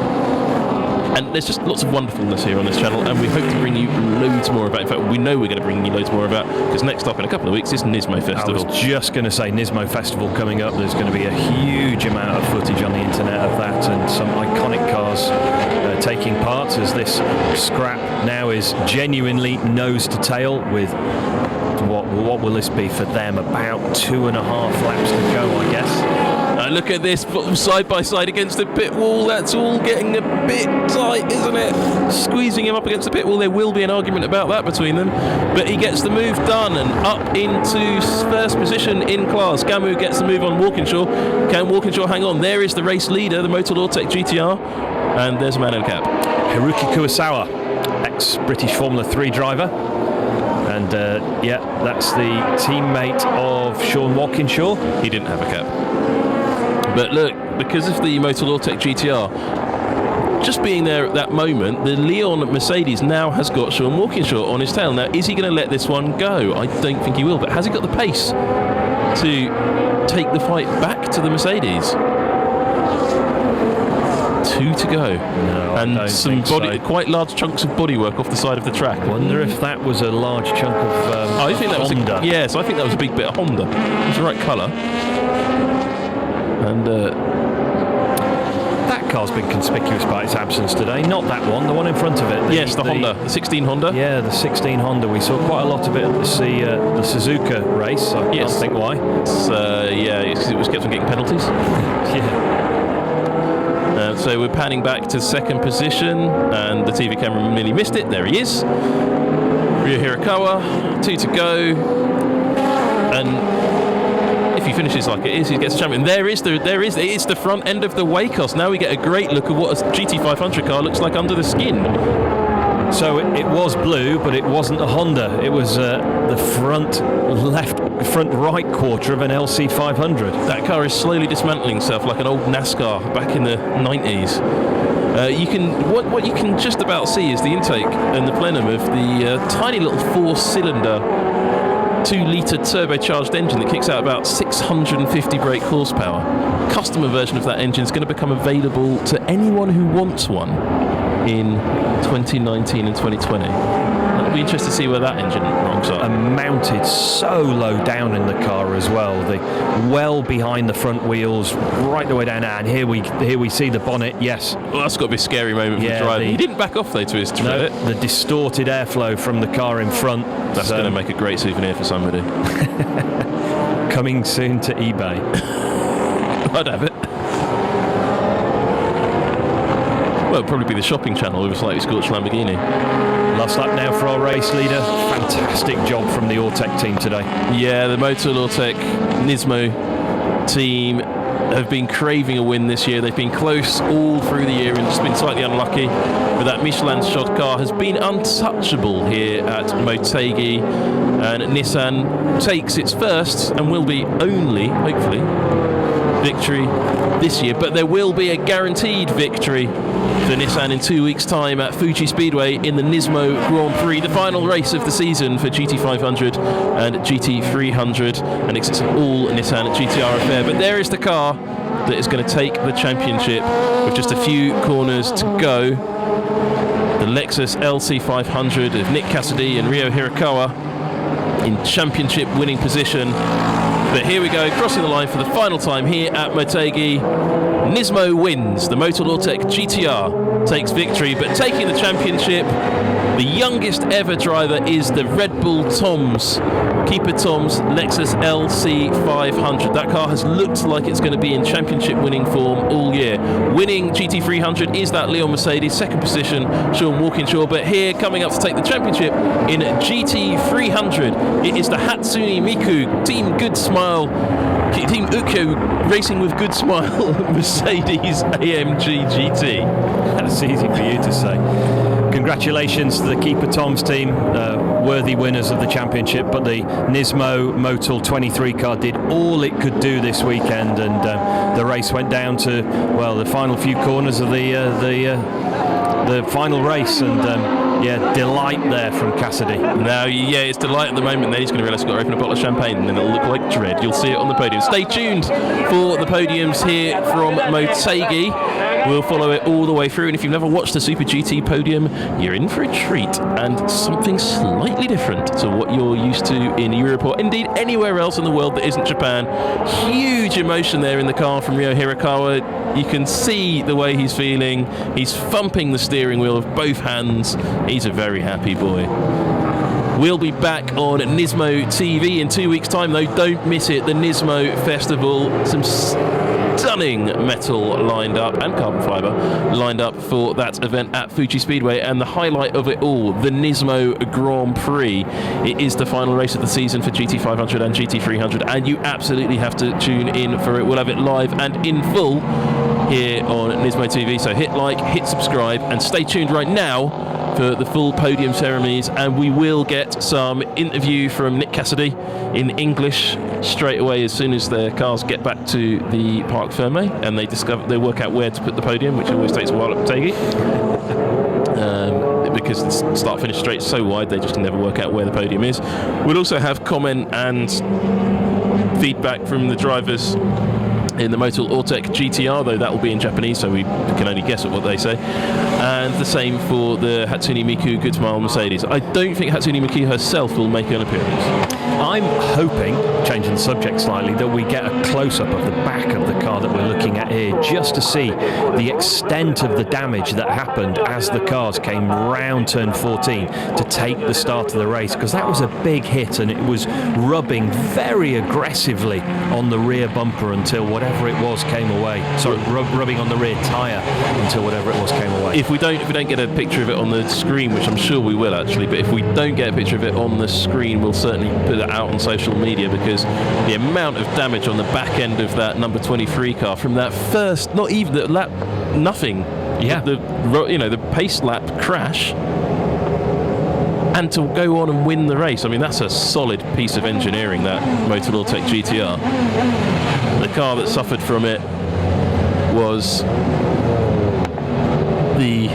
And there's just lots of wonderfulness here on this channel, and we hope to bring you loads more about. In fact, we know we're going to bring you loads more about, because next up in a couple of weeks is NISMO Festival. I was just going to say, NISMO Festival coming up. There's going to be a huge amount of footage on the internet of that, and some iconic cars taking part, as this scrap now is genuinely nose to tail with what will this be for them? About 2.5 laps to go, I guess. Look at this, side by side against the pit wall. That's all getting a bit tight, isn't it? Squeezing him up against the pit wall. There will be an argument about that between them, but he gets the move done and up into 1st position in class. Gamu gets the move on Walkinshaw. Can Walkinshaw hang on? There is the race leader, the Motorsports GT-R, and there's a man in a cap. Hiroki Kurosawa, ex-British Formula 3 driver. And that's the teammate of Sean Walkinshaw. He didn't have a cap. But look, because of the Motorsports GT-R just being there at that moment, the Leon Mercedes now has got Sean Walkinshaw on his tail. Now, is he going to let this one go? I don't think he will, but has he got the pace to take the fight back to the Mercedes? 2 to go. No, and some quite large chunks of bodywork off the side of the track. I wonder if that was a large chunk of I think that Honda. was yes, I think that was a big bit of Honda. It was the right colour. And that car's been conspicuous by its absence today. Not that one, the one in front of it. Yes, the Honda, the 16 Honda. Yeah, the 16 Honda. We saw quite a lot of it at the Suzuka race. I can't think why. It was kept on getting penalties. Yeah. So we're panning back to second position, and the TV camera nearly missed it. There he is. Ryo Hirakawa, 2 to go. And if he finishes like it is, he gets the champion. It is the front end of the Wacos. Now we get a great look at what a GT500 car looks like under the skin. So it was blue, but it wasn't a Honda. It was the front right quarter of an LC500. That car is slowly dismantling itself like an old NASCAR back in the 90s. What you can just about see is the intake and the plenum of the tiny little 4-cylinder 2-litre turbocharged engine that kicks out about 650 brake horsepower. Custom version of that engine is going to become available to anyone who wants one in 2019 and 2020. It'll be interesting to see where that engine ranks up. And mounted so low down in the car as well, well behind the front wheels, right the way down. And here we see the bonnet. Yes, well, that's got to be a scary moment for the driver. He didn't back off though, to his credit. No, the distorted airflow from the car in front. That's going to make a great souvenir for somebody. Coming soon to eBay. I'd have it. Well, it'll probably be the shopping channel with a slightly scorched Lamborghini. Last lap now for our race leader. Fantastic job from the Ortec team today. Yeah, the Motul Ortec NISMO team have been craving a win this year. They've been close all through the year and just been slightly unlucky. But that Michelin-shod car has been untouchable here at Motegi. And Nissan takes its first and will be only, hopefully, victory this year. But there will be a guaranteed victory for Nissan in 2 weeks' time at Fuji Speedway in the NISMO Grand Prix, the final race of the season for GT500 and GT300, and it's an all Nissan GT-R affair. But there is the car that is going to take the championship with just a few corners to go. The Lexus LC500 of Nick Cassidy and Ryo Hirakawa in championship winning position. But here we go, crossing the line for the final time here at Motegi. NISMO wins. The Motul Ortec GT-R takes victory, but taking the championship, the youngest ever driver is the Red Bull Toms, Keeper Toms Lexus LC500. That car has looked like it's going to be in championship winning form all year. Winning GT300 is that Leon Mercedes, second position Sean Walkinshaw, but here coming up to take the championship in GT300, it is the Hatsune Miku Team Good Smile, Team Ukko Racing with Good Smile Mercedes AMG GT. That's easy for you to say. Congratulations to the Keeper Toms team, worthy winners of the championship, but the NISMO Motul 23 car did all it could do this weekend, and the race went down to, well, the final few corners of the final race, and delight there from Cassidy. Now, it's delight at the moment. Then he's going to realise he's got to open a bottle of champagne, and then it'll look like dread. You'll see it on the podium. Stay tuned for the podiums here from Motegi. We'll follow it all the way through, and if you've never watched the Super GT podium, you're in for a treat, and something slightly different to what you're used to in Europe or indeed anywhere else in the world that isn't Japan. Huge emotion there in the car from Ryo Hirakawa. You can see the way he's feeling. He's thumping the steering wheel with both hands. He's a very happy boy. We'll be back on NISMO TV in 2 weeks' time, though. Don't miss it. The NISMO Festival. Some stunning metal lined up and carbon fibre lined up for that event at Fuji Speedway, and the highlight of it all, the NISMO Grand Prix. It is the final race of the season for GT500 and GT300, and you absolutely have to tune in for it. We'll have it live and in full here on NISMO TV, so hit like, hit subscribe, and stay tuned right now for the full podium ceremonies, and we will get some interview from Nick Cassidy in English straight away as soon as their cars get back to the Parc Fermé and they work out where to put the podium, which always takes a while at Motegi. Because the start-finish straight is so wide, they just never work out where the podium is. We'll also have comment and feedback from the drivers in the Motul Ortec GT-R, though that will be in Japanese, so we can only guess at what they say. And the same for the Hatsune Miku Good Smile Mercedes. I don't think Hatsune Miku herself will make an appearance. I'm hoping, changing the subject slightly, that we get a close-up of the back of the car that we're looking at here, just to see the extent of the damage that happened as the cars came round turn 14 to take the start of the race, because that was a big hit and it was rubbing very aggressively on the rear bumper until whatever it was came away. Sorry, rubbing on the rear tyre until whatever it was came away. If we don't get a picture of it on the screen, which I'm sure we will actually, but if we don't get a picture of it on the screen, we'll certainly put it out on social media, because the amount of damage on the back end of that number 23 car from that first, not even the lap, nothing. Yeah. The pace lap crash, and to go on and win the race. I mean, that's a solid piece of engineering, that Motorsport GT-R. The car that suffered from it was the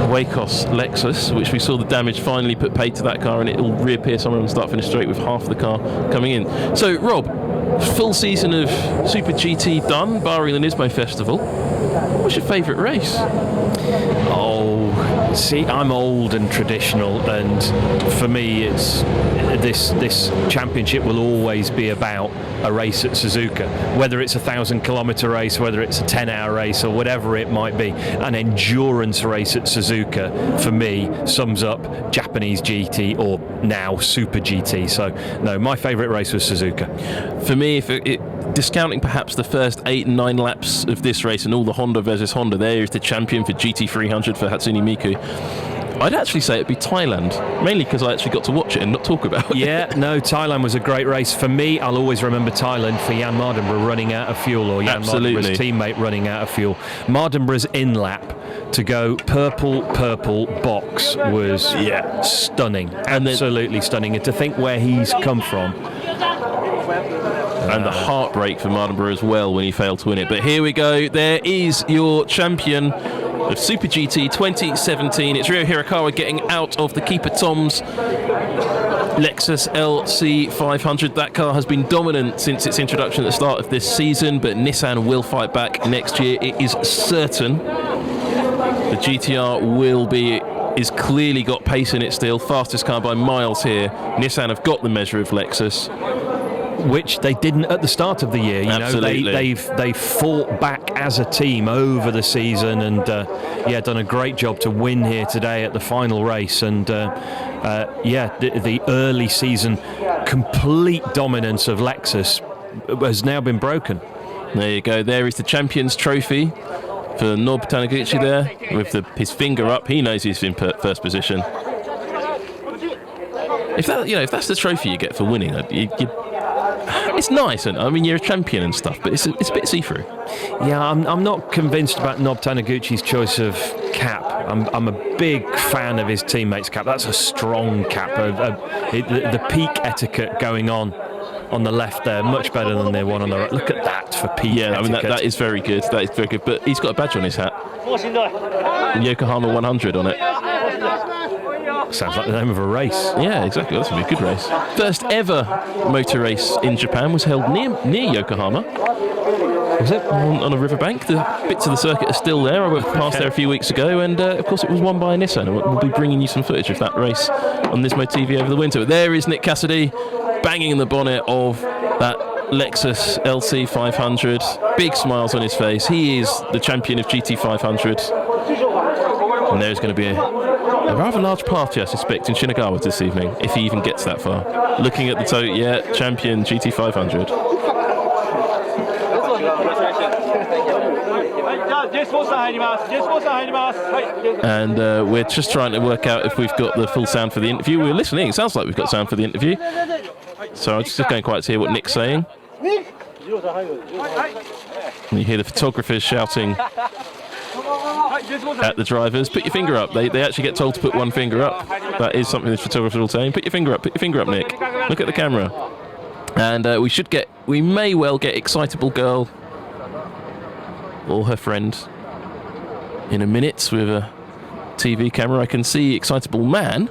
Wacos Lexus, which we saw the damage finally put paid to that car, and it will reappear somewhere on start finish straight with half the car coming in. So, Rob, full season of Super GT done, barring the NISMO Festival. What's your favourite race? Oh, see, I'm old and traditional, and for me, it's this championship will always be about a race at Suzuka, whether it's a 1,000-kilometre race, whether it's a 10-hour race, or whatever it might be. An endurance race at Suzuka, for me, sums up Japanese GT, or now Super GT. So, no, my favourite race was Suzuka. For me, discounting perhaps the first 8 and 9 laps of this race and all the Honda versus Honda, there is the champion for GT300 for Hatsune Miku. I'd actually say it'd be Thailand, mainly because I actually got to watch it and not talk about it. Yeah, no, Thailand was a great race. For me, I'll always remember Thailand for Jan Mardenborough running out of fuel, or Jan Mardenborough's teammate running out of fuel. Mardenborough's in-lap to go purple box was stunning, absolutely stunning. And to think where he's come from. And the heartbreak for Mardenborough as well when he failed to win it. But here we go. There is your champion of Super GT 2017. It's Ryo Hirakawa getting out of the Keeper Tom's Lexus LC500. That car has been dominant since its introduction at the start of this season, but Nissan will fight back next year. It is certain. The GT-R is clearly got pace in it still. Fastest car by miles here. Nissan have got the measure of Lexus, which they didn't at the start of the year. They fought back as a team over the season, and done a great job to win here today at the final race. And the early season complete dominance of Lexus has now been broken. There you go. There is the Champions Trophy for Nob Taniguchi there with his finger up. He knows he's in first position. If that's the trophy you get for winning, it's nice, and I mean, you're a champion and stuff, but it's a bit see-through. Yeah, I'm not convinced about Nob Taniguchi's choice of cap. I'm a big fan of his teammate's cap. That's a strong cap. The peak etiquette going on the left there, much better than the one on the right. Look at that for peak etiquette. I mean, that is very good. That is very good. But he's got a badge on his hat. Yokohama 100 on it. Sounds like the name of a race. Yeah, exactly. That's going to be a good race. First ever motor race in Japan was held near Yokohama. Was it? On a riverbank. The bits of the circuit are still there. I went past there a few weeks ago, and of course it was won by a Nissan. We'll be bringing you some footage of that race on Nismo TV over the winter. But there is Nick Cassidy banging in the bonnet of that Lexus LC500. Big smiles on his face. He is the champion of GT500. And there's going to be a rather large party, I suspect, in Shinagawa this evening, if he even gets that far. Looking at the champion GT500. And we're just trying to work out if we've got the full sound for the interview. We're listening. It sounds like we've got sound for the interview. So I'm just going quiet to hear what Nick's saying. And you hear the photographers shouting at the drivers, put your finger up. They actually get told to put one finger up. That is something the photographers are all saying. Put your finger up, Nick. Look at the camera. And we may well get Excitable Girl or her friend in a minute with a TV camera. I can see Excitable Man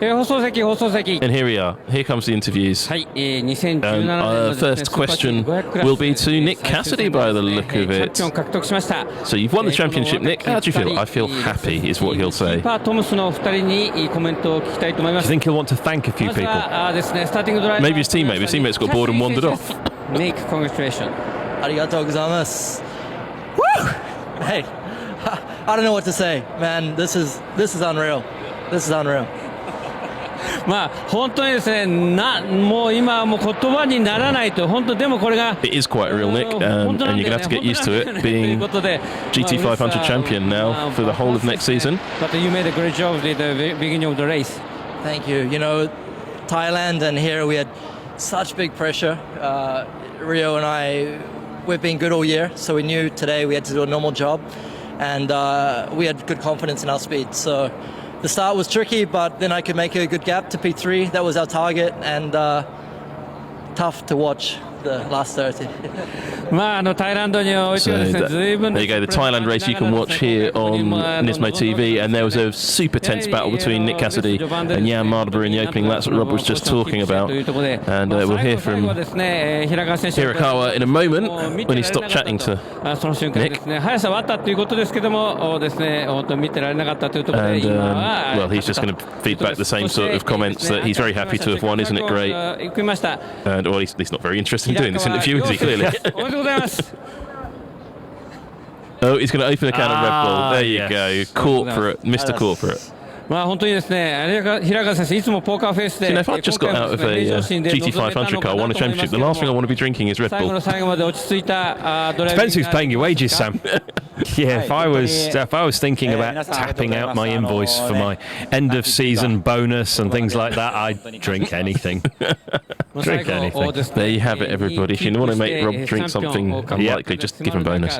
And here we are. Here comes the interviews. Our first question will be to Nick Cassidy by the look of it. So you've won the championship, Nick. How do you feel? I feel happy, is what he'll say. Do you think he'll want to thank a few people? Maybe his teammate. His teammate's got bored and wandered off. Nick, congratulations. Arigatou gozaimasu. Woo! Hey, I don't know what to say, man. This is unreal. This is unreal. まあ本当にですね、もう今はもう言葉にならないと本当でもこれが It is quite real, Nick, and you're going to have to get used to it being GT500 champion now for the whole of next season. But you made a great job at the beginning of the race. Thank you. You know, Thailand and here we had such big pressure. Rio and I, we've been good all year, so we knew today we had to do a normal job, and we had good confidence in our speed. So the start was tricky, but then I could make a good gap to P3. That was our target, and tough to watch the last 30. まあタイランドにおいてはですね、随分 There you go, the Thailand race you can watch here on Nismo TV, and there was a super tense battle between Nick Cassidy and Jan Mardenborough in the opening. That's what Rob was just talking about, and we'll hear from Hirakawa in a moment when he stopped chatting to Nick. 速さはあったということですけどもですね、本当に見てられなかったというところで well, he's just going to feed back the same sort of comments that he's very happy to have won, isn't it great? And well, he's not very interested in doing this interview, is he? Clearly. Oh, he's going to open a can of Red Bull. There you go. Corporate, Mr. Corporate. まあ本当にですね、平川選手いつもポーカーフェイスで if I just got out of a GT500 car, won a championship, the last thing I want to be drinking is Red Bull. Depends who's paying your wages, Sam. Yeah, if I was thinking about tapping out my invoice for my end of season bonus and things like that, I'd drink anything. Drink anything. There you have it, everybody. If you want to make Rob drink something unlikely, just give him bonus.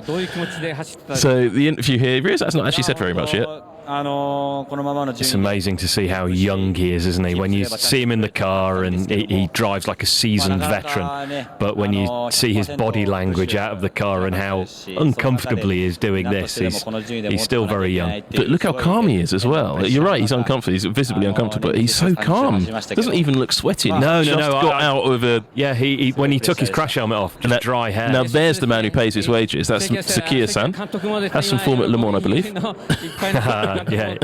So the interview here, that's not actually said very much yet. It's amazing to see how young he is, isn't he? When you see him in the car and he drives like a seasoned veteran, but when you see his body language out of the car and how uncomfortably he is doing this, he's still very young. But look how calm he is as well. You're right, he's uncomfortable. He's visibly uncomfortable, but he's so calm. Doesn't even look sweaty. No. Got out of a... Yeah, he when he took his crash helmet off, just dry hair. Now there's the man who pays his wages. That's Sakia-san. Has some form at Le Mans, I believe. Yeah,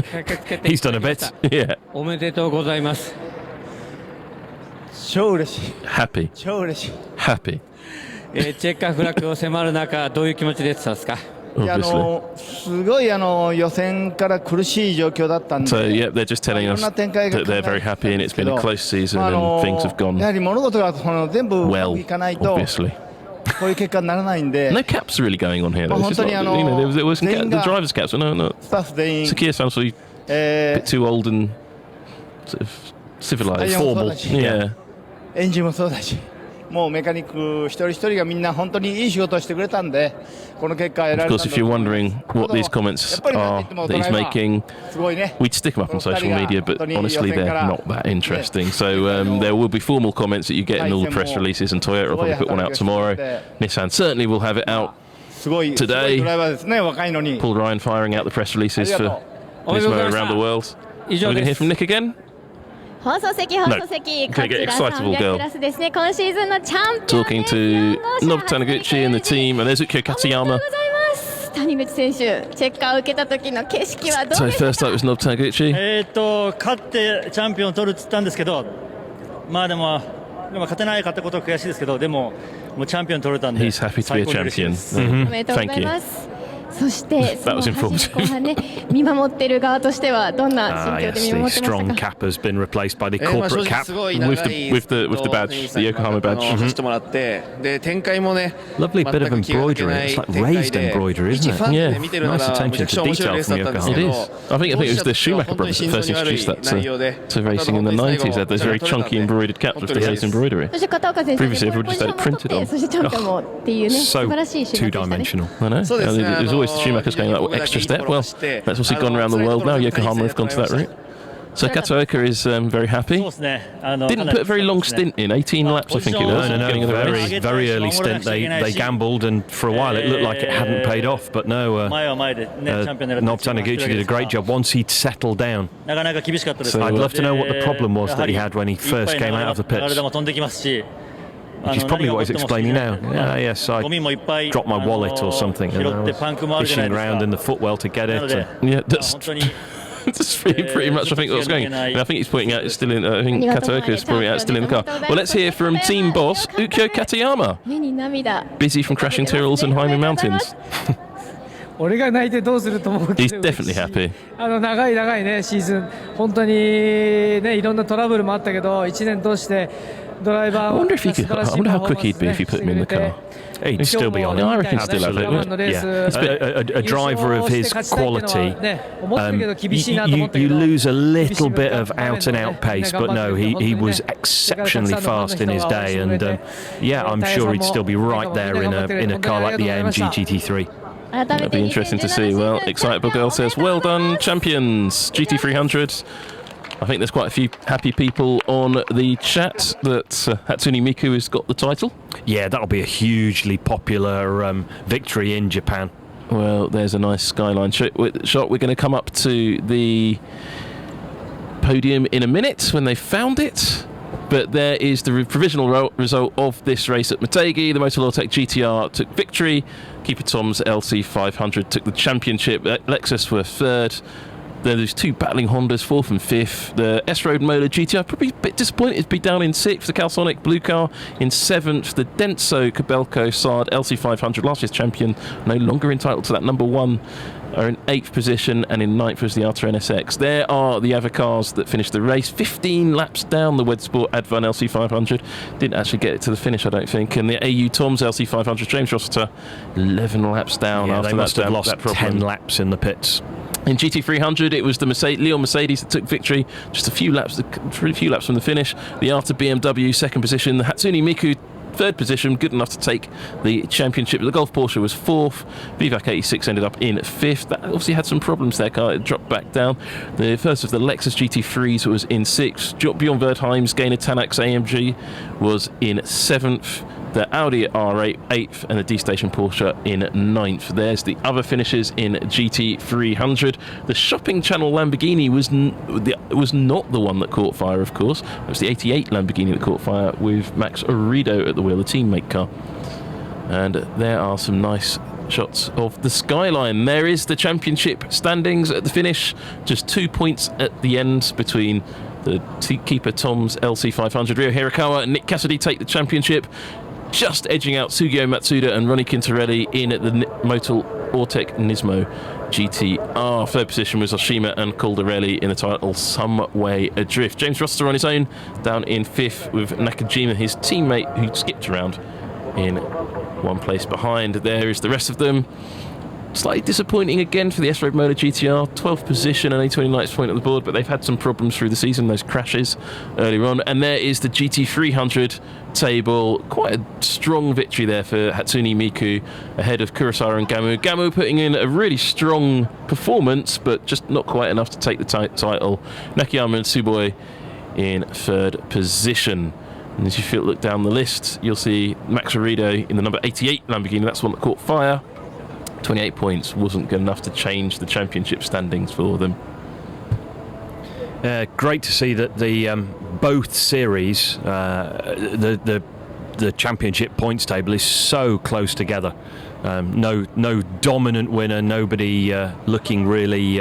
he's done a bit. Yeah. おめでとうございます。超嬉しい。 Happy. 超嬉しい。 Happy. チェッカーフラッグを迫る中、どういう気持ちでしたですか？いやすごい予選から苦しい状況だったんで。So yeah, they're just telling us that they're very happy and it's been a close season and things have gone やはり物事が全部うま well, くいかないと obviously. こういう結果にならないんで。 No caps really going on here. Though. It's just not, there was some the drivers' caps, but no. スタッフ全員。Sakia sounds like a bit too old and sort of civilized, formal. Yeah. エンジンもそうだし。もうメカニック一人一人がみんな本当にいい仕事をしてくれたんで、この結果を得られたんだと。Of course, if you're wondering what these comments are that he's making, we'd stick them up on social media, but honestly, they're not that interesting. So there will be formal comments that you get in all the press releases, and Toyota will probably put one out tomorrow. Nissan certainly will have it out today. Paul Ryan firing out the press releses for NISMO around the world. Are we going to hear from Nick again? 放送席、こちら300クラスですね。今シーズンのチャンピオン Talking to Nobu Taniguchi and the team, and there's Ukyo Katayama. 谷口選手、チェッカーを受けた時の景色はどうでしたか？ So first up was Nobu Taniguchi. 勝ってチャンピオンを取るって言ったんですけど、まあでも勝てなかったことは悔しいですけど、でももうチャンピオン取れたんで。He's happy to be a champion. おめでとうございます。そしてその端っこはね、見守っている側としてはどんな心境で見守ってましたか？ Strong cap has been replaced by the corporate cap with the badge, the Yokohama badge. してもらってで展開もね Lovely bit of embroidery. It's like raised embroidery, isn't it? Yeah, nice attention to detail from Yokohama. It is. I think it was the Schumacher brothers that first introduced that to racing in the 90s. They had those very chunky embroidered caps with the raised embroidery. そして片岡選手、 Previously, everyone just had it printed on. そしてチャンピオンもっていうね、素晴らしい種目でしたね。 two-dimensional. I know. There's always the Schumachers going that extra step. Well, that's obviously gone around the world now. Yokohama have gone to that route. So Kataoka is very happy. Didn't put a very long stint in, 18 laps I think it was. No, very early stint. They gambled, and for a while it looked like it hadn't paid off, but no, Nob Taniguchi did a great job once he'd settled down. So I'd love to know what the problem was that he had when he first came out of the pits. Which is probably what he's explaining now. Yes, I dropped my wallet or something, and I was fishing around in the footwell to get it. Yeah, that's pretty much I think what's going on. I think he's pointing out it's still in. I think Kataoka is pointing out it's still in the car. Well, let's hear from team boss Ukyo Katayama. Busy from crashing Tyrrells and Jaime Mountains. He's definitely happy. 長いねシーズン本当にねいろんなトラブルもあったけど1年通してドライバー I wonder how quick he'd be if you put him in the car. He'd still be on it. I reckon he'd still have it. Yeah. A driver of his quality, you lose a little bit of out-and-out pace, but no, he was exceptionally fast in his day, and I'm sure he'd still be right there in a car like the AMG GT3. That'd be interesting to see. Well, Excitable Girl says, well done, champions, GT300. I think there's quite a few happy people on the chat that Hatsune Miku has got the title. Yeah, that'll be a hugely popular victory in Japan. Well, there's a nice skyline shot. We're going to come up to the podium in a minute when they found it. But there is the provisional result of this race at Motegi. The Motorsports GT-R took victory. Keeper Tom's LC500 took the championship. Lexus were third. There's two battling Hondas, fourth and fifth. The S-Road Motor GT-R probably a bit disappointed to be down in sixth. The Calsonic Blue Car in seventh. The Denso Kobelco Sard LC500, last year's champion, no longer entitled to that number one, are in eighth position, and in ninth was the Arta NSX. There are the other cars that finished the race. 15 laps down the Wedsport Advan LC500. Didn't actually get it to the finish, I don't think. And the AU Toms LC500, James Rossiter, 11 laps down after they must have lost that problem. 10 laps in the pits. In GT300, it was the Leon Mercedes that took victory, just a few laps from the finish. The Arta BMW, second position. The Hatsune Miku, third position, good enough to take the championship. The Golf Porsche was fourth. Vivac 86 ended up in fifth. That obviously had some problems there. It dropped back down. The first of the Lexus GT3s was in sixth. Bjorn Wertheim's Gainer Tanax AMG was in seventh. The Audi R8 8th, and the D-Station Porsche in ninth. There's the other finishes in GT300. The Shopping Channel Lamborghini was not the one that caught fire, of course. It was the 88 Lamborghini that caught fire with Max Arrido at the wheel, the teammate car. And there are some nice shots of the skyline. There is the championship standings at the finish. Just 2 points at the end between the keeper Tom's LC500. Ryo Hirakawa and Nick Cassidy take the championship, just edging out Sugio Matsuda and Ronnie Quintarelli in at the Motul Ortec Nismo GT-R. Third position was Oshima and Caldarelli in the title, some way adrift. James Rossiter on his own, down in fifth with Nakajima, his teammate, who skipped around in one place behind. There is the rest of them. Slightly disappointing again for the S-Road Motor GT-R, 12th position and a 29th point on the board, but they've had some problems through the season, those crashes earlier on. And there is the GT300 table. Quite a strong victory there for Hatsune Miku ahead of Kurosawa and Gamu. Gamu putting in a really strong performance, but just not quite enough to take the title. Nakayama and Tsuboi in third position. And as you look down the list, you'll see Max Arrido in the number 88 Lamborghini. That's the one that caught fire. 28 points wasn't good enough to change the championship standings for them. Great to see that the both series, the championship points table is so close together. No dominant winner. Nobody looking really.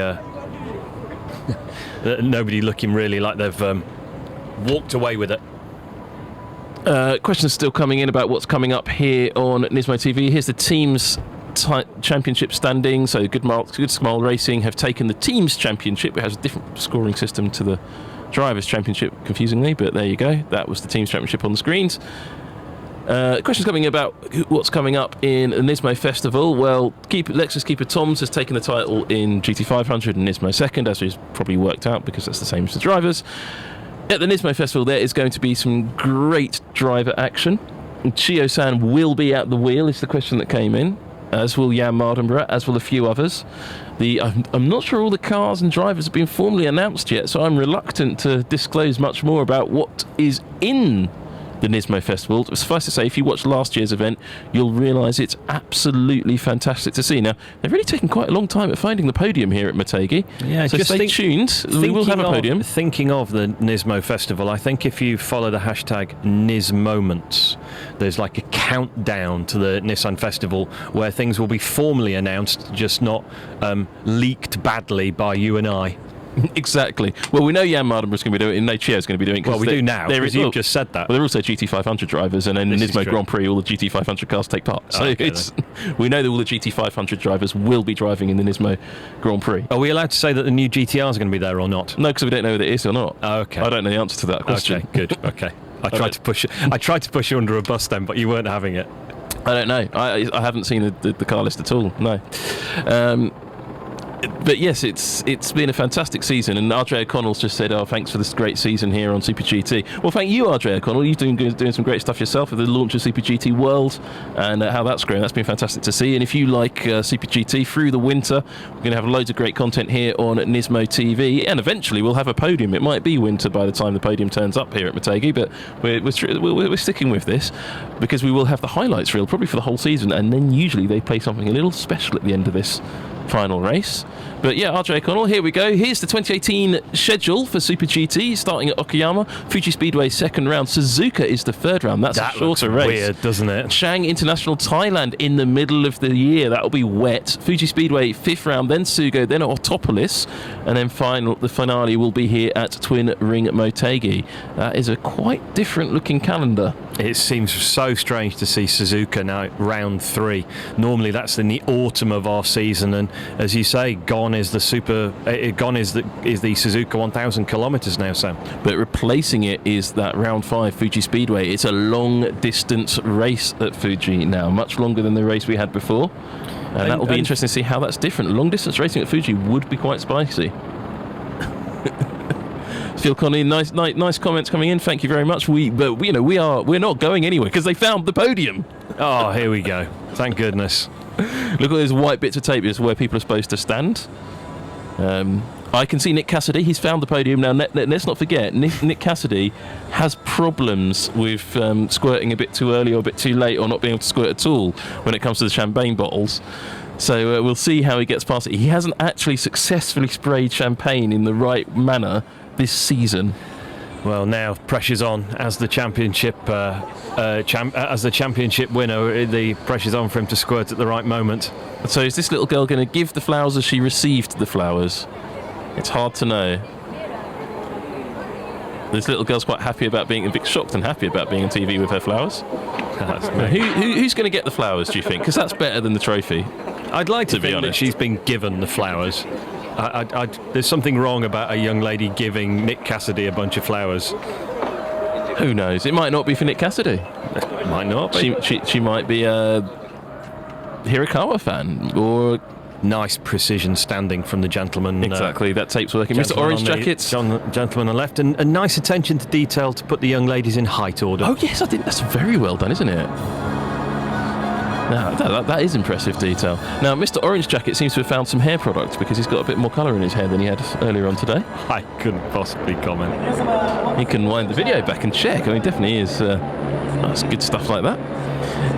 Nobody looking really like they've walked away with it. Questions still coming in about what's coming up here on Nismo TV. Here's the teams championship standing. So Good Smile Racing have taken the teams championship. It has a different scoring system to the drivers championship, confusingly, but there you go. That was the teams championship on the screens. Questions coming about what's coming up in the Nismo Festival. Well, Lexus keeper Toms has taken the title in GT500 and Nismo second, as we've probably worked out because that's the same as the drivers. At the Nismo Festival, there is going to be some great driver action. Chio-san will be at the wheel, is the question that came in. as will Jan Mardenborough, as will a few others. I'm not sure all the cars and drivers have been formally announced yet, so I'm reluctant to disclose much more about what is in the NISMO Festival. Suffice to say, if you watched last year's event, you'll realise it's absolutely fantastic to see. Now, they've really taken quite a long time at finding the podium here at Motegi. Yeah, so stay tuned. We will have a podium. Thinking of the NISMO Festival, I think if you follow the hashtag NISMoments, there's like a countdown to the Nissan Festival where things will be formally announced, just not leaked badly by you and I. Exactly. Well, we know Jan Mardenborough's going to be doing it, and Nate going to be doing it. Well, we do now, because you've just said that. Well, they're also GT500 drivers, and in the NISMO Grand Prix, all the GT500 cars take part. So we know that all the GT500 drivers will be driving in the NISMO Grand Prix. Are we allowed to say that the new GT-Rs are going to be there or not? No, because we don't know whether it is or not. Oh, okay. I don't know the answer to that question. Okay, good. Okay. I tried to push you under a bus then, but you weren't having it. I don't know. I haven't seen the car list at all. No. But yes, it's been a fantastic season, and Ardre O'Connell's just said, "Oh, thanks for this great season here on Super GT." Well, thank you, Ardre O'Connell. You're doing some great stuff yourself with the launch of Super GT World and how that's grown. That's been fantastic to see. And if you like Super GT through the winter, we're going to have loads of great content here on Nismo TV, and eventually we'll have a podium. It might be winter by the time the podium turns up here at Motegi, but we're sticking with this because we will have the highlights reel probably for the whole season, and then usually they play something a little special at the end of this final race. But yeah, RJ O'Connell, here we go. Here's the 2018 schedule for Super GT, starting at Okayama. Fuji Speedway second round. Suzuka is the third round. That's a shorter race. Weird, doesn't it? Chang International Thailand in the middle of the year. That'll be wet. Fuji Speedway fifth round, then Sugo, then Autopolis, and then the finale will be here at Twin Ring Motegi. That is a quite different looking calendar. It seems so strange to see Suzuka now round 3. Normally that's in the autumn of our season, and as you say, gone is the Suzuka 1000 kilometers now, Sam. But replacing it is that round 5 Fuji Speedway. It's a long distance race at Fuji now, much longer than the race we had before, and that will be interesting to see how that's different. Long distance racing at Fuji would be quite spicy. Phil Connie, nice comments coming in. Thank you very much. We're not going anywhere because they found the podium. Oh, here we go. Thank goodness. Look at those white bits of tape. Is where people are supposed to stand. I can see Nick Cassidy. He's found the podium now. Let's not forget, Nick Cassidy has problems with squirting a bit too early or a bit too late, or not being able to squirt at all when it comes to the champagne bottles. So we'll see how he gets past it. He hasn't actually successfully sprayed champagne in the right manner this season. Well, now pressure's on as the championship winner. The pressure's on for him to squirt at the right moment. So is this little girl going to give the flowers as she received the flowers? It's hard to know. This little girl's quite happy about being, a bit shocked and happy about being on TV with her flowers. Who's going to get the flowers, do you think? Because that's better than the trophy. I'd like to think that she's been given the flowers. There's something wrong about a young lady giving Nick Cassidy a bunch of flowers. Who knows? It might not be for Nick Cassidy. It might not be. She might be a Hirakawa fan, or nice precision standing from the gentleman. Exactly, that tape's working. Mr. Orange Jackets. Gentleman on the left, and a nice attention to detail to put the young ladies in height order. Oh yes, I think that's very well done, isn't it? Now, that is impressive detail. Now, Mr. Orange Jacket seems to have found some hair products because he's got a bit more colour in his hair than he had earlier on today. I couldn't possibly comment. He can wind the video back and check. I mean, definitely is that's good stuff like that.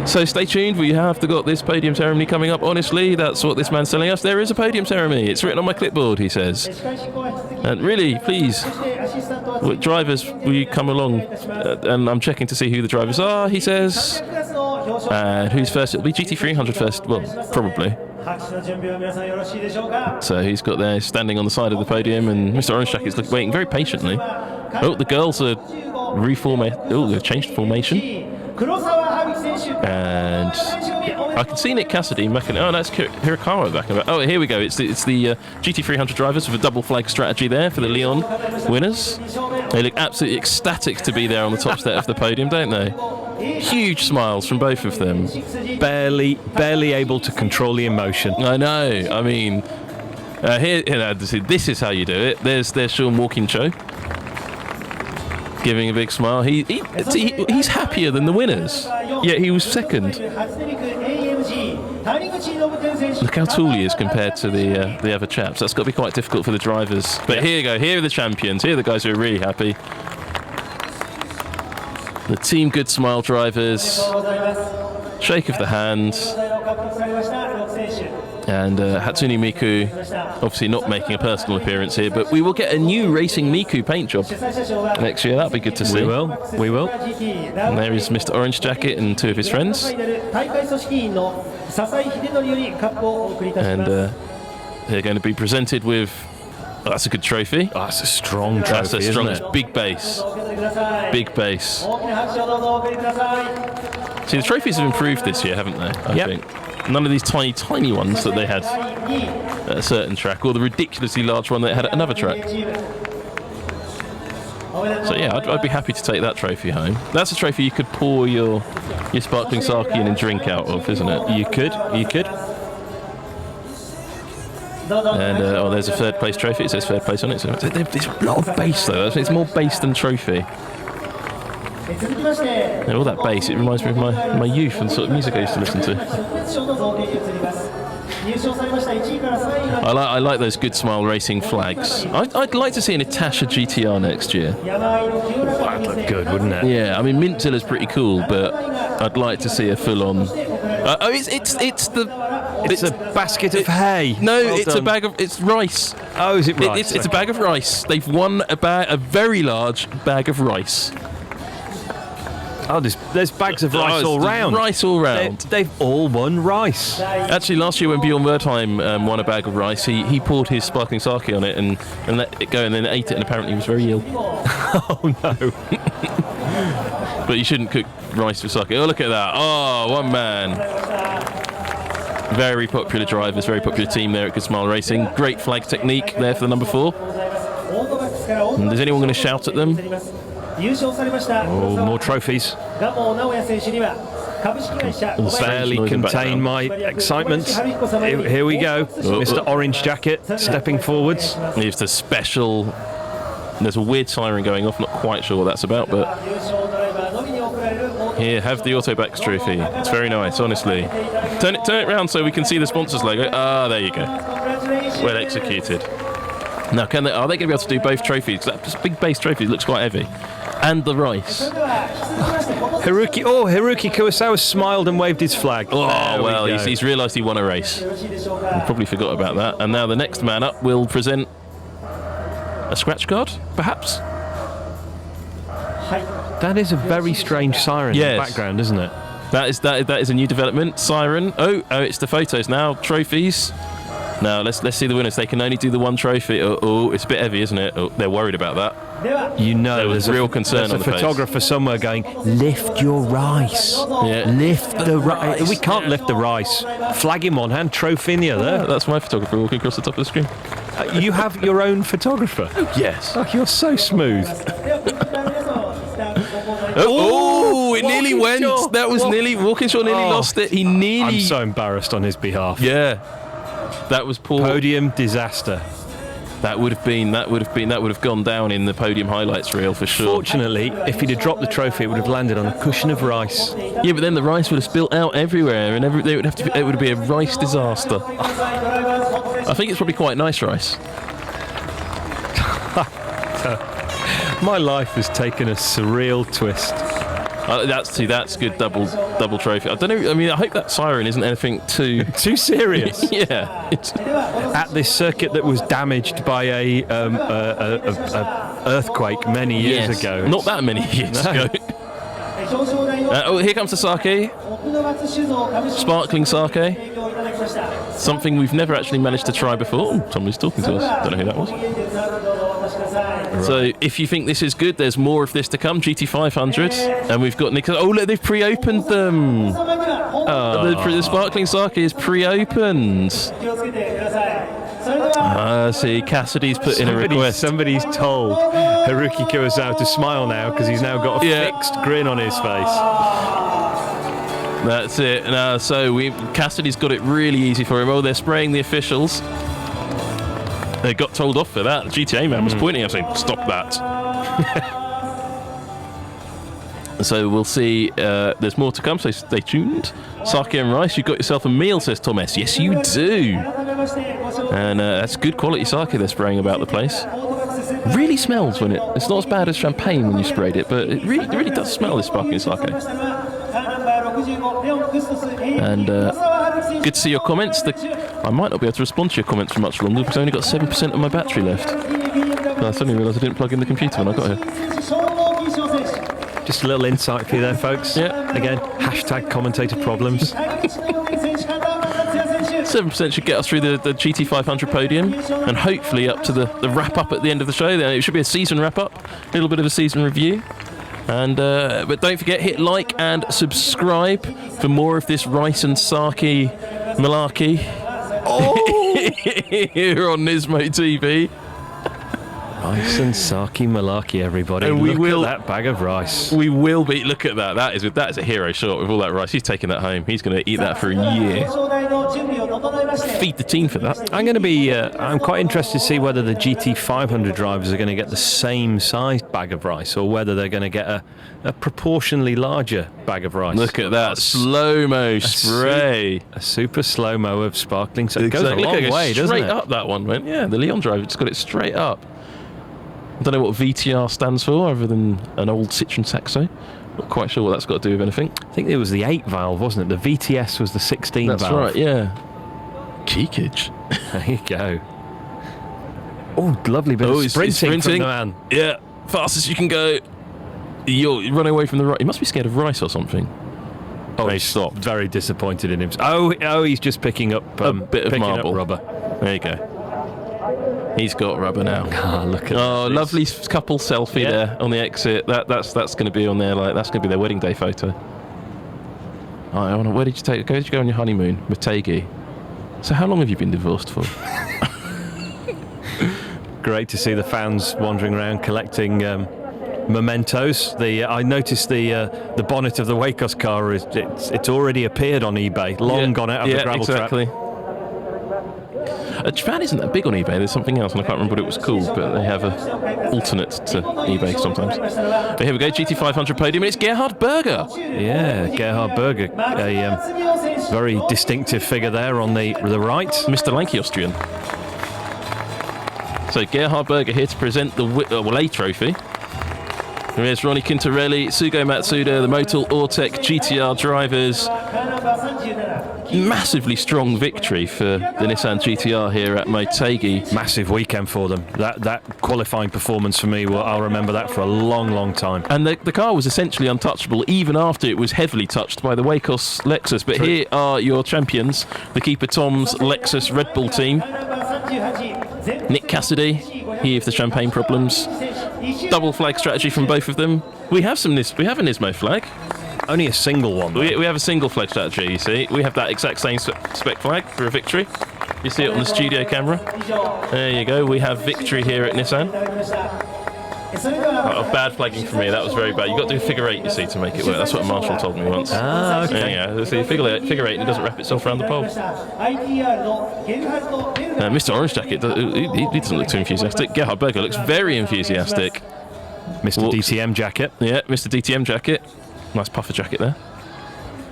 So stay tuned. We have got this podium ceremony coming up. Honestly, that's what this man's telling us. There is a podium ceremony. It's written on my clipboard, he says. And really, please, drivers, will you come along? And I'm checking to see who the drivers are, he says. And who's first? It'll be GT300 first. Well, probably. So he's got there standing on the side of the podium, and Mr. Orange Jacket's waiting very patiently. Oh, the girls are they've changed formation. And I can see Nick Cassidy back in. Oh, that's Hirakawa back in. Oh, here we go. It's the GT300 drivers with a double flag strategy there for the Lyon winners. They look absolutely ecstatic to be there on the top step of the podium, don't they? Huge smiles from both of them. Barely able to control the emotion. I know. I mean, here, this is how you do it. There's Sean Walkinshaw giving a big smile. He's happier than the winners, yet he was second. Look how tall he is compared to the other chaps. That's got to be quite difficult for the drivers. But here you go. Here are the champions. Here are the guys who are really happy. The Team Good Smile drivers. Shake of the hand. And Hatsune Miku, obviously not making a personal appearance here, but we will get a new Racing Miku paint job next year. That'll be good to see. We will. And there is Mr. Orange Jacket and two of his friends. And they're going to be presented with... Oh, that's a good trophy. Oh, that's a strong trophy. That's a strong, isn't it? big base. Big base. See, the trophies have improved this year, haven't they? I think. None of these tiny, tiny ones that they had at a certain track, or the ridiculously large one that had at another track. So yeah, I'd be happy to take that trophy home. That's a trophy you could pour your sparkling sake in and drink out of, isn't it? You could. And oh, there's a third place trophy. It says third place on it. So there's a lot of base though. It's more base than trophy. Yeah, all that bass, it reminds me of my youth and the sort of music I used to listen to. I like those Good Smile Racing flags. I'd like to see an Natasha GT-R next year. That'd look good, wouldn't it? Yeah, I mean Mintzilla's pretty cool, but I'd like to see a full-on... It's a basket of hay. No, Well it's done. a bag of... It's rice. Oh, is it rice? It's a bag of rice. They've won a very large bag of rice. Oh, there's bags of rice all round. Rice all round. They've all won rice. Actually, last year when Bjorn Wertheim won a bag of rice, he poured his sparkling sake on it and let it go and then ate it, and apparently he was very ill. Oh, no. But you shouldn't cook rice with sake. Oh, look at that. Oh, one man. Very popular drivers, very popular team there at Good Smile Racing. Great flag technique there for the number 4. And is anyone going to shout at them? Oh, more trophies. Barely contain my excitement. Here we go. Mr. Orange Jacket stepping forwards. Here's the special... There's a weird siren going off. Not quite sure what that's about, but... Here, have the Autobacks trophy. It's very nice, honestly. Turn it round so we can see the sponsors logo. Ah, there you go. Well executed. Now, are they going to be able to do both trophies? Because that big base trophy looks quite heavy. And the rice. Haruki Kurosawa smiled and waved his flag. Oh, well, he's realised he won a race. He probably forgot about that. And now the next man up will present a scratch card, perhaps? That is a very strange siren in the background, isn't it? That is a new development. Siren. Oh, it's the photos now. Trophies. Now let's see the winners. They can only do the one trophy. Oh, it's a bit heavy, isn't it? Oh, they're worried about that. You know, there was real concern on the face. There's a photographer somewhere going, lift your rice. Yeah. Lift the rice. We can't lift the rice. Flag in one hand, trophy in the other. Yeah, that's my photographer walking across the top of the screen. You have your own photographer? Yes. Oh, you're so smooth. Oh, it nearly went. That was nearly... Walkinshaw nearly lost it. He nearly... I'm so embarrassed on his behalf. Yeah. That was poor. Podium disaster. That would have gone down in the podium highlights reel for sure. Fortunately, if he'd have dropped the trophy, it would have landed on a cushion of rice. Yeah, but then the rice would have spilt out everywhere, and it would be a rice disaster. I think it's probably quite nice rice. My life has taken a surreal twist. That's good double trophy. I don't know. I mean, I hope that siren isn't anything too serious. Yeah. At this circuit that was damaged by a earthquake many years ago. Not that many years ago. Oh, here comes the sake. Sparkling sake. Something we've never actually managed to try before. Oh, somebody's talking to us. Don't know who that was. Right. So if you think this is good, there's more of this to come. GT500, and we've got Nick. Oh, look, they've pre-opened them. The sparkling sake is pre-opened. See, Cassidy's put in a request. Somebody's told Haruki Kurosawa to smile now because he's now got a fixed grin on his face. That's it. Now, so Cassidy's got it really easy for him. Oh, they're spraying the officials. They got told off for that. The GTA man was pointing at saying, stop that. So we'll see. There's more to come, so stay tuned. Sake and rice, you've got yourself a meal, says Tom S. Yes, you do. And that's good quality sake they're spraying about the place. Really smells when it's not as bad as champagne when you sprayed it, but it really does smell, this sparkling sake. And good to see your comments. I might not be able to respond to your comments for much longer because I only got 7% of my battery left. I suddenly realised I didn't plug in the computer when I got here. Just a little insight for you there, folks. Yeah. Again, hashtag commentator problems. 7% should get us through the GT500 podium and hopefully up to the wrap-up at the end of the show. It should be a season wrap-up, a little bit of a season review. And but don't forget, hit like and subscribe for more of this rice and sake malarkey here on Nismo TV. Rice and sake malarkey, everybody. And look at that bag of rice. We will be. Look at that. That is a hero shot with all that rice. He's taking that home. He's going to eat that for a year. Feed the team for that. I'm quite interested to see whether the GT500 drivers are going to get the same sized bag of rice or whether they're going to get a proportionally larger bag of rice. Look at that slow-mo spray. A super slow-mo of sparkling. So it goes a long way, doesn't it? Straight up that one went. Yeah, the Leon driver just got it straight up. I don't know what VTR stands for other than an old Citroen Saxo. Not quite sure what that's got to do with anything. I think it was the 8 valve, wasn't it? The VTS was the 16 valve. That's right, yeah. Geekage. There you go. Oh, lovely bit of sprinting from the man. Yeah, fast as you can go. You're running away from the right. He must be scared of rice or something. Oh, he stopped. Very disappointed in him. Oh, he's just picking up a bit of marble. Rubber. There you go. He's got rubber now. Look at that. Oh, lovely couple selfie there on the exit. That's going to be on there. That's going to be their wedding day photo. Where did you take? Where did you go on your honeymoon? MOTEGI. So how long have you been divorced for? Great to see the fans wandering around collecting mementos. I noticed the bonnet of the Wacos car it's already appeared on eBay. Long gone out of the gravel trap. Japan isn't that big on eBay. There's something else, and I can't remember what it was called, but they have an alternate to eBay sometimes. But here we go, GT500 podium, and it's Gerhard Berger. Yeah, Gerhard Berger, a very distinctive figure there on the right. Mr. Lanky Austrian. So Gerhard Berger here to present the A trophy. Here's Ronnie Quintarelli, Sugo Matsuda, the Motul Ortec GT-R drivers. Massively strong victory for the Nissan GT-R here at MOTEGI. Massive weekend for them. That qualifying performance for me, I'll remember that for a long, long time. And the car was essentially untouchable even after it was heavily touched by the Wacos Lexus. But here are your champions, the Keeper Tom's Lexus Red Bull team. Nick Cassidy, he of the champagne problems. Double flag strategy from both of them. We have a Nismo flag. Only a single one. We have a single flag strategy, you see. We have that exact same spec flag for a victory. You see it on the studio camera. There you go. We have victory here at Nissan. Oh, bad flagging for me. That was very bad. You've got to do figure 8, you see, to make it work. That's what Marshall told me once. Ah, okay. There you go. See, figure 8 and it doesn't wrap itself around the pole. Mr. Orange Jacket, he doesn't look too enthusiastic. Gerhard Berger looks very enthusiastic. Mr. DTM Jacket. Yeah, Mr. DTM Jacket. Nice puffer jacket there.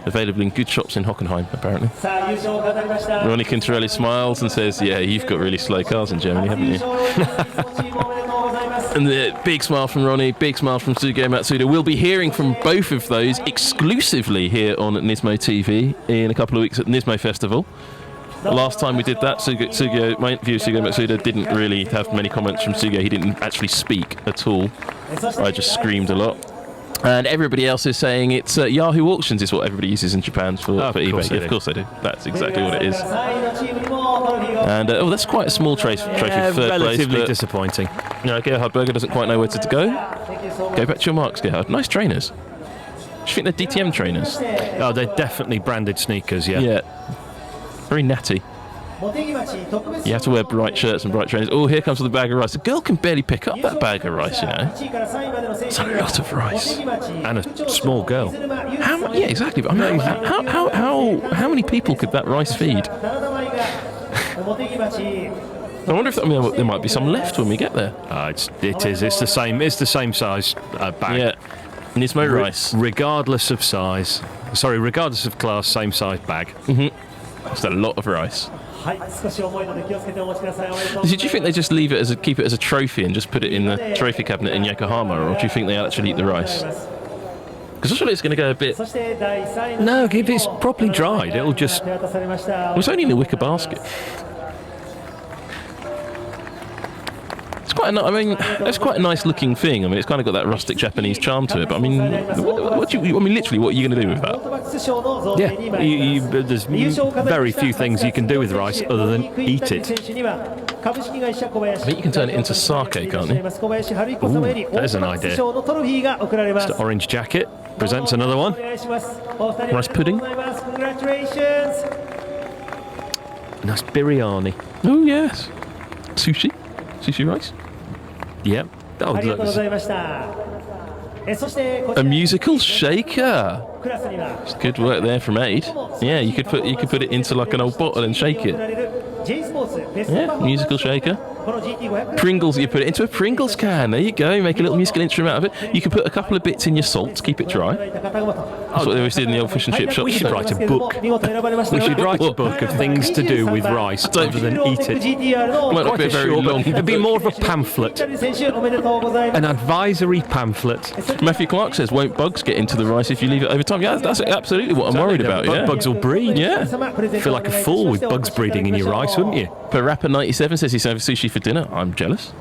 Available in good shops in Hockenheim, apparently. Ronnie Quintarelli smiles and says, yeah, you've got really slow cars in Germany, haven't you? And the big smile from Ronnie, big smile from Sugo Matsuda. We'll be hearing from both of those exclusively here on Nismo TV in a couple of weeks at the Nismo Festival. Last time we did that, my interview with Sugo Matsuda didn't really have many comments from Sugo. He didn't actually speak at all. I just screamed a lot. And everybody else is saying it's Yahoo Auctions is what everybody uses in Japan for eBay. Yeah, of course they do. That's exactly what it is. And that's quite a small trophy for third place. Relatively disappointing. Gerhard Berger doesn't quite know where to go. Go back to your marks, Gerhard. Nice trainers. Do you think they're DTM trainers? Oh, they're definitely branded sneakers, yeah. Yeah. Very natty. You have to wear bright shirts and bright trainers. Oh, here comes the bag of rice. The girl can barely pick up that bag of rice, you know. It's a lot of rice. And a small girl. Yeah, exactly. But I mean, how many people could that rice feed? I wonder if there might be some left when we get there. It is. It's the same. It's the same size bag. Yeah. Nismo rice. Regardless of size. Sorry, regardless of class, same size bag. Just a lot of rice. Did you think they just leave it keep it as a trophy and just put it in the trophy cabinet in Yokohama, or do you think they actually eat the rice? Because I feel it's going to go a bit. No, if it's properly dried, it'll just. Well, it's only in a wicker basket. It's quite. It's quite a nice looking thing. I mean, it's kind of got that rustic Japanese charm to it. But I mean, literally, what are you going to do with that? Yeah, there's very few things you can do with rice other than eat it. I think you can turn it into sake, can't you? Ooh, there's an idea. Mr. Orange Jacket presents another one. Rice pudding. Nice biryani. Oh yes. Sushi. Sushi rice. Yep. Oh, look, a musical shaker. It's good work there from Aid. Yeah, you could put it into like an old bottle and shake it. Yeah, musical shaker. Pringles, you put it into a Pringles can. There you go. Make a little musical instrument out of it. You can put a couple of bits in your salt to keep it dry. That's what they always did in the old fish and chip shop. We should write a book. We should write a book of things to do with rice other than eat it. Might not be very long. It'd be more of a pamphlet. An advisory pamphlet. Matthew Clark says, won't bugs get into the rice if you leave it over time? Yeah, that's absolutely what I'm worried about. Yeah. Bugs will breed. Yeah. Feel like a fool with bugs breeding in your rice, wouldn't you? But Rapper97 says he's having sushi for dinner. I'm jealous.